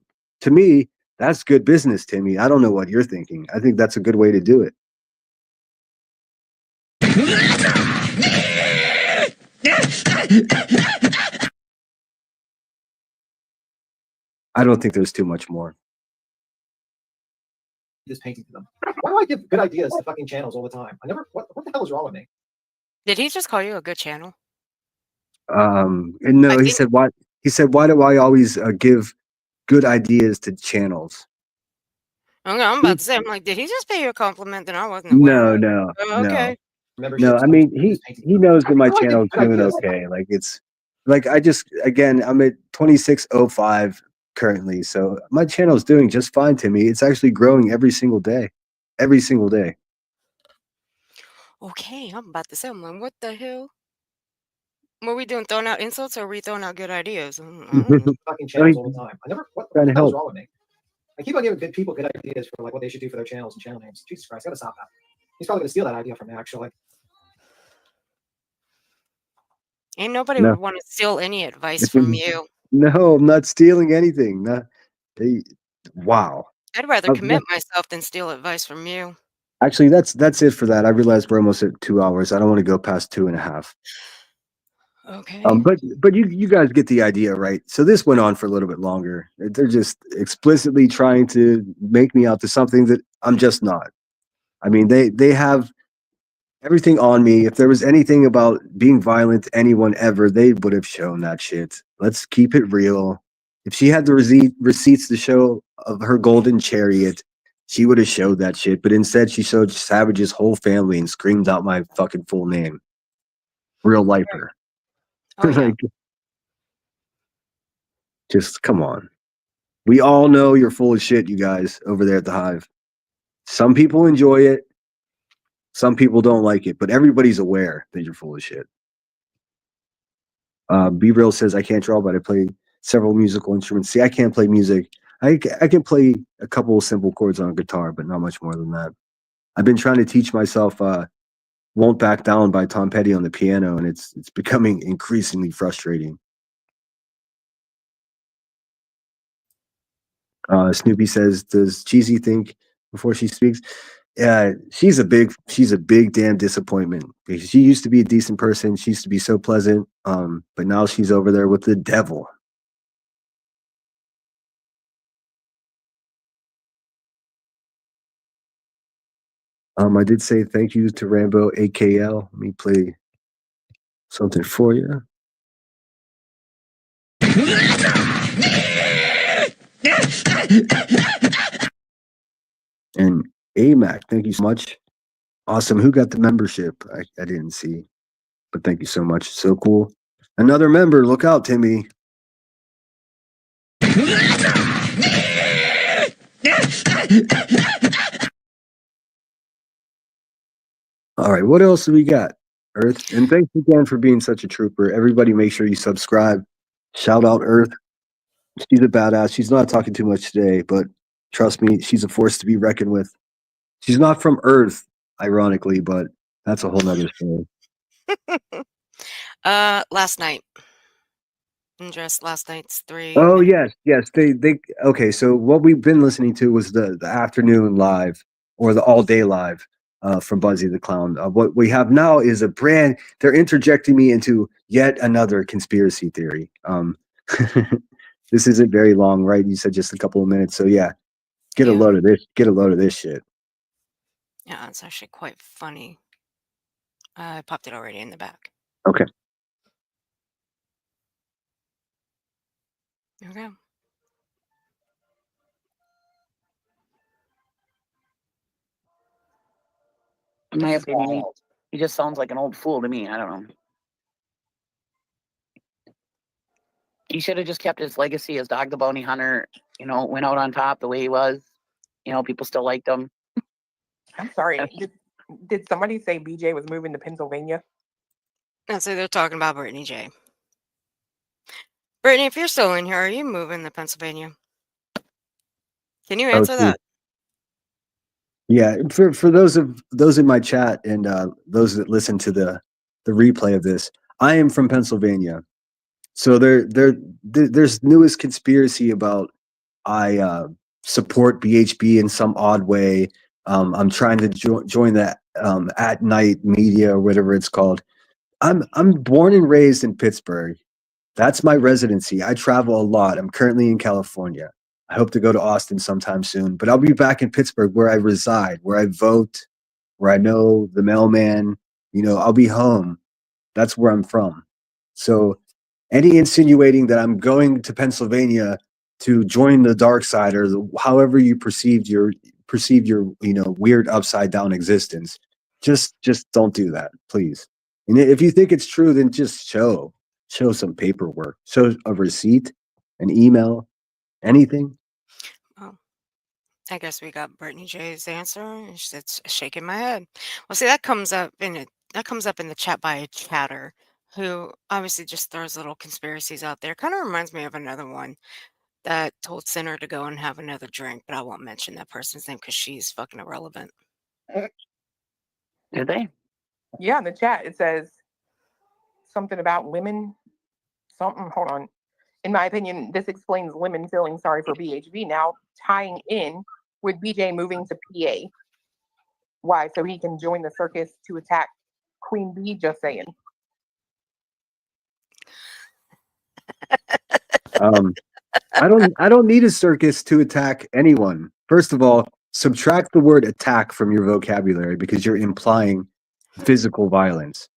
me, that's good business, Timmy. I don't know what you're thinking. I think that's a good way to do it. I don't think there's too much more. This painting to them. Why do I give good ideas to fucking channels all the time? What the hell is wrong with me? Did he just call you a good channel? And no, he said, why do I always give good ideas to channels? Okay, I'm about to say, I'm like, did he just pay you a compliment? Then I wasn't aware. No. Okay. No, I mean, he knows that my channel is doing okay. Like, it's like, I'm at 2605 currently. So my channel is doing just fine, Timmy. It's actually growing every single day. Every single day. Okay, I'm about to say, I'm like, what the hell? What are we doing? Throwing out insults, or are we throwing out good ideas? Fucking channels all the time. What the hell is wrong with me? I keep on giving good people good ideas for like what they should do for their channels and channel names. Jesus Christ, I gotta stop that. He's probably gonna steal that idea from me, actually. Ain't nobody would want to steal any advice from you. No, I'm not stealing anything. Wow. I'd rather commit myself than steal advice from you. Actually, that's it for that. I realize we're almost at 2 hours. I don't want to go past 2.5. Okay. But you guys get the idea, right? So this went on for a little bit longer. They're just explicitly trying to make me out to something that I'm just not. I mean, they have everything on me. If there was anything about being violent to anyone ever, they would have shown that shit. Let's keep it real. If she had the receipts to show of her golden chariot, she would have showed that shit. But instead, she showed Savage's whole family and screamed out my fucking full name. Real lifer. Oh, yeah. Like, just come on. We all know you're full of shit, you guys, over there at the Hive. Some people enjoy it. Some people don't like it, but everybody's aware that you're full of shit. Be Real says, I can't draw, but I play several musical instruments. See, I can't play music. I can play a couple of simple chords on a guitar, but not much more than that. I've been trying to teach myself Won't Back Down by Tom Petty on the piano, and it's becoming increasingly frustrating. Snoopy says, does Cheesy think before she speaks? Yeah, she's a big damn disappointment because she used to be a decent person. She used to be so pleasant. But now she's over there with the devil. I did say thank you to Rambo AKL. Let me play something for you. And AMAC, thank you so much. Awesome. Who got the membership? I didn't see, but thank you so much. So cool. Another member. Look out, Timmy. All right, what else do we got, Earth? And thanks again for being such a trooper. Everybody make sure you subscribe. Shout out Earth. She's a badass. She's not talking too much today, but trust me, she's a force to be reckoned with. She's not from Earth, ironically, but that's a whole nother story. Last night. Just last night's 3 Oh, minutes. yes. They okay, so what we've been listening to was the afternoon live or the all day live from Buzzy the Clown. What we have now is they're interjecting me into yet another conspiracy theory. This isn't very long, right? You said just a couple of minutes. So yeah, get a load of this. Get a load of this shit. Yeah, it's actually quite funny. I popped it already in the back. Okay. Okay. In my opinion, he just sounds like an old fool to me. I don't know. He should have just kept his legacy as Dog the Bounty Hunter, went out on top the way he was. People still liked him. I'm sorry. Did somebody say BJ was moving to Pennsylvania? And so they're talking about Brittany J. Brittany, if you're still in here, are you moving to Pennsylvania? Can you answer that? Yeah, for those in my chat and those that listen to the replay of this, I am from Pennsylvania. So there's newest conspiracy about I support BHB in some odd way. I'm trying to join that at night media or whatever it's called. I'm born and raised in Pittsburgh. That's my residency. I travel a lot. I'm currently in California. I hope to go to Austin sometime soon, but I'll be back in Pittsburgh where I reside, where I vote, where I know the mailman. I'll be home. That's where I'm from. So any insinuating that I'm going to Pennsylvania to join the dark side or however you perceived your weird upside down existence, just don't do that, please. And if you think it's true, then just show some paperwork, show a receipt, an email, anything. Oh, I guess we got Brittany J's answer. It's shaking my head. Well, see, that comes up in the chat by a chatter who obviously just throws little conspiracies out there. Kind of reminds me of another one that told Sinner to go and have another drink, but I won't mention that person's name because she's fucking irrelevant. Did they? Yeah, in the chat it says something about women. Hold on. In my opinion, this explains women feeling sorry for BHB now, tying in with BJ moving to PA. Why? So he can join the circus to attack Queen Bee? Just saying. I don't need a circus to attack anyone. First of all, subtract the word attack from your vocabulary because you're implying physical violence.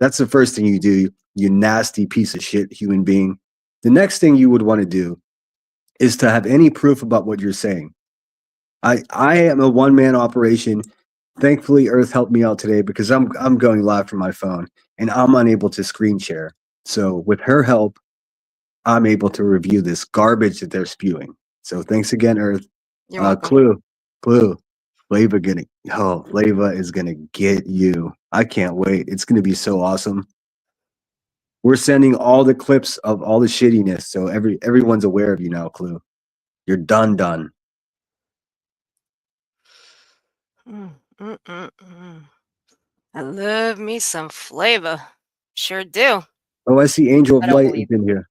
That's the first thing you do, you nasty piece of shit human being. The next thing you would want to do is to have any proof about what you're saying. I am a one-man operation. Thankfully, Earth helped me out today because I'm going live from my phone and I'm unable to screen share. So with her help, I'm able to review this garbage that they're spewing. So thanks again, Earth. You're welcome. Clue. Flava is gonna get you. I can't wait. It's gonna be so awesome. We're sending all the clips of all the shittiness, so everyone's aware of you now, Clue. You're done. I love me some flavor. Sure do. Oh, I see Angel of I don't Light is believe in here.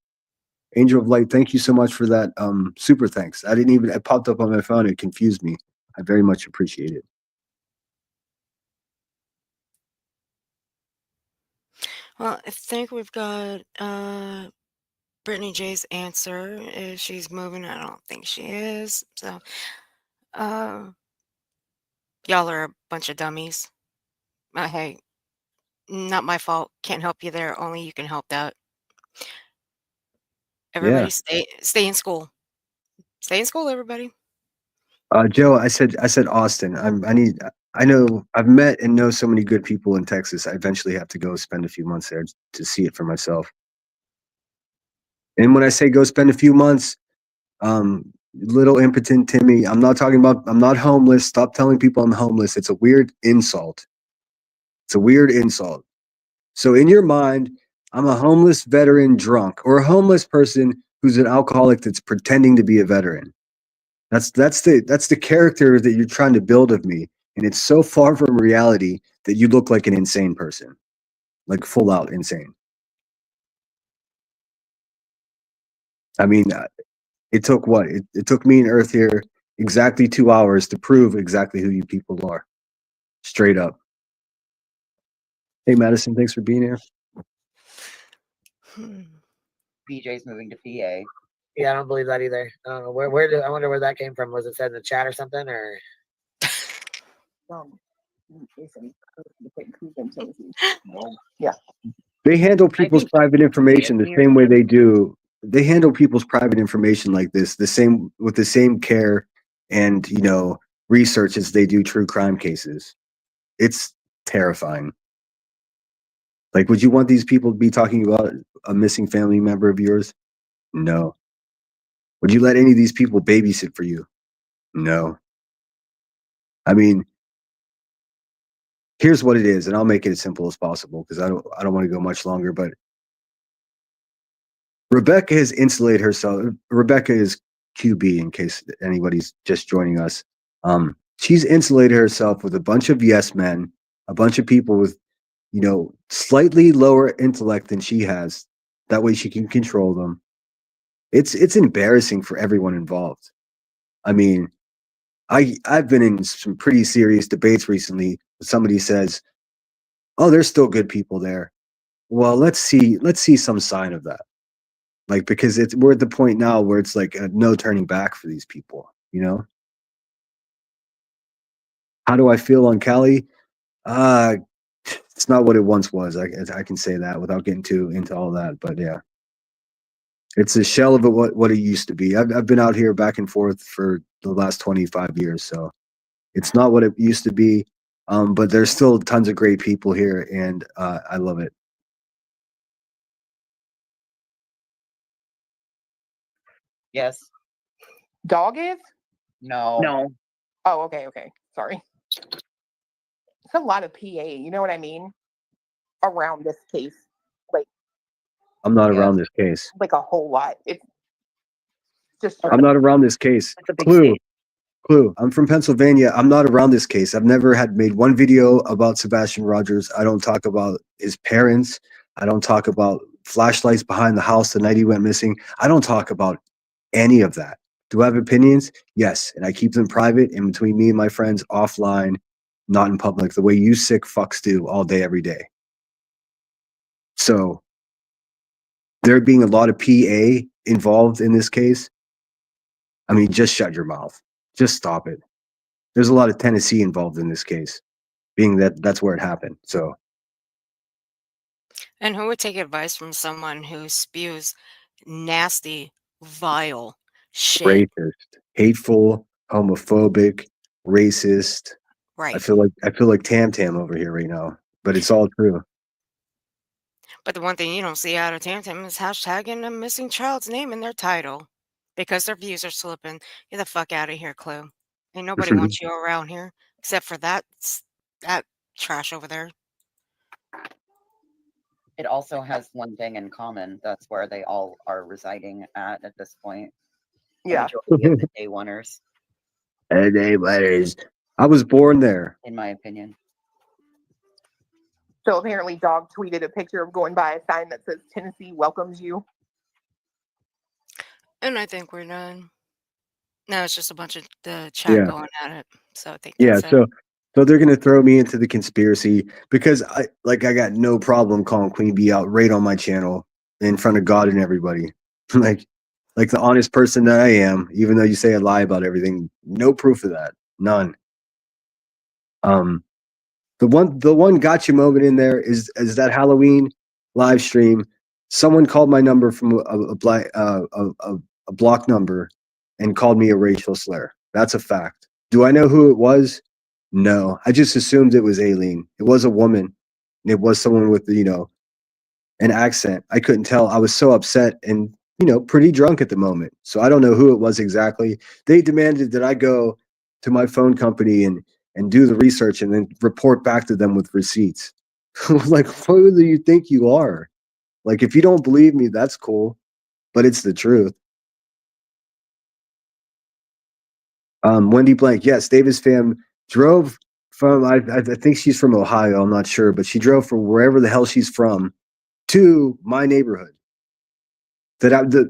Angel of Light, thank you so much for that super thanks. It popped up on my phone. It confused me. I very much appreciate it. Well, I think we've got Brittany J's answer. If she's moving, I don't think she is. So, y'all are a bunch of dummies. Hey, not my fault. Can't help you there. Only you can help that. Everybody, stay in school. Stay in school, everybody. Joe, I said Austin. I know I've met and know so many good people in Texas. I eventually have to go spend a few months there to see it for myself. And when I say go spend a few months, little impotent Timmy, I'm not homeless. Stop telling people I'm homeless. It's a weird insult. So in your mind, I'm a homeless veteran drunk or a homeless person who's an alcoholic that's pretending to be a veteran. That's the character that you're trying to build of me, and it's so far from reality that you look like an insane person, like full out insane. I mean, it took what? It took me and Earth here exactly 2 hours to prove exactly who you people are, straight up. Hey, Madison, thanks for being here. BJ's moving to PA. Yeah, I don't believe that either. I don't know I wonder where that came from. Was it said in the chat or something, or? Yeah. They handle people's private information the same way they do. They handle people's private information like this, with the same care and research as they do true crime cases. It's terrifying. Like, would you want these people to be talking about a missing family member of yours? No. Would you let any of these people babysit for you? No. I mean, here's what it is, and I'll make it as simple as possible because I don't want to go much longer, but Rebecca has insulated herself. Rebecca is QB in case anybody's just joining us. She's insulated herself with a bunch of yes men, a bunch of people with, slightly lower intellect than she has. That way she can control them. It's embarrassing for everyone involved. I mean, I've been in some pretty serious debates recently. Somebody says, "Oh, there's still good people there." Well, let's see some sign of that. Like, because we're at the point now where it's like no turning back for these people, How do I feel on Cali? It's not what it once was. I can say that without getting too into all that, but yeah. It's a shell of what it used to be. I've been out here back and forth for the last 25 years, so it's not what it used to be. But there's still tons of great people here, and I love it. Yes. Dog is? No. Oh, okay. Sorry. It's a lot of PA, you know what I mean? Around this case. Like, I'm not around this case. like a whole lot. It's just I'm not around this case. Clue. I'm from Pennsylvania. I'm not around this case. I've never made one video about Sebastian Rogers. I don't talk about his parents. I don't talk about flashlights behind the house the night he went missing. I don't talk about any of that. Do I have opinions? Yes. And I keep them private and between me and my friends offline, not in public, the way you sick fucks do all day, every day. So there being a lot of PA involved in this case, I mean, just shut your mouth. Just stop it. there's a lot of Tennessee involved in this case, being that that's where it happened. So And who would take advice from someone who spews nasty, vile shit? racist, hateful, homophobic, racist. Right. I feel like Tam Tam over here right now, but it's all true. But the one thing you don't see out of Tam is hashtagging a missing child's name in their title because their views are slipping. Get the fuck out of here, Clue. Ain't nobody wants you around here except for that trash over there. It also has one thing in common. That's where they all are residing at this point. The Yeah. majority of the day oneers, And they letters. I was born there. in my opinion. So apparently, Dog tweeted a picture of going by a sign that says Tennessee welcomes you. And I think we're done. No, it's just a bunch of the chat Yeah. going at it. So I think Yeah, that's it. so they're gonna throw me into the conspiracy because I got no problem calling Queen Bee out right on my channel in front of God and everybody. like the honest person that I am, even though you say I lie about everything, no proof of that. None. The one gotcha moment in there is that Halloween live stream. Someone called my number from a block number and called me a racial slur. That's a fact. Do I know who it was? No. I just assumed it was Aileen. It was a woman. And it was someone with, an accent. I couldn't tell. I was so upset and, pretty drunk at the moment. So I don't know who it was exactly. They demanded that I go to my phone company and do the research and then report back to them with receipts. Like, who do you think you are? Like, if you don't believe me, that's cool, but it's the truth. Wendy Blank, yes, Davis fam drove from, I think she's from Ohio, I'm not sure, but she drove from wherever the hell she's from to my neighborhood.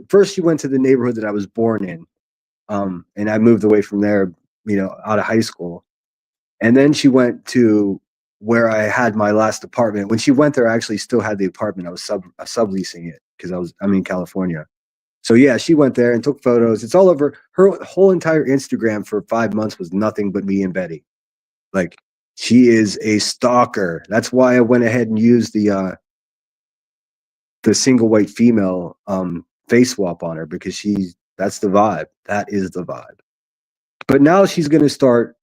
First she went to the neighborhood that I was born in, and I moved away from there, out of high school. And then she went to where I had my last apartment. When she went there, I actually still had the apartment. I was subleasing it because I'm in California. So yeah, she went there and took photos. It's all over. Her whole entire Instagram for 5 months was nothing but me and Betty. Like, she is a stalker. That's why I went ahead and used the single white female face swap on her, because that's the vibe. That is the vibe. But now she's gonna start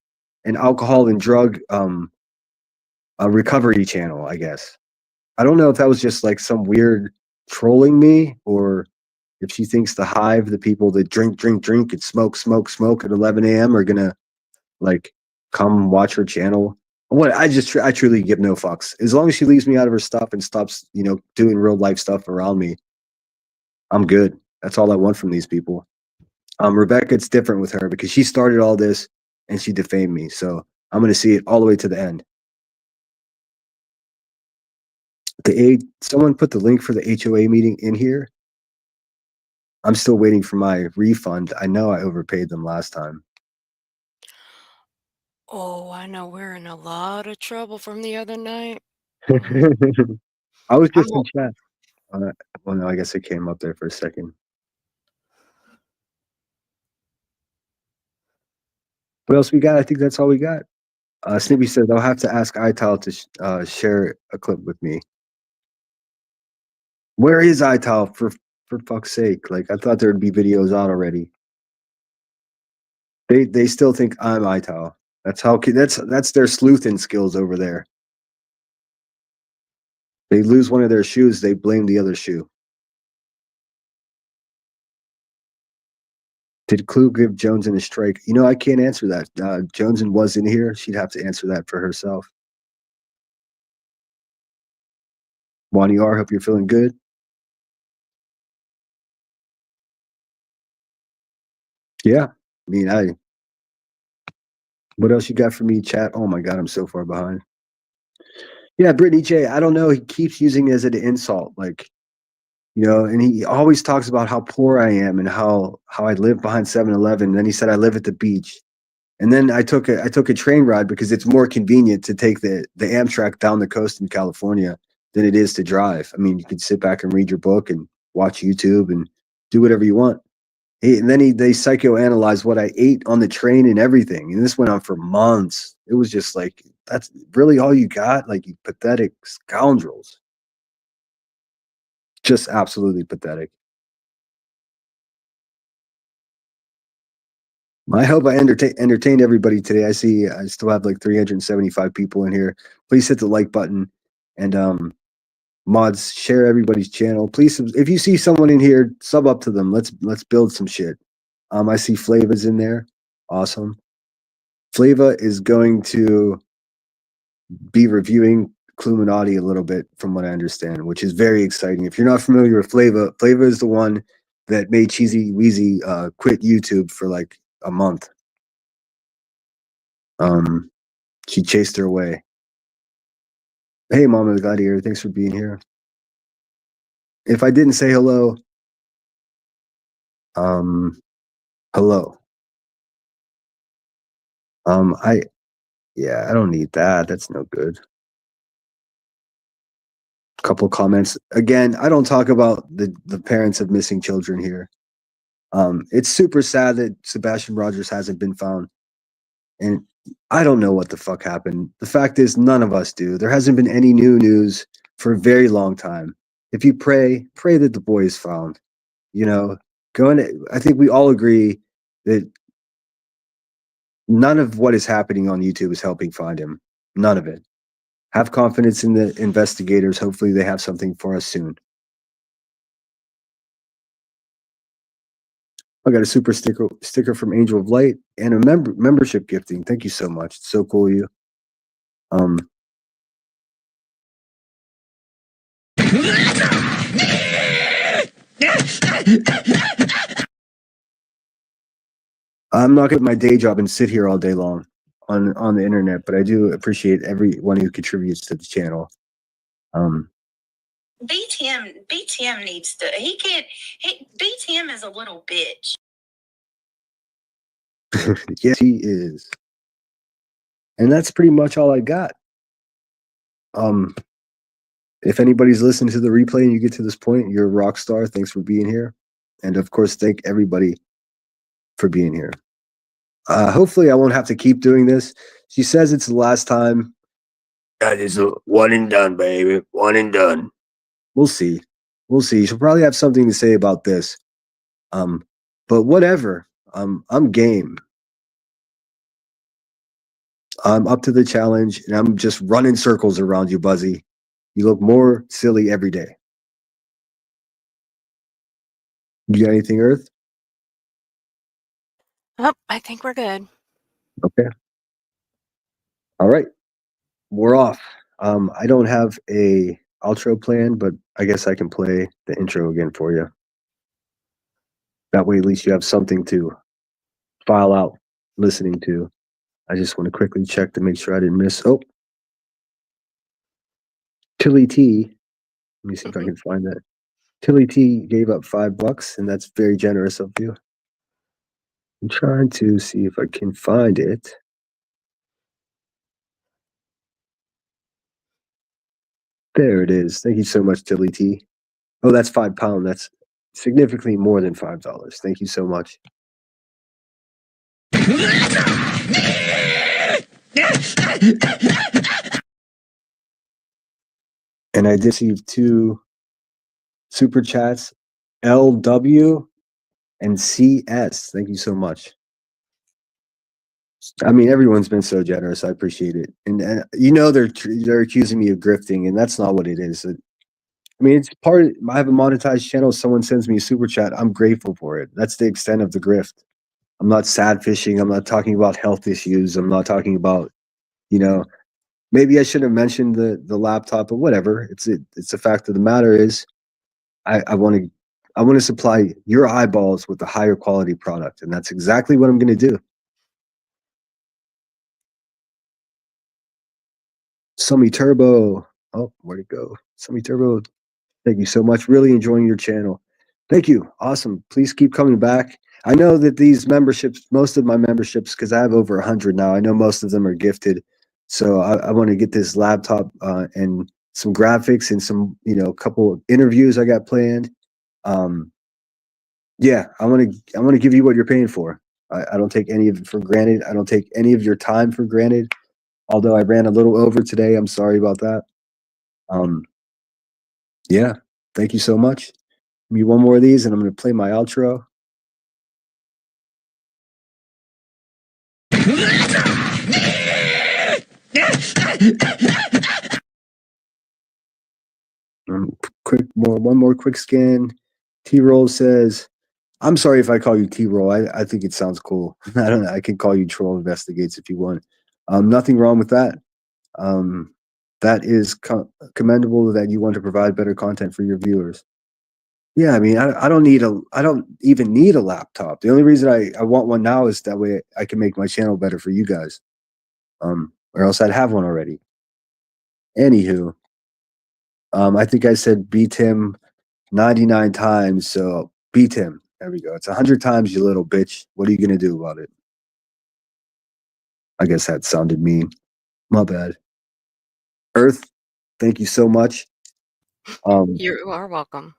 an alcohol and drug a recovery channel, I guess. I don't know if that was just like some weird trolling me, or if she thinks the hive, the people that drink and smoke at 11 a.m. are gonna like come watch her channel. What I truly give no fucks. As long as she leaves me out of her stuff and stops, doing real life stuff around me, I'm good. That's all I want from these people. Rebecca, it's different with her because she started all this and she defamed me. So I'm gonna see it all the way to the end. Someone put the link for the HOA meeting in here. I'm still waiting for my refund. I know I overpaid them last time. Oh, I know we're in a lot of trouble from the other night. I was just in chat. Well, no, I guess it came up there for a second. What else we got? I think that's all we got. Snippy says, I'll have to ask Ital to share a clip with me. Where is Ital, for fuck's sake? Like, I thought there'd be videos out already. They still think I'm Ital. That's their sleuthing skills over there. They lose one of their shoes, they blame the other shoe. Did Clue give Joneson a strike? I can't answer that. Joneson was in here. She'd have to answer that for herself. Wani R, hope you're feeling good. Yeah. I mean, what else you got for me, chat? Oh my God, I'm so far behind. Yeah, Brittany J, I don't know. He keeps using it as an insult. Like, and he always talks about how poor I am and how I live behind 7-Eleven. And then he said I live at the beach. And then I took a train ride because it's more convenient to take the Amtrak down the coast in California than it is to drive. I mean, you could sit back and read your book and watch YouTube and do whatever you want. And then they psychoanalyzed what I ate on the train and everything. And this went on for months. It was just like, that's really all you got? Like, you pathetic scoundrels. Just absolutely pathetic. I hope I entertained everybody today. I see I still have like 375 people in here. Please hit the like button and mods, share everybody's channel. Please, if you see someone in here, sub up to them. Let's build some shit. I see Flava's in there. Awesome. Flava is going to be reviewing Cluminati a little bit, from what I understand, which is very exciting. If you're not familiar with Flava, Flava is the one that made Cheesy Weezy quit YouTube for like a month. She chased her away. Hey, Mama the Gladiator, thanks for being here. If I didn't say hello, hello. I don't need that. That's no good. Couple comments. Again, I don't talk about the parents of missing children here. It's super sad that Sebastian Rogers hasn't been found. And I don't know what the fuck happened. The fact is, none of us do. There hasn't been any new news for a very long time. If you pray that the boy is found. You know, I think we all agree that none of what is happening on YouTube is helping find him. None of it. Have confidence in the investigators. Hopefully they have something for us soon. I got a super sticker from Angel of Light and a membership gifting. Thank you so much. It's so cool of you. I'm not gonna get my day job and sit here all day long on the internet, but I do appreciate everyone who contributes to the channel. BTM needs to. BTM is a little bitch. Yes, he is. And that's pretty much all I got. If anybody's listening to the replay and you get to this point, you're a rock star. Thanks for being here. And of course, thank everybody for being here. Hopefully I won't have to keep doing this. She says it's the last time. That is a one and done, baby. One and done. We'll see. We'll see. She'll probably have something to say about this. But whatever. I'm game. I'm up to the challenge, and I'm just running circles around you, Buzzy. You look more silly every day. You got anything, Earth? Oh, I think we're good. Okay. All right. We're off. I don't have a outro plan, but I guess I can play the intro again for you. That way, at least you have something to file out listening to. I just want to quickly check to make sure I didn't miss. Oh, Tilly T. Let me see if I can find that. Tilly T gave up $5, and that's very generous of you. I'm trying to see if I can find it. There it is. Thank you so much, Tilly T. Oh, that's £5. That's significantly more than $5. Thank you so much. And I did receive 2 super chats, LW and CS. Thank you so much. I mean, everyone's been so generous. I appreciate it. And you know, they're accusing me of grifting, and that's not what it is. I mean, it's part of, I have a monetized channel. Someone sends me a super chat. I'm grateful for it. That's the extent of the grift. I'm not sad fishing. I'm not talking about health issues. I'm not talking about, you know, maybe I should have mentioned the laptop, but whatever. It's the fact of the matter is I want to supply your eyeballs with a higher quality product, and that's exactly what I'm going to do. Summy Turbo. Oh, where'd it go? Summy Turbo. Thank you so much. Really enjoying your channel. Thank you. Awesome. Please keep coming back. I know that these memberships, most of my memberships, because I have over 100 now, I know most of them are gifted. So I want to get this laptop and some graphics and some, you know, a couple of interviews I got planned. Yeah, I want to give you what you're paying for. I don't take any of it for granted. I don't take any of your time for granted. Although I ran a little over today, I'm sorry about that. Yeah, thank you so much. Give me one more of these, and I'm going to play my outro. One more quick scan. T-Roll says, I'm sorry if I call you T-Roll. I think it sounds cool. I don't know. I can call you Troll Investigates if you want. Nothing wrong with that. That is commendable that you want to provide better content for your viewers. Yeah, I mean, I don't even need a laptop. The only reason I want one now is that way I can make my channel better for you guys. Or else I'd have one already. Anywho, I think I said beat him 99 times, so beat him. There we go. It's 100 times, you little bitch. What are you gonna do about it? I guess that sounded mean. My bad. Earth, thank you so much. You are welcome.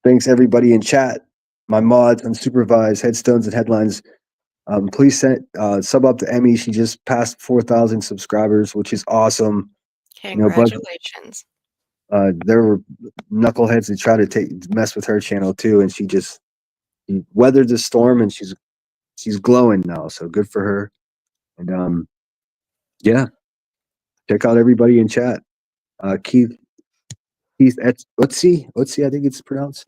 Thanks everybody in chat, my mods, unsupervised, headstones and headlines. Please sub up to Emmy. She just passed 4,000 subscribers, which is awesome. Congratulations. There were knuckleheads that try to mess with her channel too, and she weathered the storm, and she's glowing now. So good for her. And yeah, check out everybody in chat. Keith, Utsi, I think it's pronounced.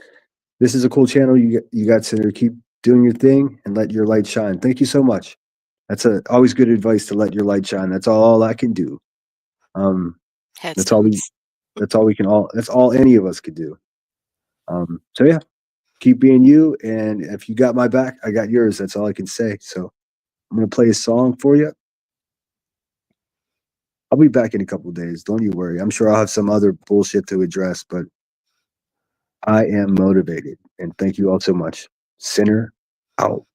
This is a cool channel. You got to keep doing your thing and let your light shine. Thank you so much. That's always good advice, to let your light shine. That's all I can do. That's all any of us could do. So yeah, keep being you, and if you got my back, I got yours. That's all I can say. So I'm gonna play a song for you. I'll be back in a couple of days. Don't you worry. I'm sure I'll have some other bullshit to address, but I am motivated. And thank you all so much. Sinner out.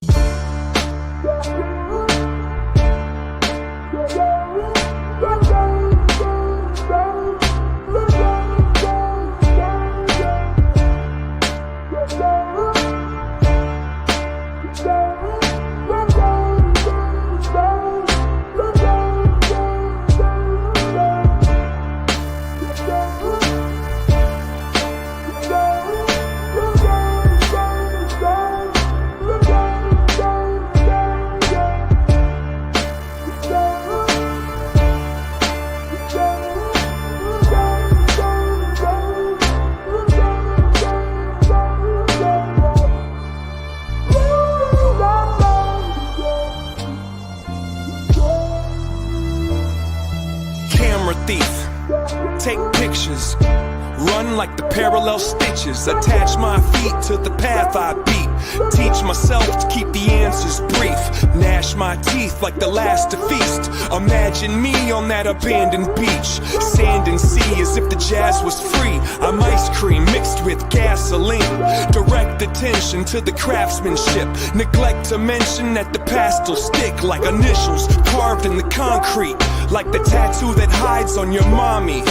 Take pictures, run like the parallel stitches, attach my feet to the path I beat, teach myself to keep the answers brief, gnash my teeth like the last to feast. Imagine me on that abandoned beach, sand and sea as if the jazz was free. I'm ice cream mixed with gasoline, direct attention to the craftsmanship, neglect to mention that the past will stick like initials carved in the concrete, like the tattoo that hides on your mommy.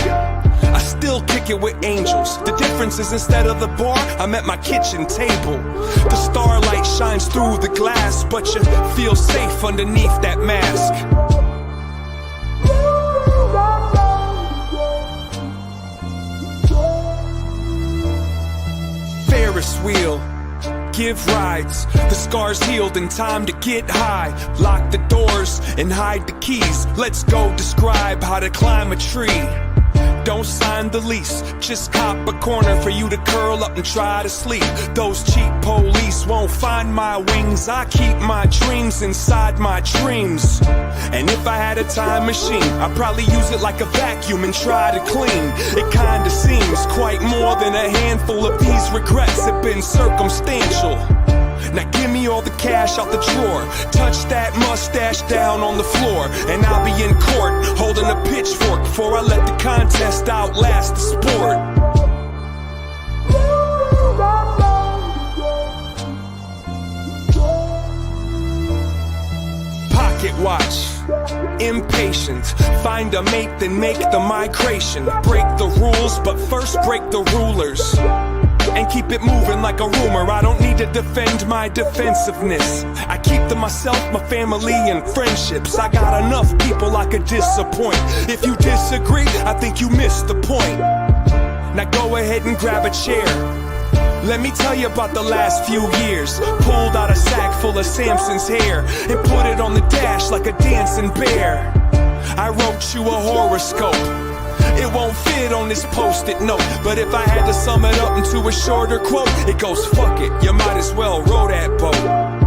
I still kick it with angels. The difference is, instead of the bar, I'm at my kitchen table. The starlight shines through the glass, but you feel safe underneath that mask. Ferris wheel, give rides. The scars healed in time to get high. Lock the doors and hide the keys. Let's go describe how to climb a tree. Don't sign the lease, just cop a corner for you to curl up and try to sleep. Those cheap police won't find my wings. I keep my dreams inside my dreams. And if I had a time machine, I'd probably use it like a vacuum and try to clean. It kinda seems quite more than a handful of these regrets have been circumstantial. Now give me all the cash out the drawer, touch that mustache down on the floor, and I'll be in court holding a pitchfork before I let the contest outlast the sport. Pocket watch, impatient, find a mate then make the migration. Break the rules, but first break the rulers. and keep it moving like a rumor. I don't need to defend my defensiveness. I keep to myself, my family, and friendships. I got enough people I could disappoint. If you disagree, I think you missed the point. Now go ahead and grab a chair. Let me tell you about the last few years. Pulled out a sack full of Samson's hair and put it on the dash like a dancing bear. I wrote you a horoscope. It won't fit on this post-it note, but if I had to sum it up into a shorter quote, it goes, fuck it, you might as well row that boat.